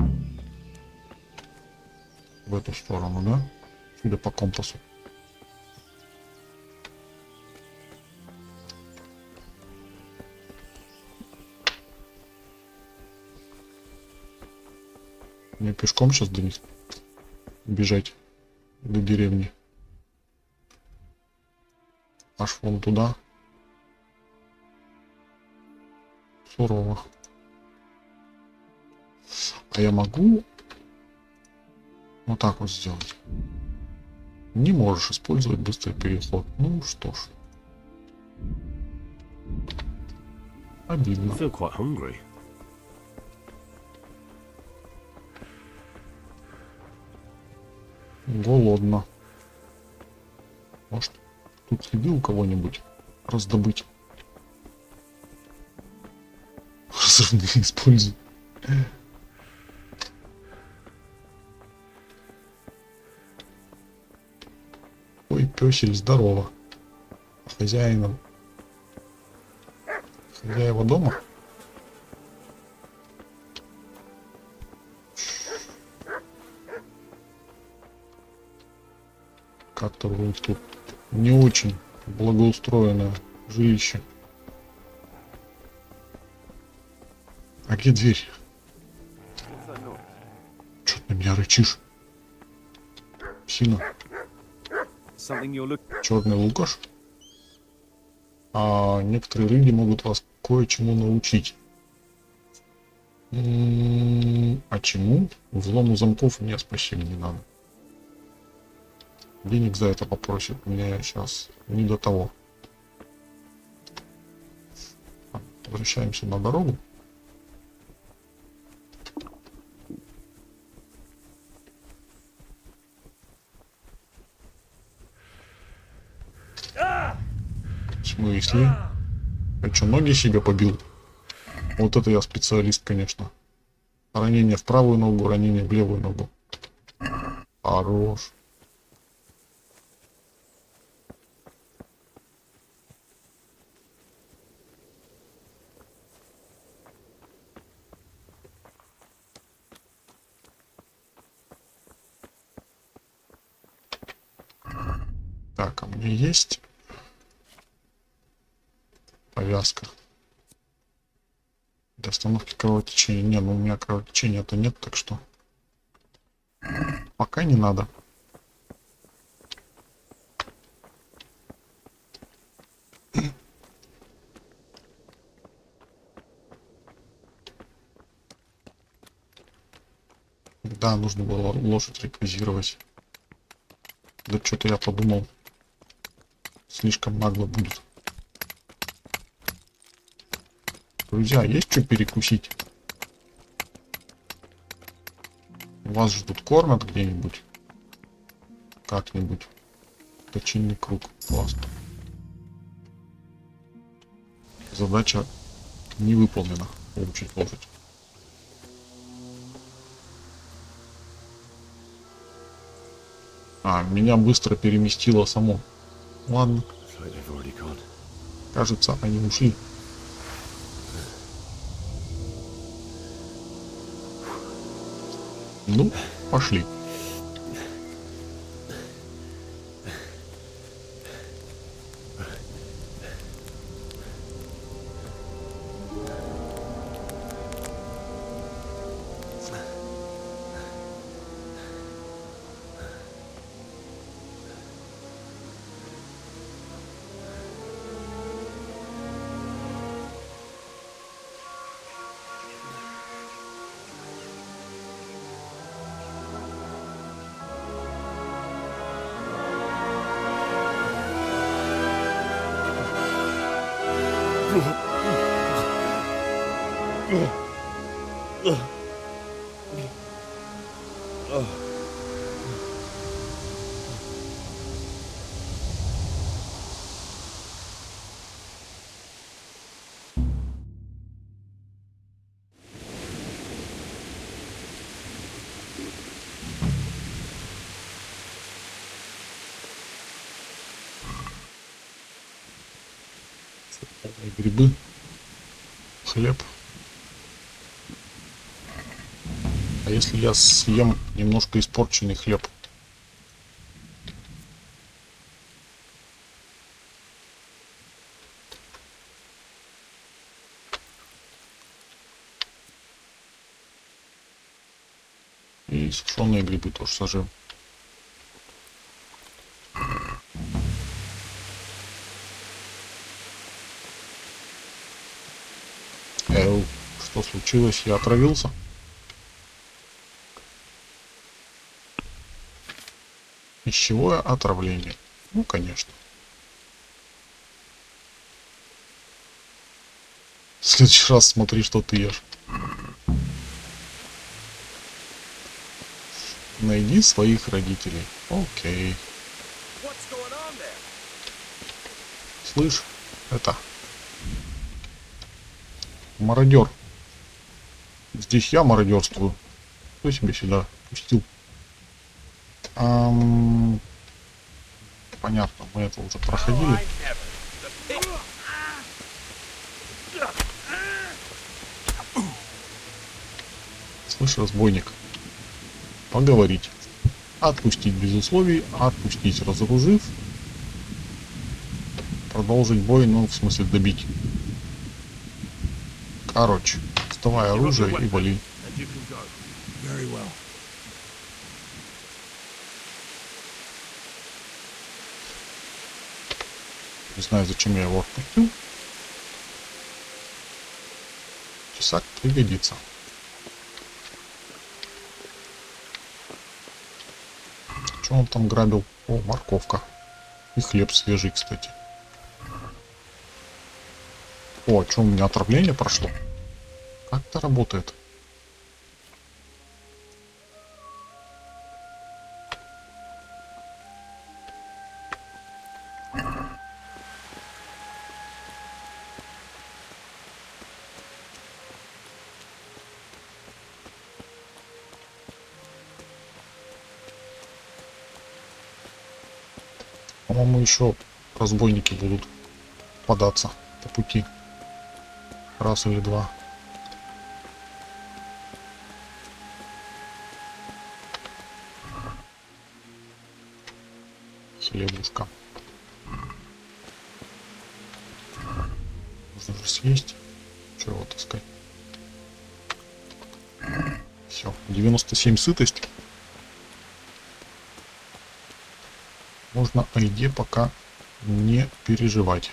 в эту сторону, да? Судя по компасу. Мне пешком сейчас до них бежать, до деревни. Аж вон туда. Сурово. А я могу вот так вот сделать? Не можешь использовать быстрый переход. Ну что ж. Обидно. I feel quite hungry. Голодно. Может, тут следы у кого-нибудь раздобыть? Разрывные используй. Ой, пёсель, здорово. Хозяина. Хозяева дома? Как-то у них тут не очень благоустроенное жилище. А где дверь? Чё ты на меня рычишь? Сильно? Черный Лукаш? А некоторые люди могут вас кое-чему научить. А чему? Взлому замков нет, спасибо, не надо. Денег за это попросит. Мне сейчас не до того. Возвращаемся на дорогу. В смысле? Я что, ноги себе побил? Вот это я специалист, конечно. Ранение в правую ногу, ранение в левую ногу. Хорош. Так, а мне есть повязка для остановки кровотечения? Не, ну у меня кровотечения-то нет, так что пока не надо. Да, нужно было лошадь реквизировать. Да что-то я подумал, слишком нагло будет. Друзья, есть что перекусить? Вас же тут кормят где-нибудь? Как-нибудь. Точильный круг. Классно. Задача не выполнена. Получить лошадь. А, меня быстро переместило само. Ладно. Кажется, они ушли. Ну, пошли. Грибы, хлеб. А если я съем немножко испорченный хлеб? И сушеные грибы тоже сожрем. Что случилось? Я отравился? Пищевое отравление. Ну, конечно. В следующий раз смотри, что ты ешь. Найди своих родителей. Окей. Слышь, это... Мародер. Здесь я мародерствую. Кто себя сюда пустил? Понятно, мы это уже проходили. Слышь, разбойник. Поговорить. Отпустить без условий, отпустить разоружив. Продолжить бой, ну, в смысле добить. Короче, доставай оружие и вали. Не знаю, зачем я его отпустил. Тесак пригодится. Что он там грабил? О, морковка. И хлеб свежий, кстати. О, что у меня отравление прошло? Как это работает? По-моему, еще разбойники будут податься по пути. Раз или два. Хлебушка. Можно же съесть. Что его таскать? Все, 97 сытость. Можно о еде пока не переживать.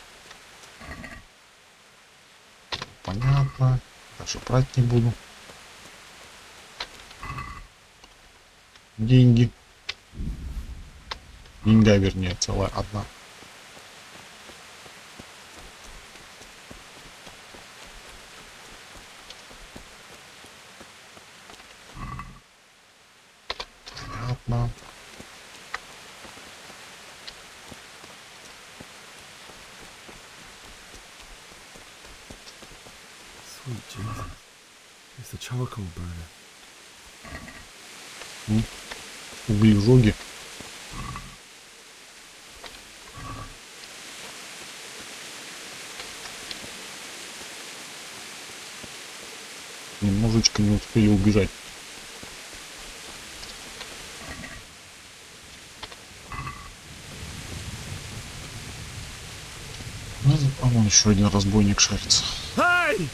Понятно. Даже брать не буду. Деньги. Деньга, вернее, целая одна. Понятно. Sweet Jesus. It's the charcoal burner. Углежоги. Немножечко не успели убежать. А вон еще один разбойник шарится. Hey!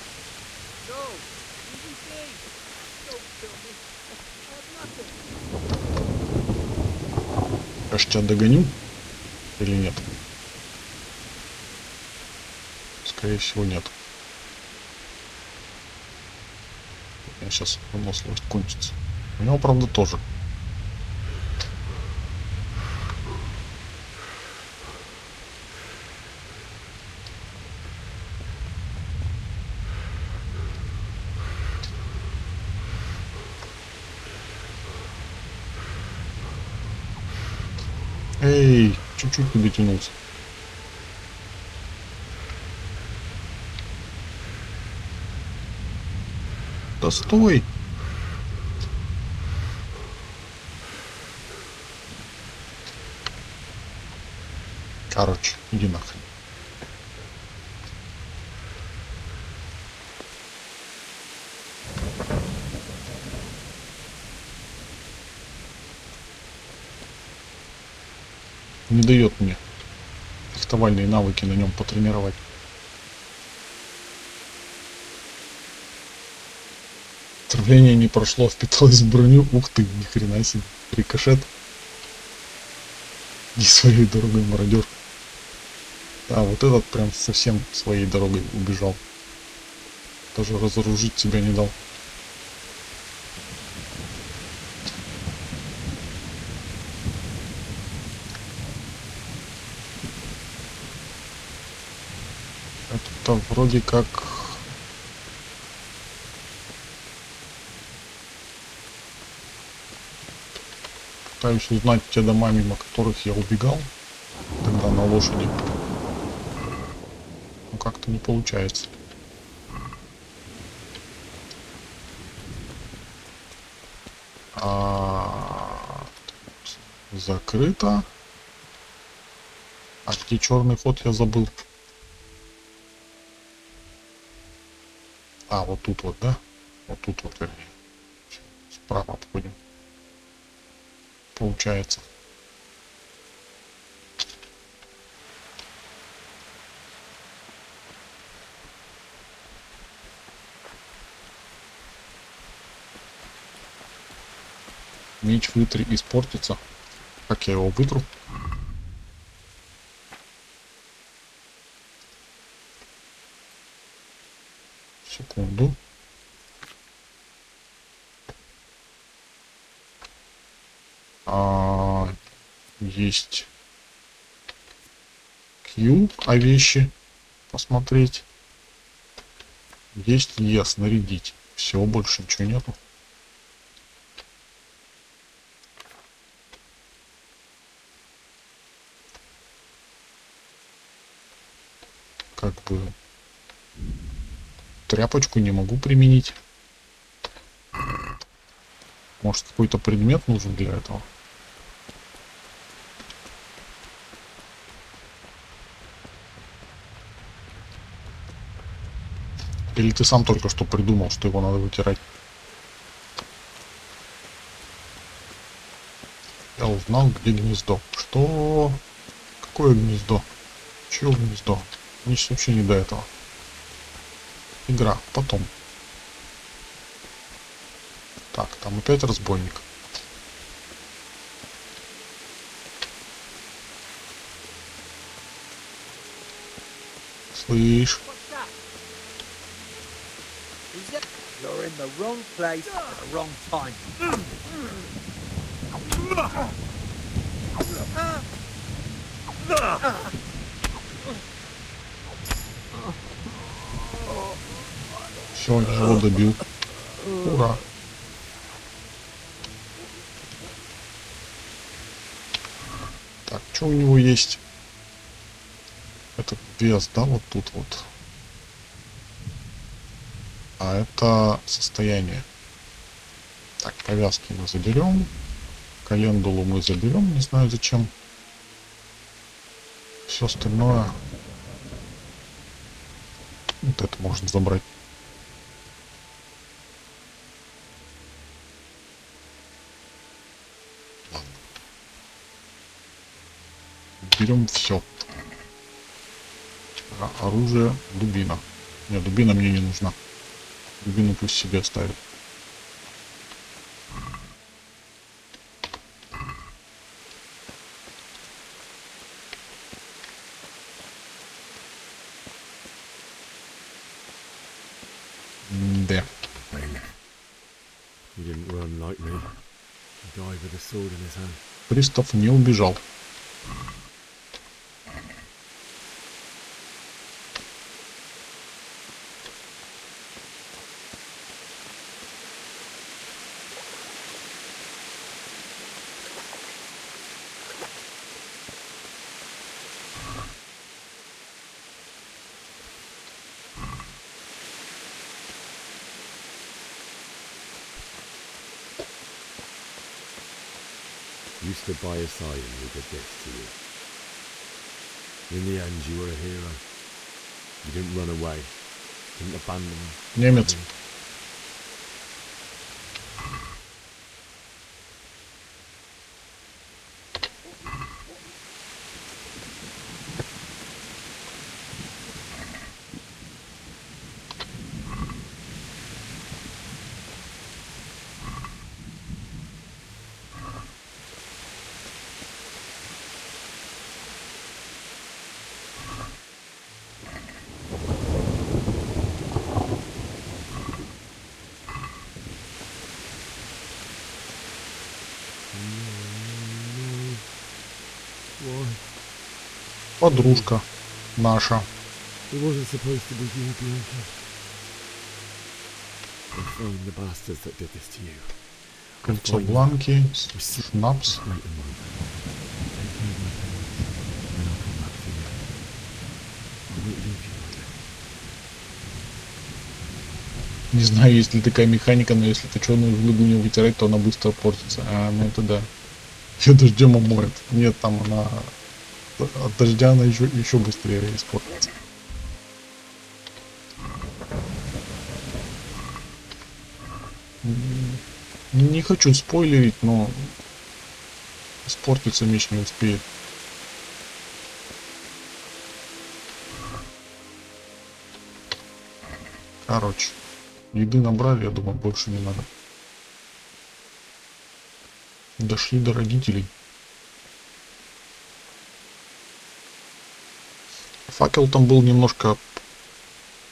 Я ж тебя догоню или нет? Скорее всего, нет. У меня сейчас выносливость кончится. У него, правда, тоже. Эй, чуть-чуть не дотянулся. Да стой! Короче, иди нахрен. не дает мне фехтовальные навыки на нем потренировать. Отравление не прошло, впиталось в броню. Ух ты, ни хрена себе. Рикошет. Не своей дорогой мародер. Да, вот этот прям совсем своей дорогой убежал. Даже разоружить себя не дал. Это вроде как... Пытаюсь узнать те дома, мимо которых я убегал тогда на лошади. Но как-то не получается. Закрыто. А где черный ход, я забыл. А, вот тут вот, да? Вот тут вот, вернее. Справа обходим. Получается. Меч вытри, испортится. Как я его вытру? Секунду. Есть Q, а вещи посмотреть. Есть Е, снарядить. Все, больше ничего нету. Как бы тряпочку не могу применить. Может, какой-то предмет нужен для этого? Или ты сам только что придумал, что его надо вытирать? Я узнал, где гнездо. Что? Какое гнездо? Чье гнездо? Мне вообще не до этого. Игра. Потом. Так, там опять разбойник. Слышь. You're in the wrong place at the wrong time. Все, я его добил. Ура. Так, что у него есть? Это вес, да, вот тут вот. А это состояние. Так, повязки мы заберем. Календулу мы заберем, не знаю зачем. Все остальное. Вот это можно забрать. Ладно. Берем все. Оружие, дубина. Нет, дубина мне не нужна. Дубину пусть себе оставит. Да. Пристав не убежал. You stood by his side and he did this to you. In the end, you were a hero. You didn't run away. Didn't abandon him. Немец. Подружка наша. It wasn't supposed to be you, Bianca. I'm throwing the bastards that did this to you. Кольцо бланки, шнапс. Не знаю, есть ли такая механика, но если ты черную глыбу не вытирать, то она быстро портится. А, ну это да. Ее дождем омоет. Нет, там она... От дождя она еще быстрее испортится. Не хочу спойлерить, но испортиться меч не успеет. Короче, еды набрали, я думаю, больше не надо. Дошли до родителей. Факел там был немножко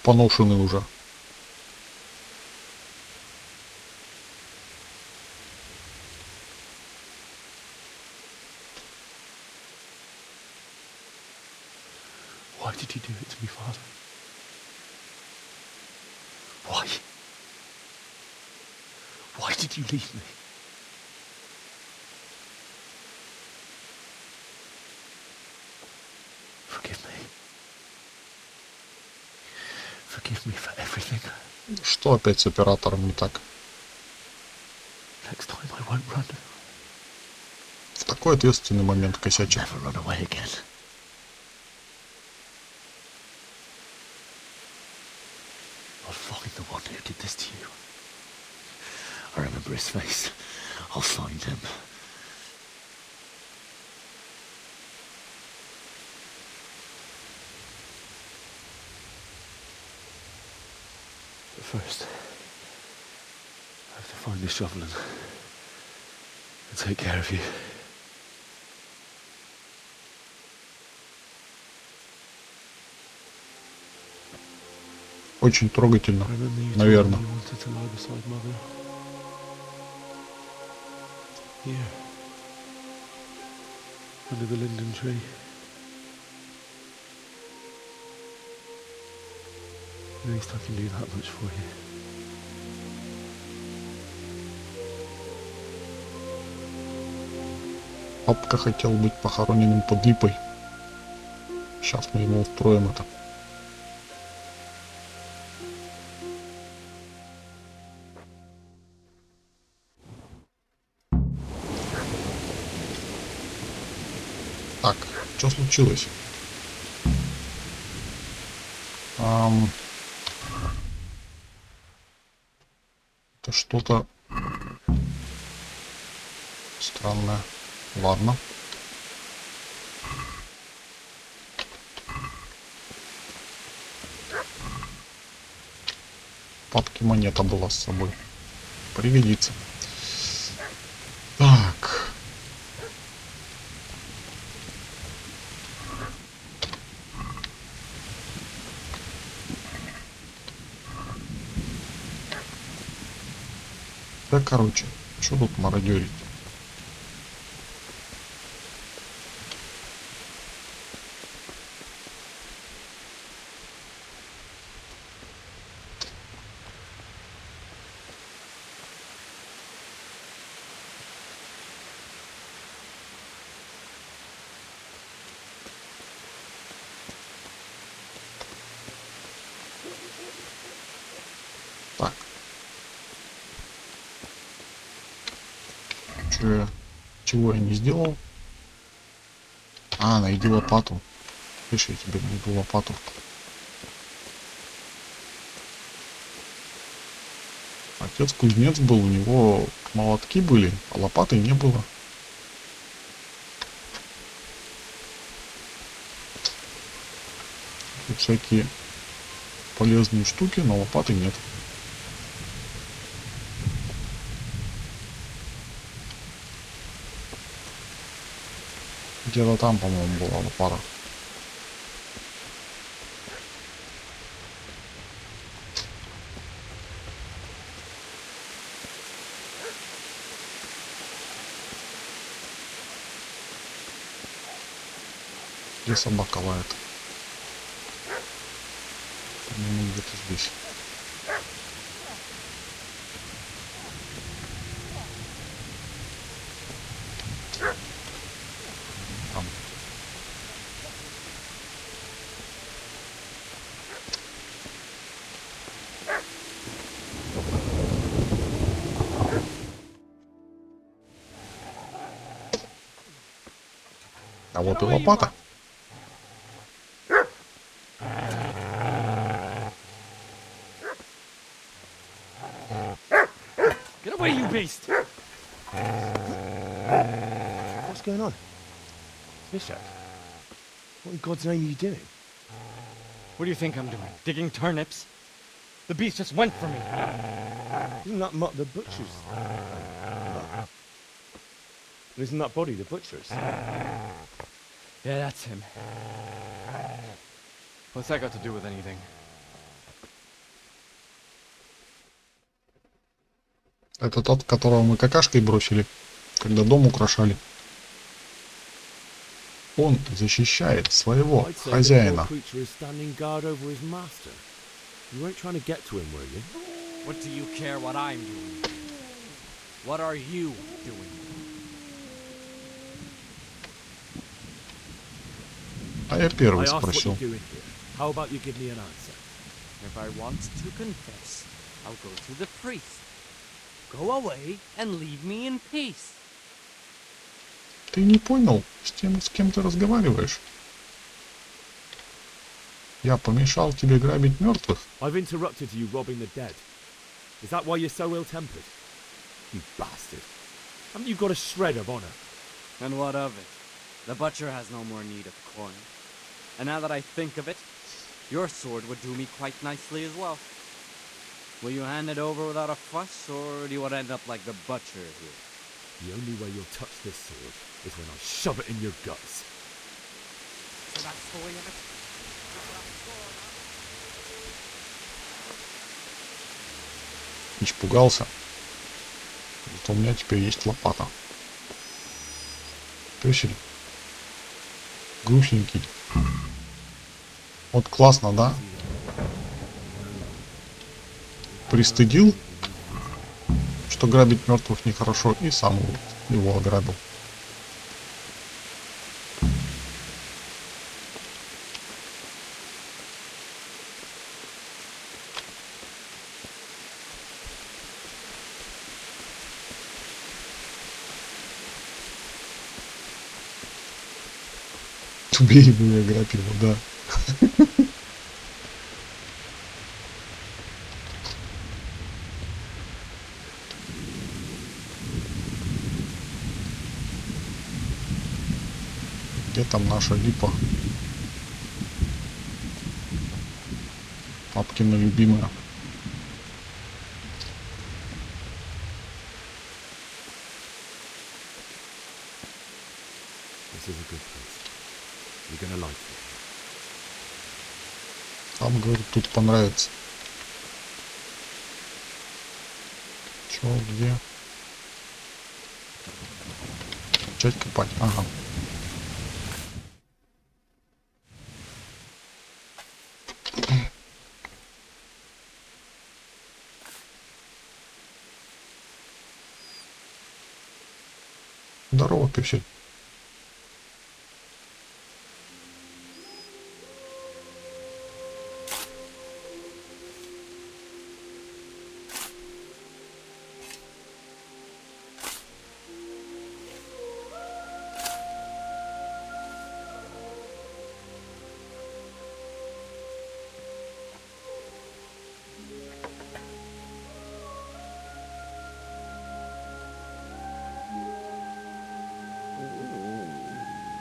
поношенный уже. Why did you do it to me, Father? Why? Why did you leave me? Forgive me. Forgive me for everything. Что опять с оператором не так? Next time I won't run. В такой ответственный момент косячит. Never run away again. I'll find the one who did this to you. I remember his face. I'll find him. But first, I have to find this shovel and take care of you. Очень трогательно, наверное. Here, under the linden tree. At least I can do that much for you. Папка хотел быть похороненным под липой. Сейчас мы ему устроим это. Так, что случилось? Это что-то странное. Ладно. В папке монета была с собой. Пригодится. Так. Да, короче, что тут мародерить? Так. Чего я не сделал? А, найди лопату. Видишь, я тебе найду лопату. Отец кузнец был, у него молотки были, а лопаты не было. Тут всякие полезные штуки, но лопаты нет. Где-то там, по-моему, была лопата. Где собака лает? По-моему, где-то здесь. Там. А вот и лопата. Get away, you beast! What's going on? Bishop? What in God's name are you doing? What do you think I'm doing? Digging turnips? The beast just went for me. Isn't that the butcher's? Isn't that body the butcher's? Yeah, that's him. What's that got to do with anything? Это тот, которого мы какашкой бросили, когда дом украшали. Он защищает своего хозяина. What do you care what I'm doing? What are you doing? А я первый спросил. How about you give me an answer? If I want to confess, I'll go to the priest. Go away and leave me in peace. Ты не понял, с кем ты разговариваешь? Я помешал тебе грабить мертвых? I've interrupted you robbing the dead. Is that why you're so ill-tempered? You bastard. Haven't you got a shred of honor? And what of it? The butcher has no more need of coin. And now that I think of it, your sword would do me quite nicely as well. Will you hand it over without a fuss, or do you want to end up like the butcher here? The only way you'll touch this sword is when I shove it in your guts. So that's the way of it? Испугался. Зато у меня теперь есть лопата. Пёсель. Грустненький. Вот классно, да? Пристыдил, что грабить мертвых нехорошо, и сам его ограбил. Убей его и ограбь его, да. Где там наша липа? Папкина любимая. This is a good place. You're gonna like it. Там, говорит, тут понравится. Чё, где? Начать копать. Ага. Здорово, пепсель.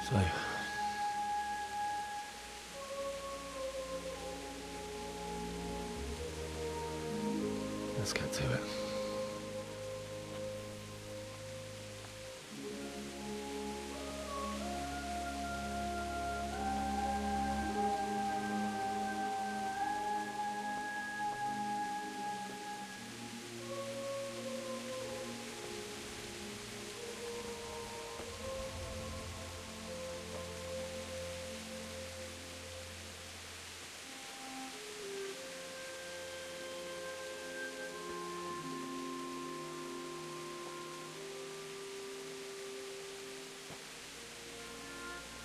So, let's get to it.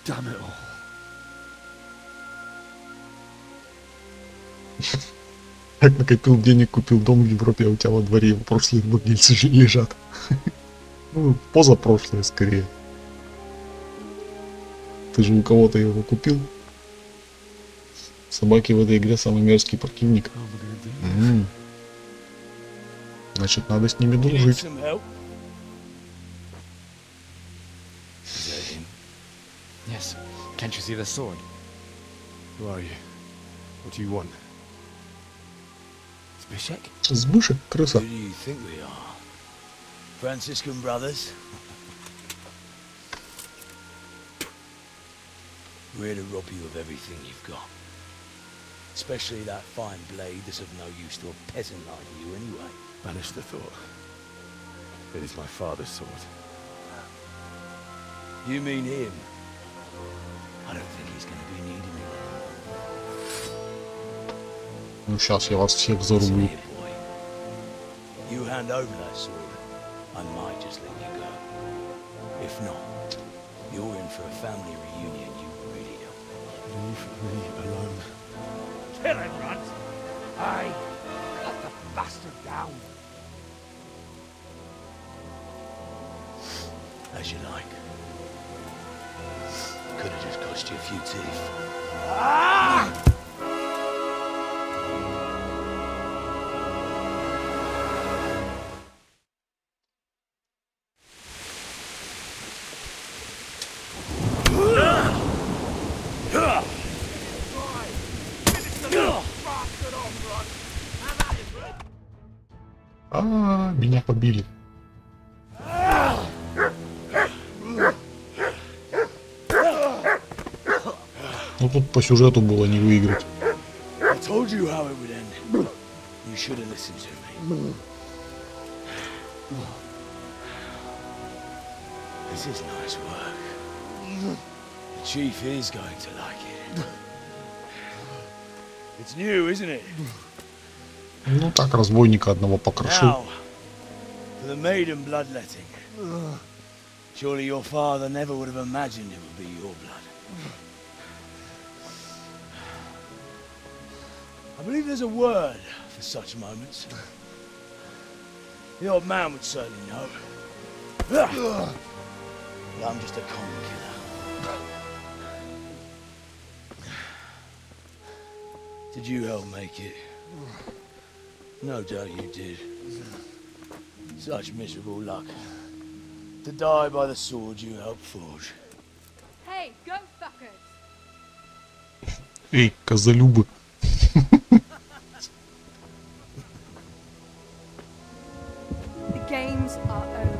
Damn it all. Как накопил денег, купил дом в Европе, а у тебя во дворе его прошлые владельцы лежат. Ну, позапрошлые скорее. Ты же у кого-то его купил. Собаки в этой игре самый мерзкий противник. Значит, надо с ними дружить. Yes. Can't you see the sword? Who are you? What do you want? Zbyszek? Zbyszek, крыса. Who do you think we are? Franciscan brothers? We're here to rob you of everything you've got. Especially that fine blade that's of no use to a peasant like you anyway. Banish the thought. It is my father's sword. You mean him? I don't think he's going to be needing it. Ну сейчас я вас всех зарублю. You hand over that sword, I might just let you go. If not, you're in for a family reunion you really don't. Leave me alone. Kill him, Runt! Aye, cut the bastard down. As you like. Could have just cost you a few teeth. Ah! Меня побили. Ну тут по сюжету было не выиграть. I told you how it would end. You should have listened to me. This is nice work. The chief is going to like it. It's new, isn't it? Ну так, разбойника одного покрошил. Now, for the maiden bloodletting. Surely your father never would have imagined it would be your blood. I believe there's a word for such moments. The old man would certainly know. But I'm just a common killer. Did you help make it? No doubt you did. Such miserable luck. To die by the sword you helped forge. Hey, go fuckers! Эй, козолюбы. The games are over.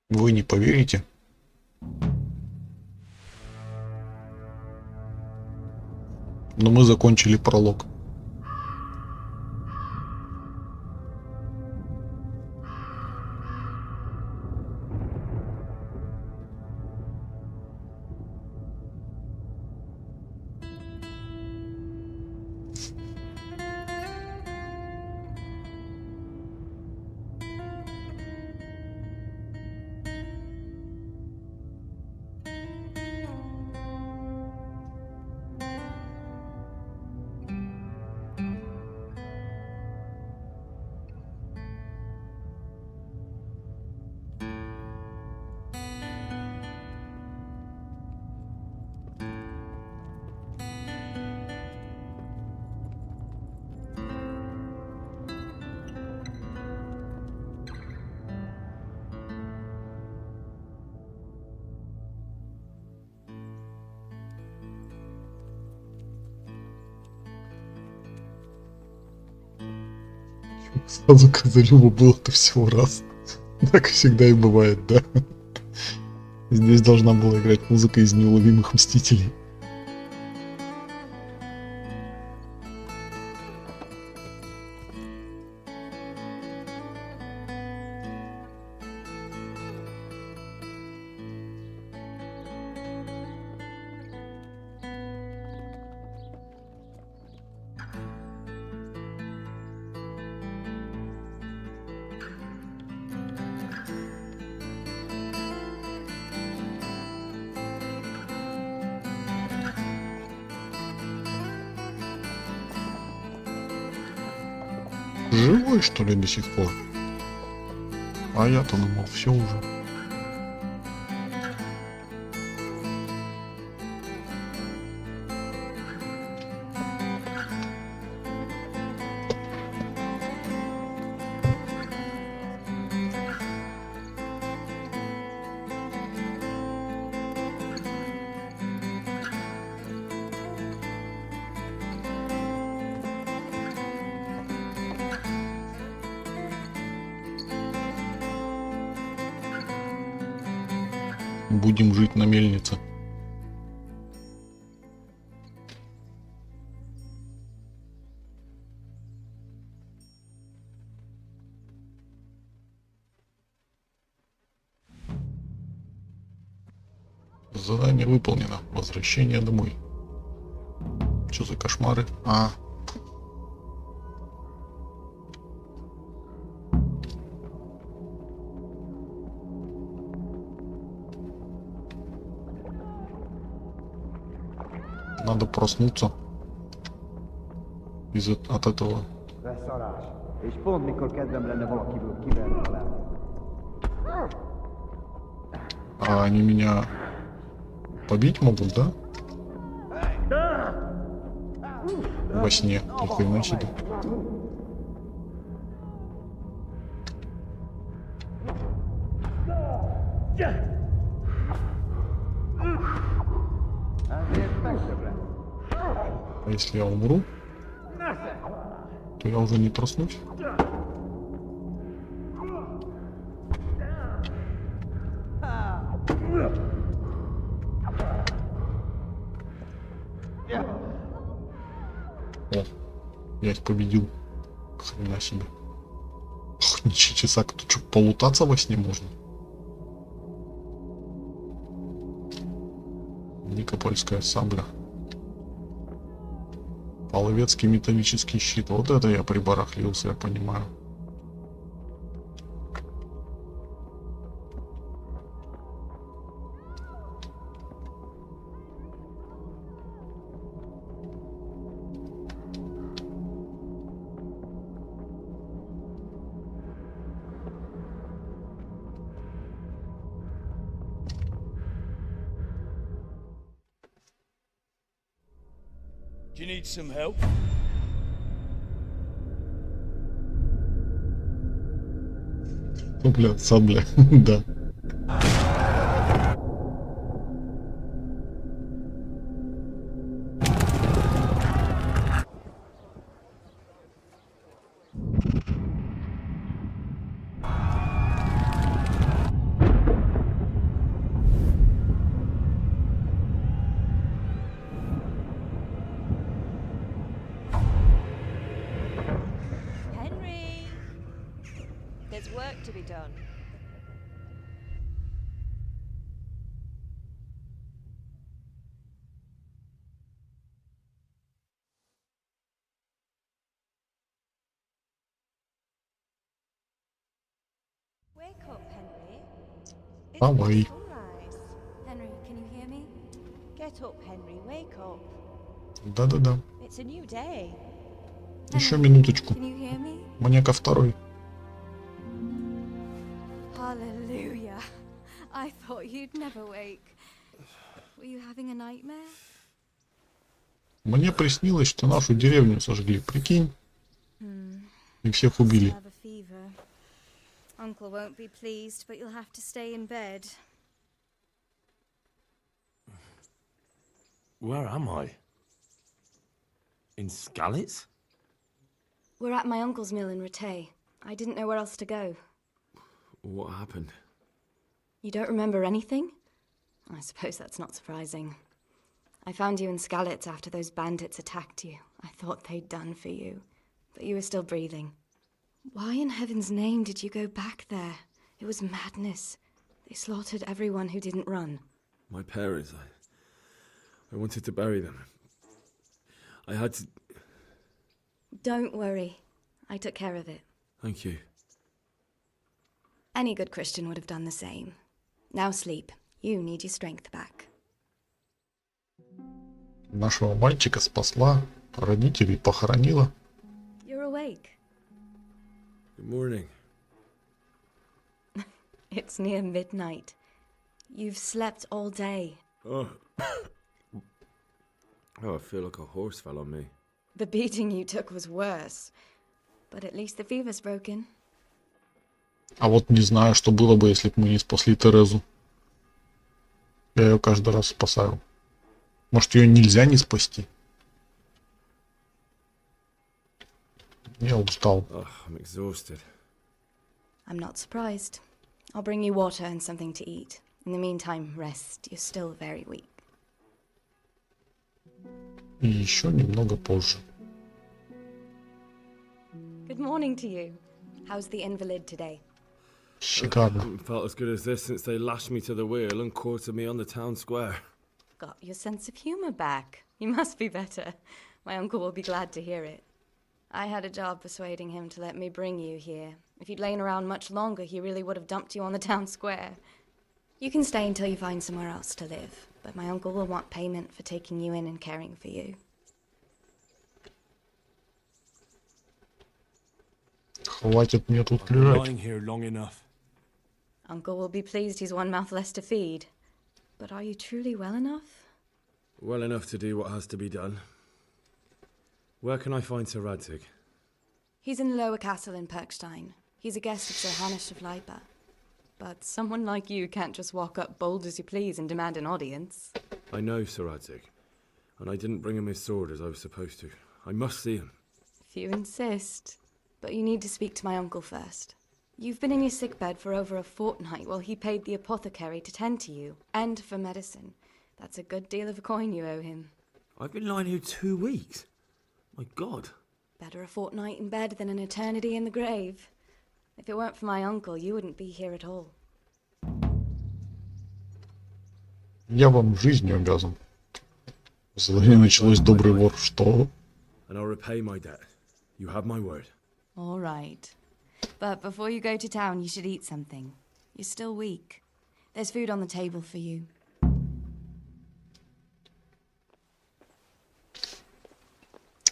Вы не поверите. Но мы закончили пролог. Сразу козолюба было-то всего раз. Так всегда и бывает, да? Здесь должна была играть музыка из неуловимых мстителей. живой, что ли, до сих пор? А я-то думал, все уже. Будем жить на мельнице. Задание выполнено. Возвращение домой. Что за кошмары? Надо проснуться от этого. А они меня побить могут, да? Во сне. Ни хрена себе. А если я умру, то я уже не проснусь. О, я их победил. Хрена себе. Ох, ничего себе, тут что, полутаться во сне можно? Никопольская сабля. Половецкий металлический щит. Вот это я прибарахлился, я понимаю. Do you need some help? Ну, бля, сабля, да. There's work to be done. Wake up, Henry. It's Давай. sunrise. Henry, can you hear me? Get up, Henry. Wake up. Да-да-да. It's a new day. Еще минуточку. Can you hear me? Мне ко второй. Hallelujah. I thought you'd never wake. Were you having a nightmare? Мне приснилось, что нашу деревню сожгли. Прикинь. И всех убили. Have a fever. Uncle won't be pleased, but you'll have to stay in bed. Where am I? In Skalitz? We're at my uncle's mill in Rattay. I didn't know where else to go. What happened? You don't remember anything? I suppose that's not surprising. I found you in Skalitz after those bandits attacked you. I thought they'd done for you, but you were still breathing. Why in heaven's name did you go back there? It was madness. They slaughtered everyone who didn't run. My parents, I wanted to bury them. I had to... Don't worry. I took care of it. Thank you. Any good Christian would have done the same. Now sleep. You need your strength back. Нашего мальчика спасла, родителей похоронила. You're awake. Good morning. It's near midnight. You've slept all day. Oh. Oh, I feel like a horse fell on me. The beating you took was worse. But at least the fever's broken. А вот не знаю, что было бы, если бы мы не спасли Терезу. Я ее каждый раз спасаю. Может, ее нельзя не спасти? Я устал. Oh, I'm exhausted. I'm not surprised. I'll bring you water and something to eat. In the meantime, rest. You're still very weak. И еще немного позже. Good morning to you. How's the invalid today? Шикарно. I haven't felt as good as this since they lashed me to the wheel and quartered me on the town square. Got your sense of humor back. You must be better. My uncle will be glad to hear it. I had a job persuading him to let me bring you here. If you'd lain around much longer, he really would have dumped you on the town square. You can stay until you find somewhere else to live, but my uncle will want payment for taking you in and caring for you. Хватит мне тут I've been лежать. lying here long enough. Uncle will be pleased he's one mouth less to feed. But are you truly well enough? Well enough to do what has to be done. Where can I find Sir Radzig? He's in the lower castle in Perkstein. He's a guest of Sir Hanush of Leipa. But someone like you can't just walk up bold as you please and demand an audience. I know Sir Radzig, and I didn't bring him his sword as I was supposed to. I must see him. If you insist. But you need to speak to my uncle first. You've been in your sickbed for over a fortnight while he paid the apothecary to tend to you, and for medicine. That's a good deal of a coin you owe him. I've been lying here 2 weeks. My God. Better a fortnight in bed than an eternity in the grave. If it weren't for my uncle, you wouldn't be here at all. Я вам жизнью обязан. С вами началось добрый вор. Что? And I'll repay my debt. You have my word. All right. But before you go to town, you should eat something. You're still weak. There's food on the table for you.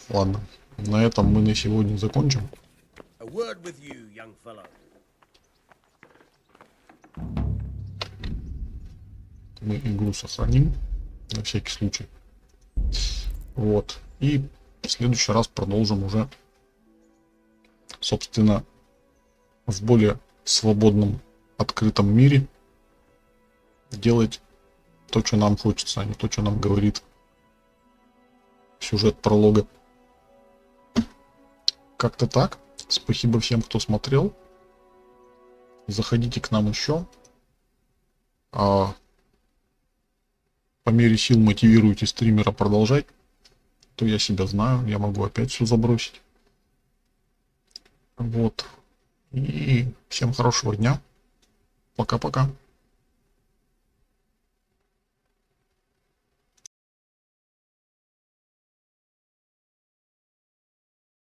Ладно, на этом мы на сегодня закончим. A word with you, young fellow. Мы игру сохраним, на всякий случай. Вот. И в следующий раз продолжим уже, собственно, в более свободном, открытом мире делать то, что нам хочется, а не то, что нам говорит сюжет пролога. Как-то так. Спасибо всем, кто смотрел. Заходите к нам еще. По мере сил мотивируйте стримера продолжать. То я себя знаю, я могу опять все забросить. Вот. И всем хорошего дня. Пока-пока.